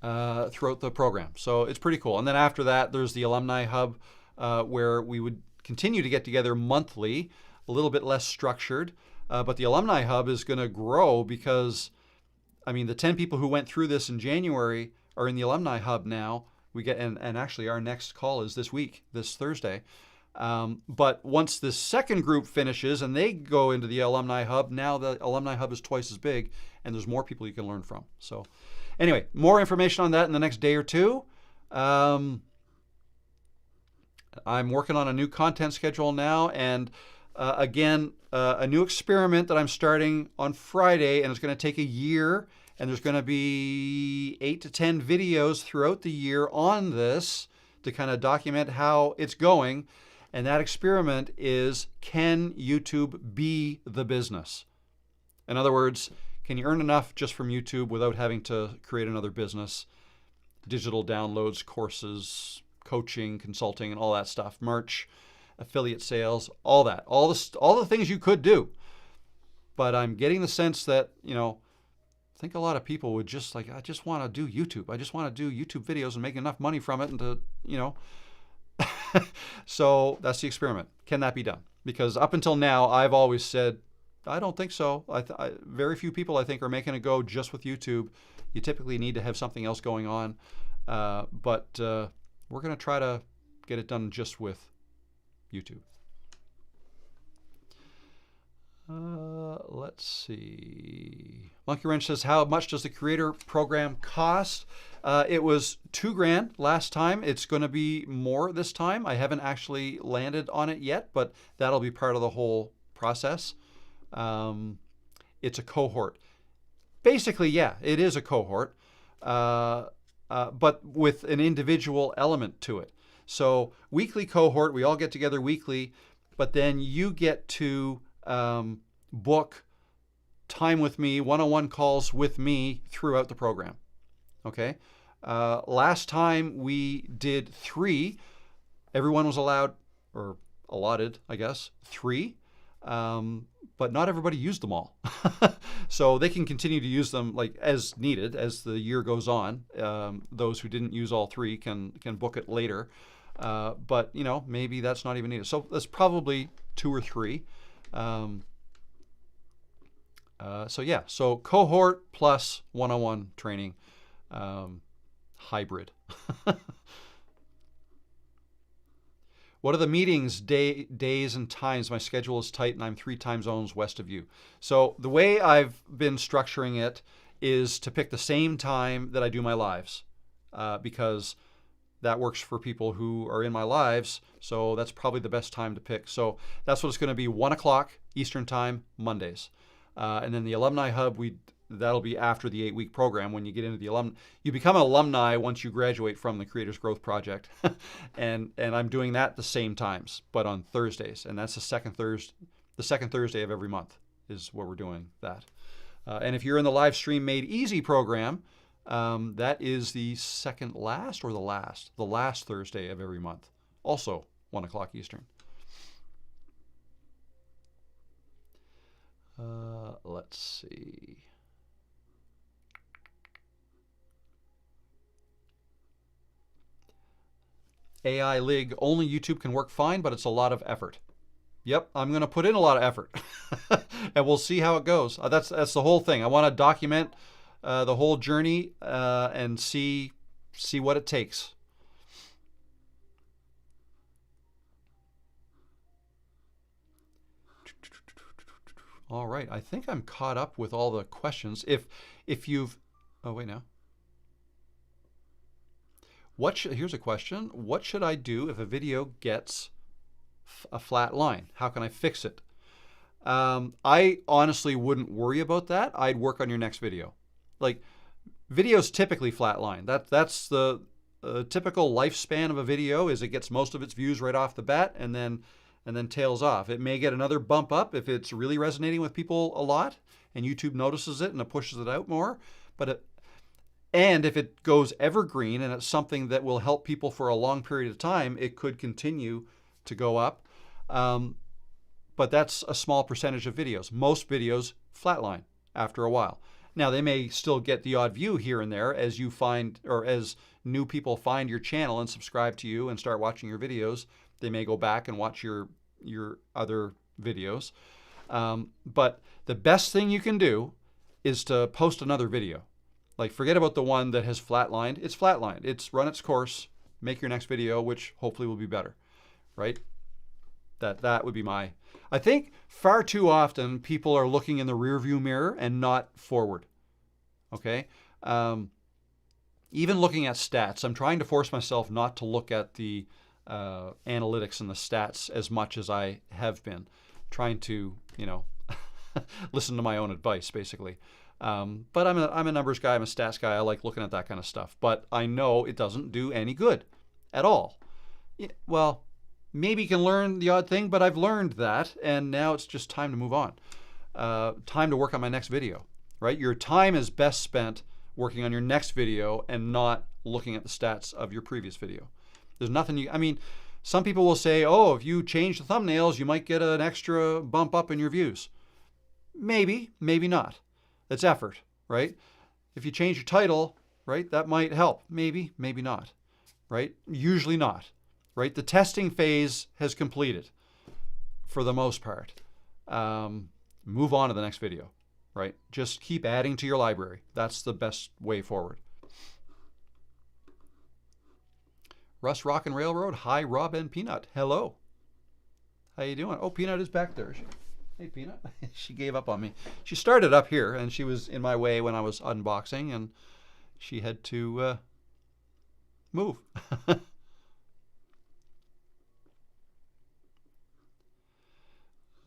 the program. So it's pretty cool. And then after that, there's the Alumni Hub, where we would continue to get together monthly, a little bit less structured. But the Alumni Hub is going to grow because, I mean, the 10 people who went through this in January are in the Alumni Hub now. We get and actually our next call is this week, this Thursday. But once this second group finishes and they go into the Alumni Hub, now the Alumni Hub is twice as big and there's more people you can learn from. So anyway, more information on that in the next day or two. I'm working on a new content schedule now, and again, a new experiment that I'm starting on Friday, and it's going to take a year, and there's going to be 8 to 10 videos throughout the year on this to kind of document how it's going. And that experiment is, can YouTube be the business? In other words, can you earn enough just from YouTube without having to create another business? Digital downloads, courses, coaching, consulting, and all that stuff, merch, affiliate sales, all that, all the things you could do. But I'm getting the sense that, I think a lot of people would just like, I just want to do YouTube. I just want to do YouTube videos and make enough money from it and to, So that's the experiment. Can that be done? Because up until now, I've always said, I don't think so. Very few people, I think, are making a go just with YouTube. You typically need to have something else going on. But we're going to try to get it done just with YouTube. Let's see. Monkey Wrench says, how much does the creator program cost? It was $2,000 last time. It's going to be more this time. I haven't actually landed on it yet, but that'll be part of the whole process. It's a cohort. Basically, yeah, it is a cohort, but with an individual element to it. So weekly cohort, we all get together weekly, but then you get to book time with me, one-on-one calls with me throughout the program. Okay. Last time we did 3. Everyone was allowed, or allotted, I guess, 3. But not everybody used them all. So they can continue to use them like as needed as the year goes on. Those who didn't use all 3 can book it later. But maybe that's not even needed. So that's probably 2 or 3. So cohort plus one-on-one training, hybrid. What are the meetings, days and times? My schedule is tight and I'm 3 time zones west of you. So the way I've been structuring it is to pick the same time that I do my lives, because that works for people who are in my lives. So that's probably the best time to pick. So that's what it's going to be, 1 o'clock Eastern time, Mondays. And then the Alumni Hub, that'll be after the 8-week program when you get into the you become an alumni once you graduate from the Creators Growth Project. and I'm doing that the same times, but on Thursdays. And that's the second Thursday of every month is where we're doing that. And if you're in the live stream Made Easy program, that is the second last or the last Thursday of every month. Also 1 o'clock Eastern. Let's see. AI League, only YouTube can work fine, but it's a lot of effort. Yep, I'm going to put in a lot of effort, and we'll see how it goes. That's the whole thing. I want to document the whole journey and see what it takes. All right, I think I'm caught up with all the questions. If you've, oh wait now. Here's a question. What should I do if a video gets a flat line? How can I fix it? I honestly wouldn't worry about that. I'd work on your next video. Like, videos typically flat line. That's the typical lifespan of a video is it gets most of its views right off the bat and then tails off. It may get another bump up if it's really resonating with people a lot and YouTube notices it and it pushes it out more. And if it goes evergreen and it's something that will help people for a long period of time, it could continue to go up. But that's a small percentage of videos. Most videos flatline after a while. Now, they may still get the odd view here and there as you find, or as new people find your channel and subscribe to you and start watching your videos. They may go back and watch your other videos. But the best thing you can do is to post another video. Like, forget about the one that has flatlined. It's flatlined. It's run its course. Make your next video, which hopefully will be better, right? That would be my... I think far too often people are looking in the rearview mirror and not forward, okay? Even looking at stats, I'm trying to force myself not to look at the analytics and the stats as much as I have been. Trying to, listen to my own advice, basically. But I'm a numbers guy, I'm a stats guy, I like looking at that kind of stuff. But I know it doesn't do any good at all. Well, maybe you can learn the odd thing, but I've learned that, and now it's just time to move on. Time to work on my next video, right? Your time is best spent working on your next video and not looking at the stats of your previous video. There's nothing some people will say, oh, if you change the thumbnails, you might get an extra bump up in your views. Maybe, maybe not. That's effort, right? If you change your title, right, that might help. Maybe, maybe not, right? Usually not, right? The testing phase has completed for the most part. Move on to the next video, right? Just keep adding to your library. That's the best way forward. Russ Rockin' Railroad. Hi, Rob and Peanut. Hello. How you doing? Oh, Peanut is back there. Hey, Peanut. She gave up on me. She started up here, and she was in my way when I was unboxing, and she had to move.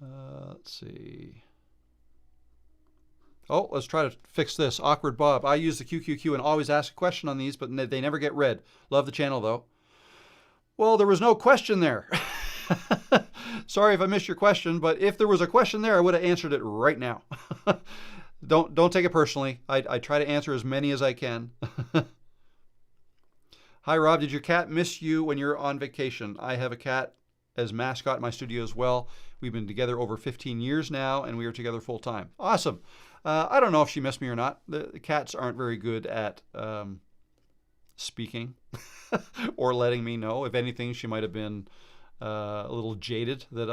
Let's see. Oh, let's try to fix this. Awkward Bob. I use the QQQ and always ask a question on these, but they never get read. Love the channel, though. Well, there was no question there. Sorry if I missed your question, but if there was a question there, I would have answered it right now. Don't take it personally. I try to answer as many as I can. Hi, Rob. Did your cat miss you when you're on vacation? I have a cat as mascot in my studio as well. We've been together over 15 years now, and we are together full time. Awesome. I don't know if she missed me or not. The cats aren't very good at speaking or letting me know. If anything, she might have been a little jaded that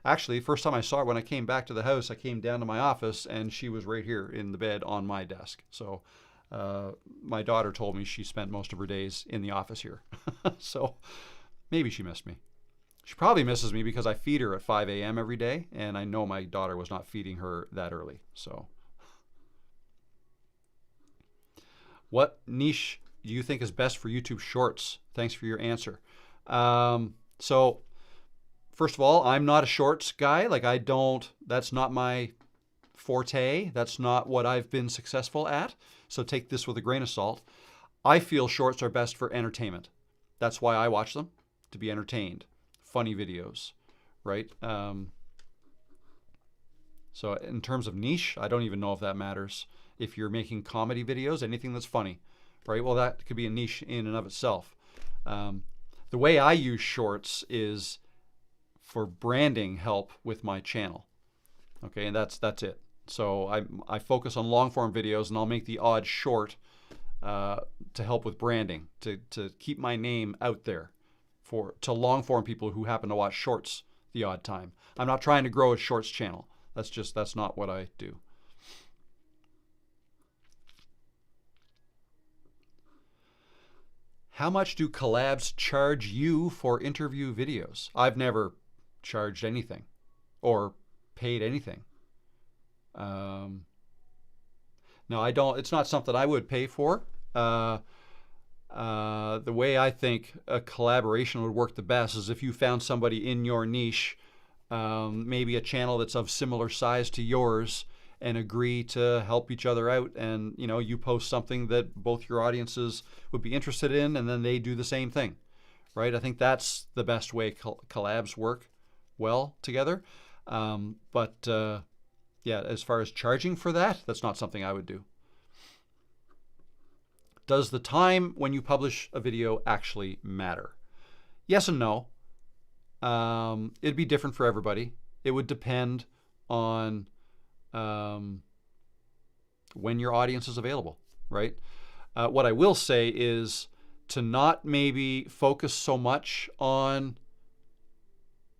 actually, first time I saw her when I came back to the house, I came down to my office and she was right here in the bed on my desk. So my daughter told me she spent most of her days in the office here. So maybe she missed me. She probably misses me because I feed her at 5 a.m. every day, and I know my daughter was not feeding her that early. So what niche do you think is best for YouTube Shorts? Thanks for your answer. So first of all, I'm not a Shorts guy. Like, that's not my forte. That's not what I've been successful at. So take this with a grain of salt. I feel shorts are best for entertainment. That's why I watch them, to be entertained. Funny videos, right? So in terms of niche, I don't even know if that matters. If you're making comedy videos, anything that's funny, right? Well, that could be a niche in and of itself. The way I use shorts is for branding help with my channel. Okay, and that's it. So I focus on long form videos, and I'll make the odd short to help with branding, to keep my name out there to long form people who happen to watch shorts the odd time. I'm not trying to grow a shorts channel. That's not what I do. How much do collabs charge you for interview videos? I've never charged anything or paid anything. No, I don't. It's not something I would pay for. The way I think a collaboration would work the best is if you found somebody in your niche, maybe a channel that's of similar size to yours, and agree to help each other out, and you post something that both your audiences would be interested in, and then they do the same thing, right? I think that's the best way collabs work well together. Yeah, as far as charging for that, that's not something I would do. Does the time when you publish a video actually matter? Yes and no. It'd be different for everybody. It would depend on when your audience is available, right? What I will say is to not maybe focus so much on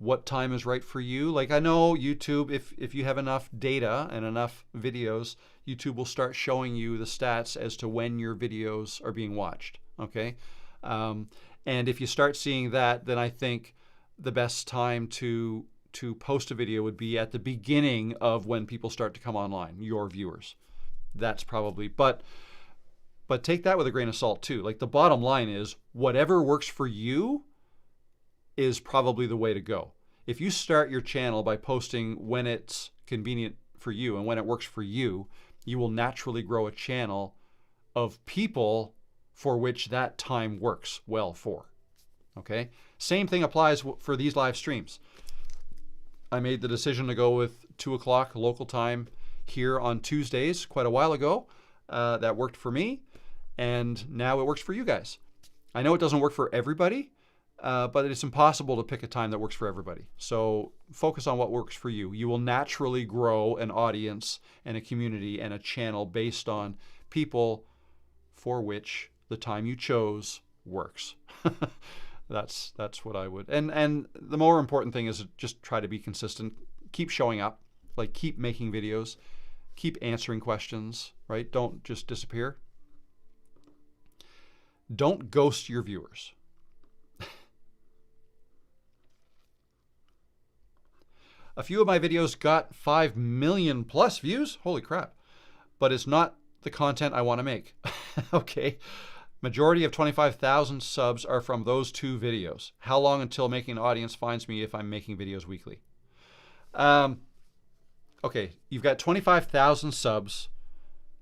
what time is right for you. Like, I know YouTube, if you have enough data and enough videos, YouTube will start showing you the stats as to when your videos are being watched, okay? And if you start seeing that, then I think the best time to post a video would be at the beginning of when people start to come online, your viewers. That's probably, but take that with a grain of salt too. Like, the bottom line is whatever works for you is probably the way to go. If you start your channel by posting when it's convenient for you and when it works for you, you will naturally grow a channel of people for which that time works well for. Okay? Same thing applies for these live streams. I made the decision to go with 2 o'clock local time here on Tuesdays quite a while ago. That worked for me, and now it works for you guys. I know it doesn't work for everybody, but it's impossible to pick a time that works for everybody. So focus on what works for you. You will naturally grow an audience and a community and a channel based on people for which the time you chose works. That's what I would. And the more important thing is just try to be consistent. Keep showing up. Like, keep making videos. Keep answering questions, right? Don't just disappear. Don't ghost your viewers. A few of my videos got 5 million plus views. Holy crap. But it's not the content I want to make. Okay. Majority of 25,000 subs are from those 2 videos. How long until making an audience finds me if I'm making videos weekly? Okay, you've got 25,000 subs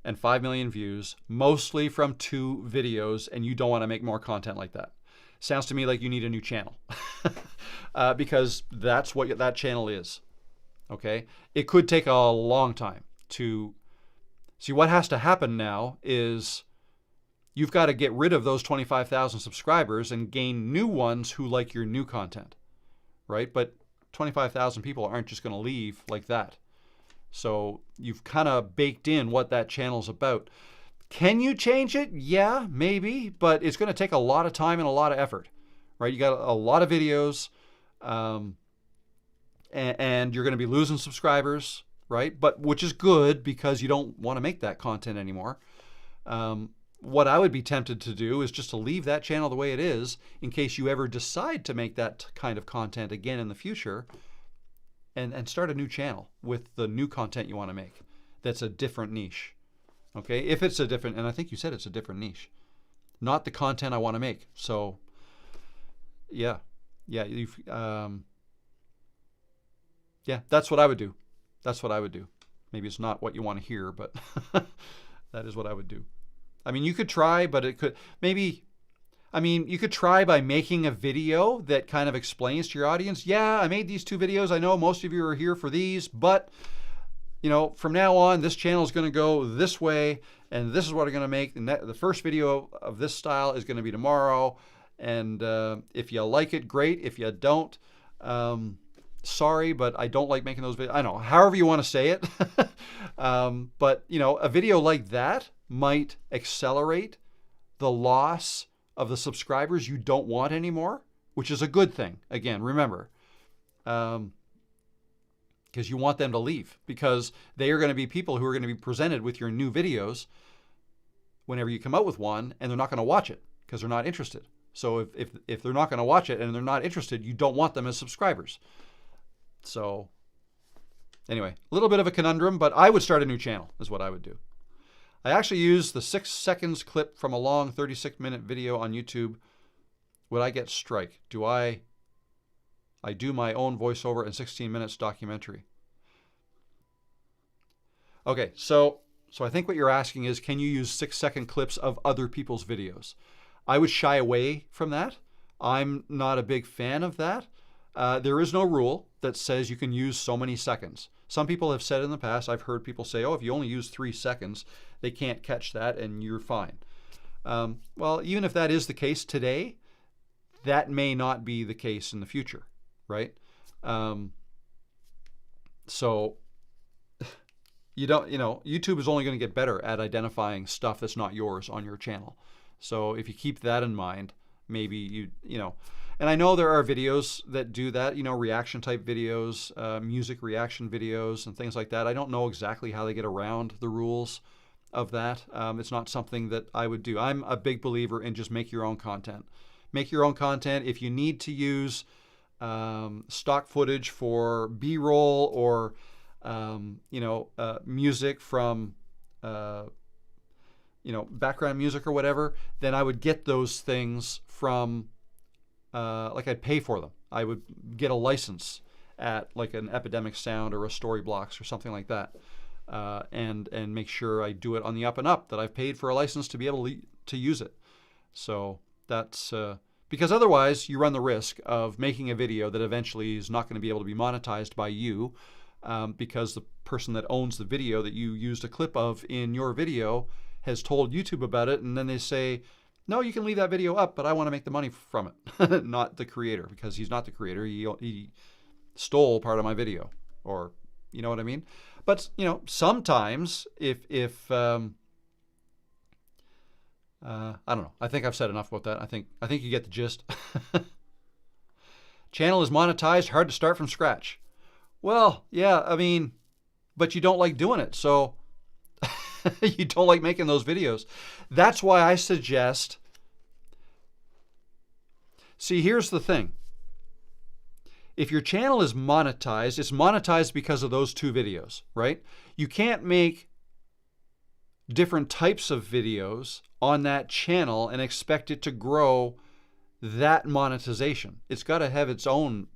and 5 million views, mostly from 2 videos, and you don't want to make more content like that. Sounds to me like you need a new channel because that's what that channel is. Okay, it could take a long time to see. What has to happen now is you've got to get rid of those 25,000 subscribers and gain new ones who like your new content, right? But 25,000 people aren't just going to leave like that. So you've kind of baked in what that channel's about. Can you change it? Yeah, maybe, but it's going to take a lot of time and a lot of effort, right? You got a lot of videos, and you're going to be losing subscribers, right? But which is good because you don't want to make that content anymore. What I would be tempted to do is just to leave that channel the way it is in case you ever decide to make that kind of content again in the future, and start a new channel with the new content you want to make that's a different niche. Okay, if it's a different, and I think you said it's a different niche, not the content I want to make. So yeah, yeah, that's what I would do. That's what I would do. Maybe it's not what you want to hear, but that is what I would do. I mean, you could try, but it could maybe, I mean, you could try by making a video that kind of explains to your audience, yeah, I made these 2 videos. I know most of you are here for these, but you know, from now on, this channel is going to go this way, and this is what I'm going to make. The first video of this style is going to be tomorrow, and if you like it, great. If you don't, sorry, but I don't like making those videos. I don't know, however you want to say it. But, you know, a video like that might accelerate the loss of the subscribers you don't want anymore, which is a good thing. Again, remember, because you want them to leave, because they are going to be people who are going to be presented with your new videos whenever you come out with one, and they're not going to watch it because they're not interested. So if they're not going to watch it and they're not interested, you don't want them as subscribers. So anyway, a little bit of a conundrum, but I would start a new channel is what I would do. I actually use the 6 seconds clip from a long 36-minute video on YouTube. Would I get strike? I do my own voiceover and 16 minutes documentary. Okay, so I think what you're asking is, can you use 6-second clips of other people's videos? I would shy away from that. I'm not a big fan of that. There is no rule that says you can use so many seconds. Some people have said in the past, I've heard people say, oh, if you only use 3 seconds, they can't catch that and you're fine. Well, even if that is the case today, that may not be the case in the future, right? So YouTube is only going to get better at identifying stuff that's not yours on your channel. So if you keep that in mind, maybe you know, and I know there are videos that do that, you know, reaction type videos, music reaction videos and things like that. I don't know exactly how they get around the rules of that. It's not something that I would do. I'm a big believer in just make your own content. Make your own content. If you need to use stock footage for B-roll or music from background music or whatever, then I would get those things from like I'd pay for them. I would get a license at like an Epidemic Sound or a Storyblocks or something like that, and make sure I do it on the up and up, that I've paid for a license to be able to use it. So that's because otherwise you run the risk of making a video that eventually is not going to be able to be monetized by you, because the person that owns the video that you used a clip of in your video has told YouTube about it, and then they say, no, you can leave that video up, but I want to make the money from it. Not the creator, because he's not the creator. He stole part of my video, or you know what I mean? But you know, sometimes if I don't know. I think I've said enough about that. I think you get the gist. Channel is monetized, hard to start from scratch. Well, yeah, I mean, but you don't like doing it, so you don't like making those videos. That's why I suggest, see, here's the thing. If your channel is monetized, it's monetized because of those 2 videos, right? You can't make different types of videos on that channel and expect it to grow that monetization. It's got to have its own.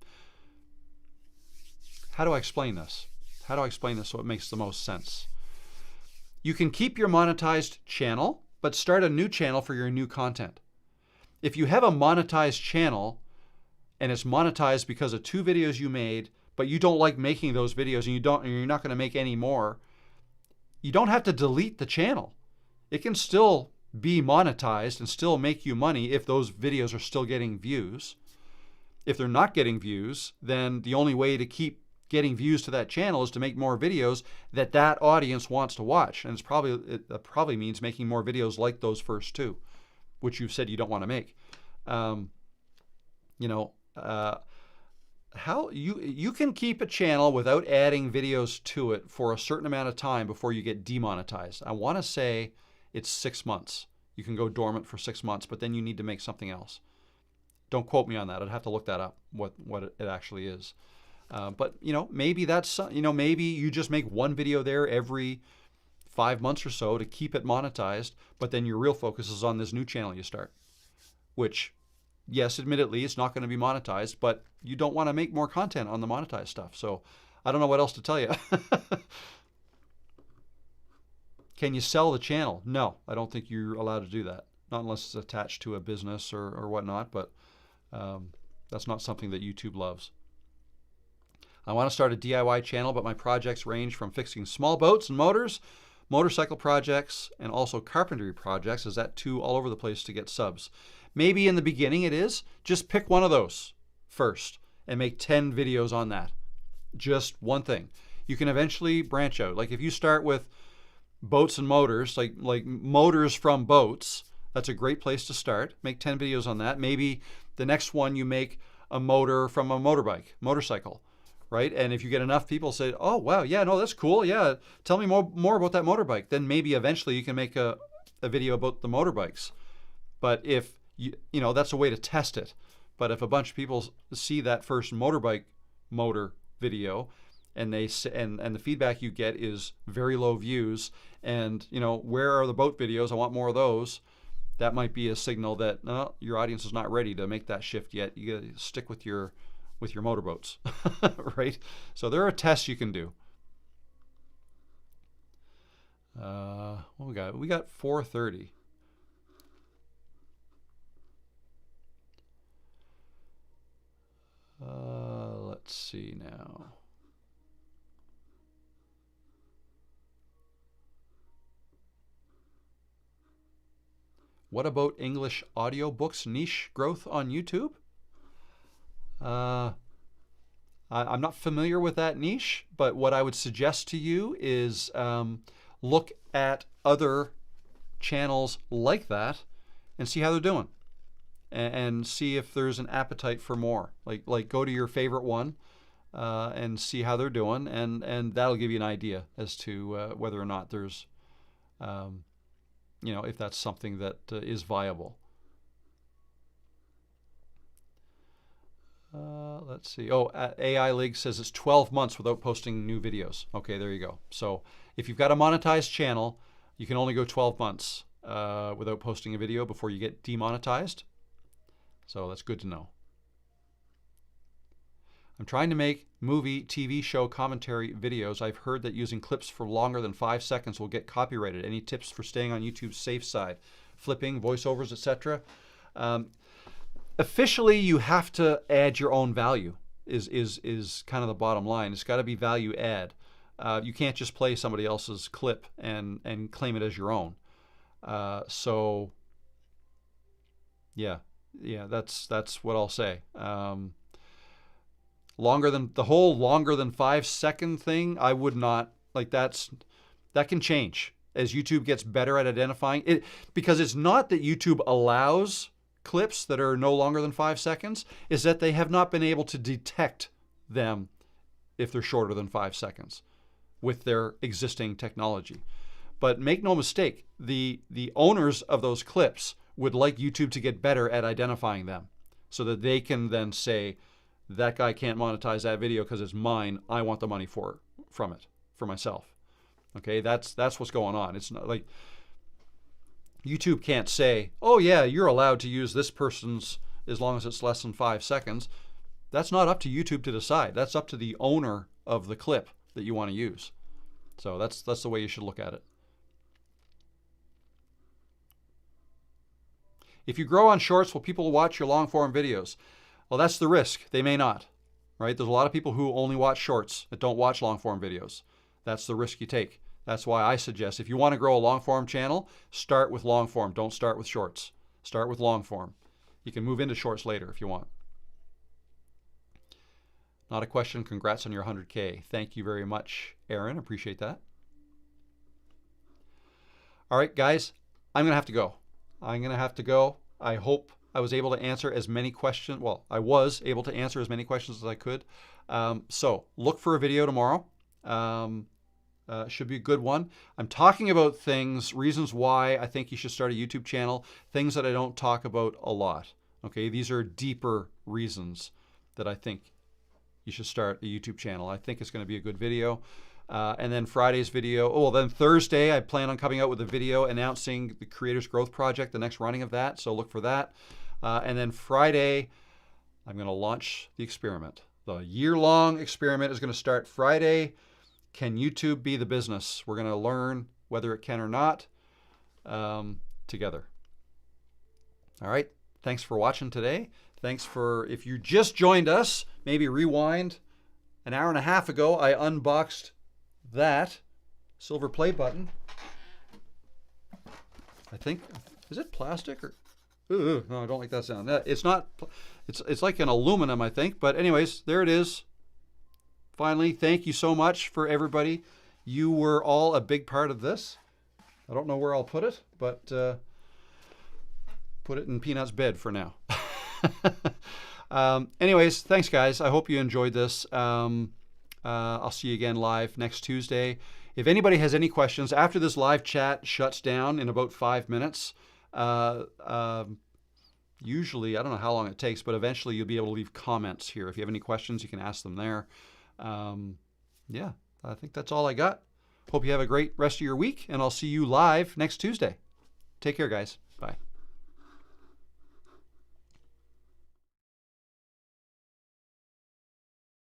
How do I explain this? How do I explain this so it makes the most sense? You can keep your monetized channel, but start a new channel for your new content. If you have a monetized channel and it's monetized because of 2 videos you made, but you don't like making those videos and you're not going to make any more, you don't have to delete the channel. It can still be monetized and still make you money if those videos are still getting views. If they're not getting views, then the only way to keep getting views to that channel is to make more videos that audience wants to watch. And it probably means making more videos like those first 2, which you've said you don't want to make. How you can keep a channel without adding videos to it for a certain amount of time before you get demonetized. I want to say it's 6 months. You can go dormant for 6 months, but then you need to make something else. Don't quote me on that. I'd have to look that up, what it actually is. But maybe that's maybe you just make 1 video there every 5 months or so to keep it monetized, but then your real focus is on this new channel you start, which, yes, admittedly, it's not going to be monetized, but you don't want to make more content on the monetized stuff. So I don't know what else to tell you. Can you sell the channel? No, I don't think you're allowed to do that. Not unless it's attached to a business or whatnot, but that's not something that YouTube loves. I want to start a DIY channel, but my projects range from fixing small boats and motors, motorcycle projects, and also carpentry projects. Is that too all over the place to get subs? Maybe in the beginning it is. Just pick one of those first and make 10 videos on that. Just one thing. You can eventually branch out. Like if you start with boats and motors, like motors from boats, that's a great place to start. Make 10 videos on that. Maybe the next one you make a motor from a motorcycle, right? And if you get enough people say, oh, wow, yeah, no, that's cool. Yeah, tell me more about that motorbike. Then maybe eventually you can make a video about the motorbikes. But if, you know, that's a way to test it. But if a bunch of people see that first motorbike motor video and and the feedback you get is very low views and, you know, where are the boat videos? I want more of those. That might be a signal that no, your audience is not ready to make that shift yet. You got to stick with your motorboats, right? So there are tests you can do. What we got? We got 4:30. Let's see now. What about English audiobooks niche growth on YouTube? I'm not familiar with that niche, but what I would suggest to you is look at other channels like that and see how they're doing, and see if there's an appetite for more. Like go to your favorite one and see how they're doing, and that'll give you an idea as to whether or not there's you know, if that's something that is viable. Let's see. Oh, AI League says it's 12 months without posting new videos. Okay, there you go. So if you've got a monetized channel, you can only go 12 months without posting a video before you get demonetized. So that's good to know. I'm trying to make movie, TV show commentary videos. I've heard that using clips for longer than 5 seconds will get copyrighted. Any tips for staying on YouTube's safe side? Flipping, voiceovers, etc. Officially, you have to add your own value. Is kind of the bottom line. It's got to be value add. You can't just play somebody else's clip and claim it as your own. So yeah, that's what I'll say. Longer than 5 second thing, I would not like. That can change as YouTube gets better at identifying it, because it's not that YouTube allows clips that are no longer than 5 seconds, is that they have not been able to detect them if they're shorter than 5 seconds with their existing technology. But make no mistake, the owners of those clips would like YouTube to get better at identifying them so that they can then say, that guy can't monetize that video because it's mine. I want the money from it for myself. Okay, that's what's going on. It's not like YouTube can't say, oh yeah, you're allowed to use this person's as long as it's less than 5 seconds. That's not up to YouTube to decide. That's up to the owner of the clip that you want to use. So that's the way you should look at it. If you grow on shorts, will people watch your long form videos? Well, that's the risk. They may not, right? There's a lot of people who only watch shorts that don't watch long form videos. That's the risk you take. That's why I suggest if you want to grow a long form channel, start with long form. Don't start with shorts. Start with long form. You can move into shorts later if you want. Not a question. Congrats on your 100K. Thank you very much, Aaron. Appreciate that. All right, guys, I'm going to have to go. I hope I was able to answer as many questions. Well, I was able to answer as many questions as I could. So look for a video tomorrow. Should be a good one. I'm talking about reasons why I think you should start a YouTube channel, things that I don't talk about a lot. Okay, these are deeper reasons that I think you should start a YouTube channel. I think it's going to be a good video. And then Friday's video. Then Thursday, I plan on coming out with a video announcing the Creators Growth Project, the next running of that. So look for that. And then Friday, I'm going to launch the experiment. The year-long experiment is going to start Friday. Can YouTube be the business? We're going to learn whether it can or not, together. All right. Thanks for watching today. Thanks for, if you just joined us, maybe rewind. An hour and a half ago, I unboxed that silver play button. I think, is it plastic or? Ooh, no, I don't like that sound. It's not. It's like an aluminum, I think. But anyways, there it is. Finally, thank you so much for everybody. You were all a big part of this. I don't know where I'll put it, but put it in Peanut's bed for now. Anyways, thanks guys. I hope you enjoyed this. I'll see you again live next Tuesday. If anybody has any questions after this live chat shuts down in about 5 minutes, usually, I don't know how long it takes, but eventually you'll be able to leave comments here. If you have any questions, you can ask them there. Yeah, I think that's all I got. Hope you have a great rest of your week, and I'll see you live next Tuesday. Take care, guys. Bye.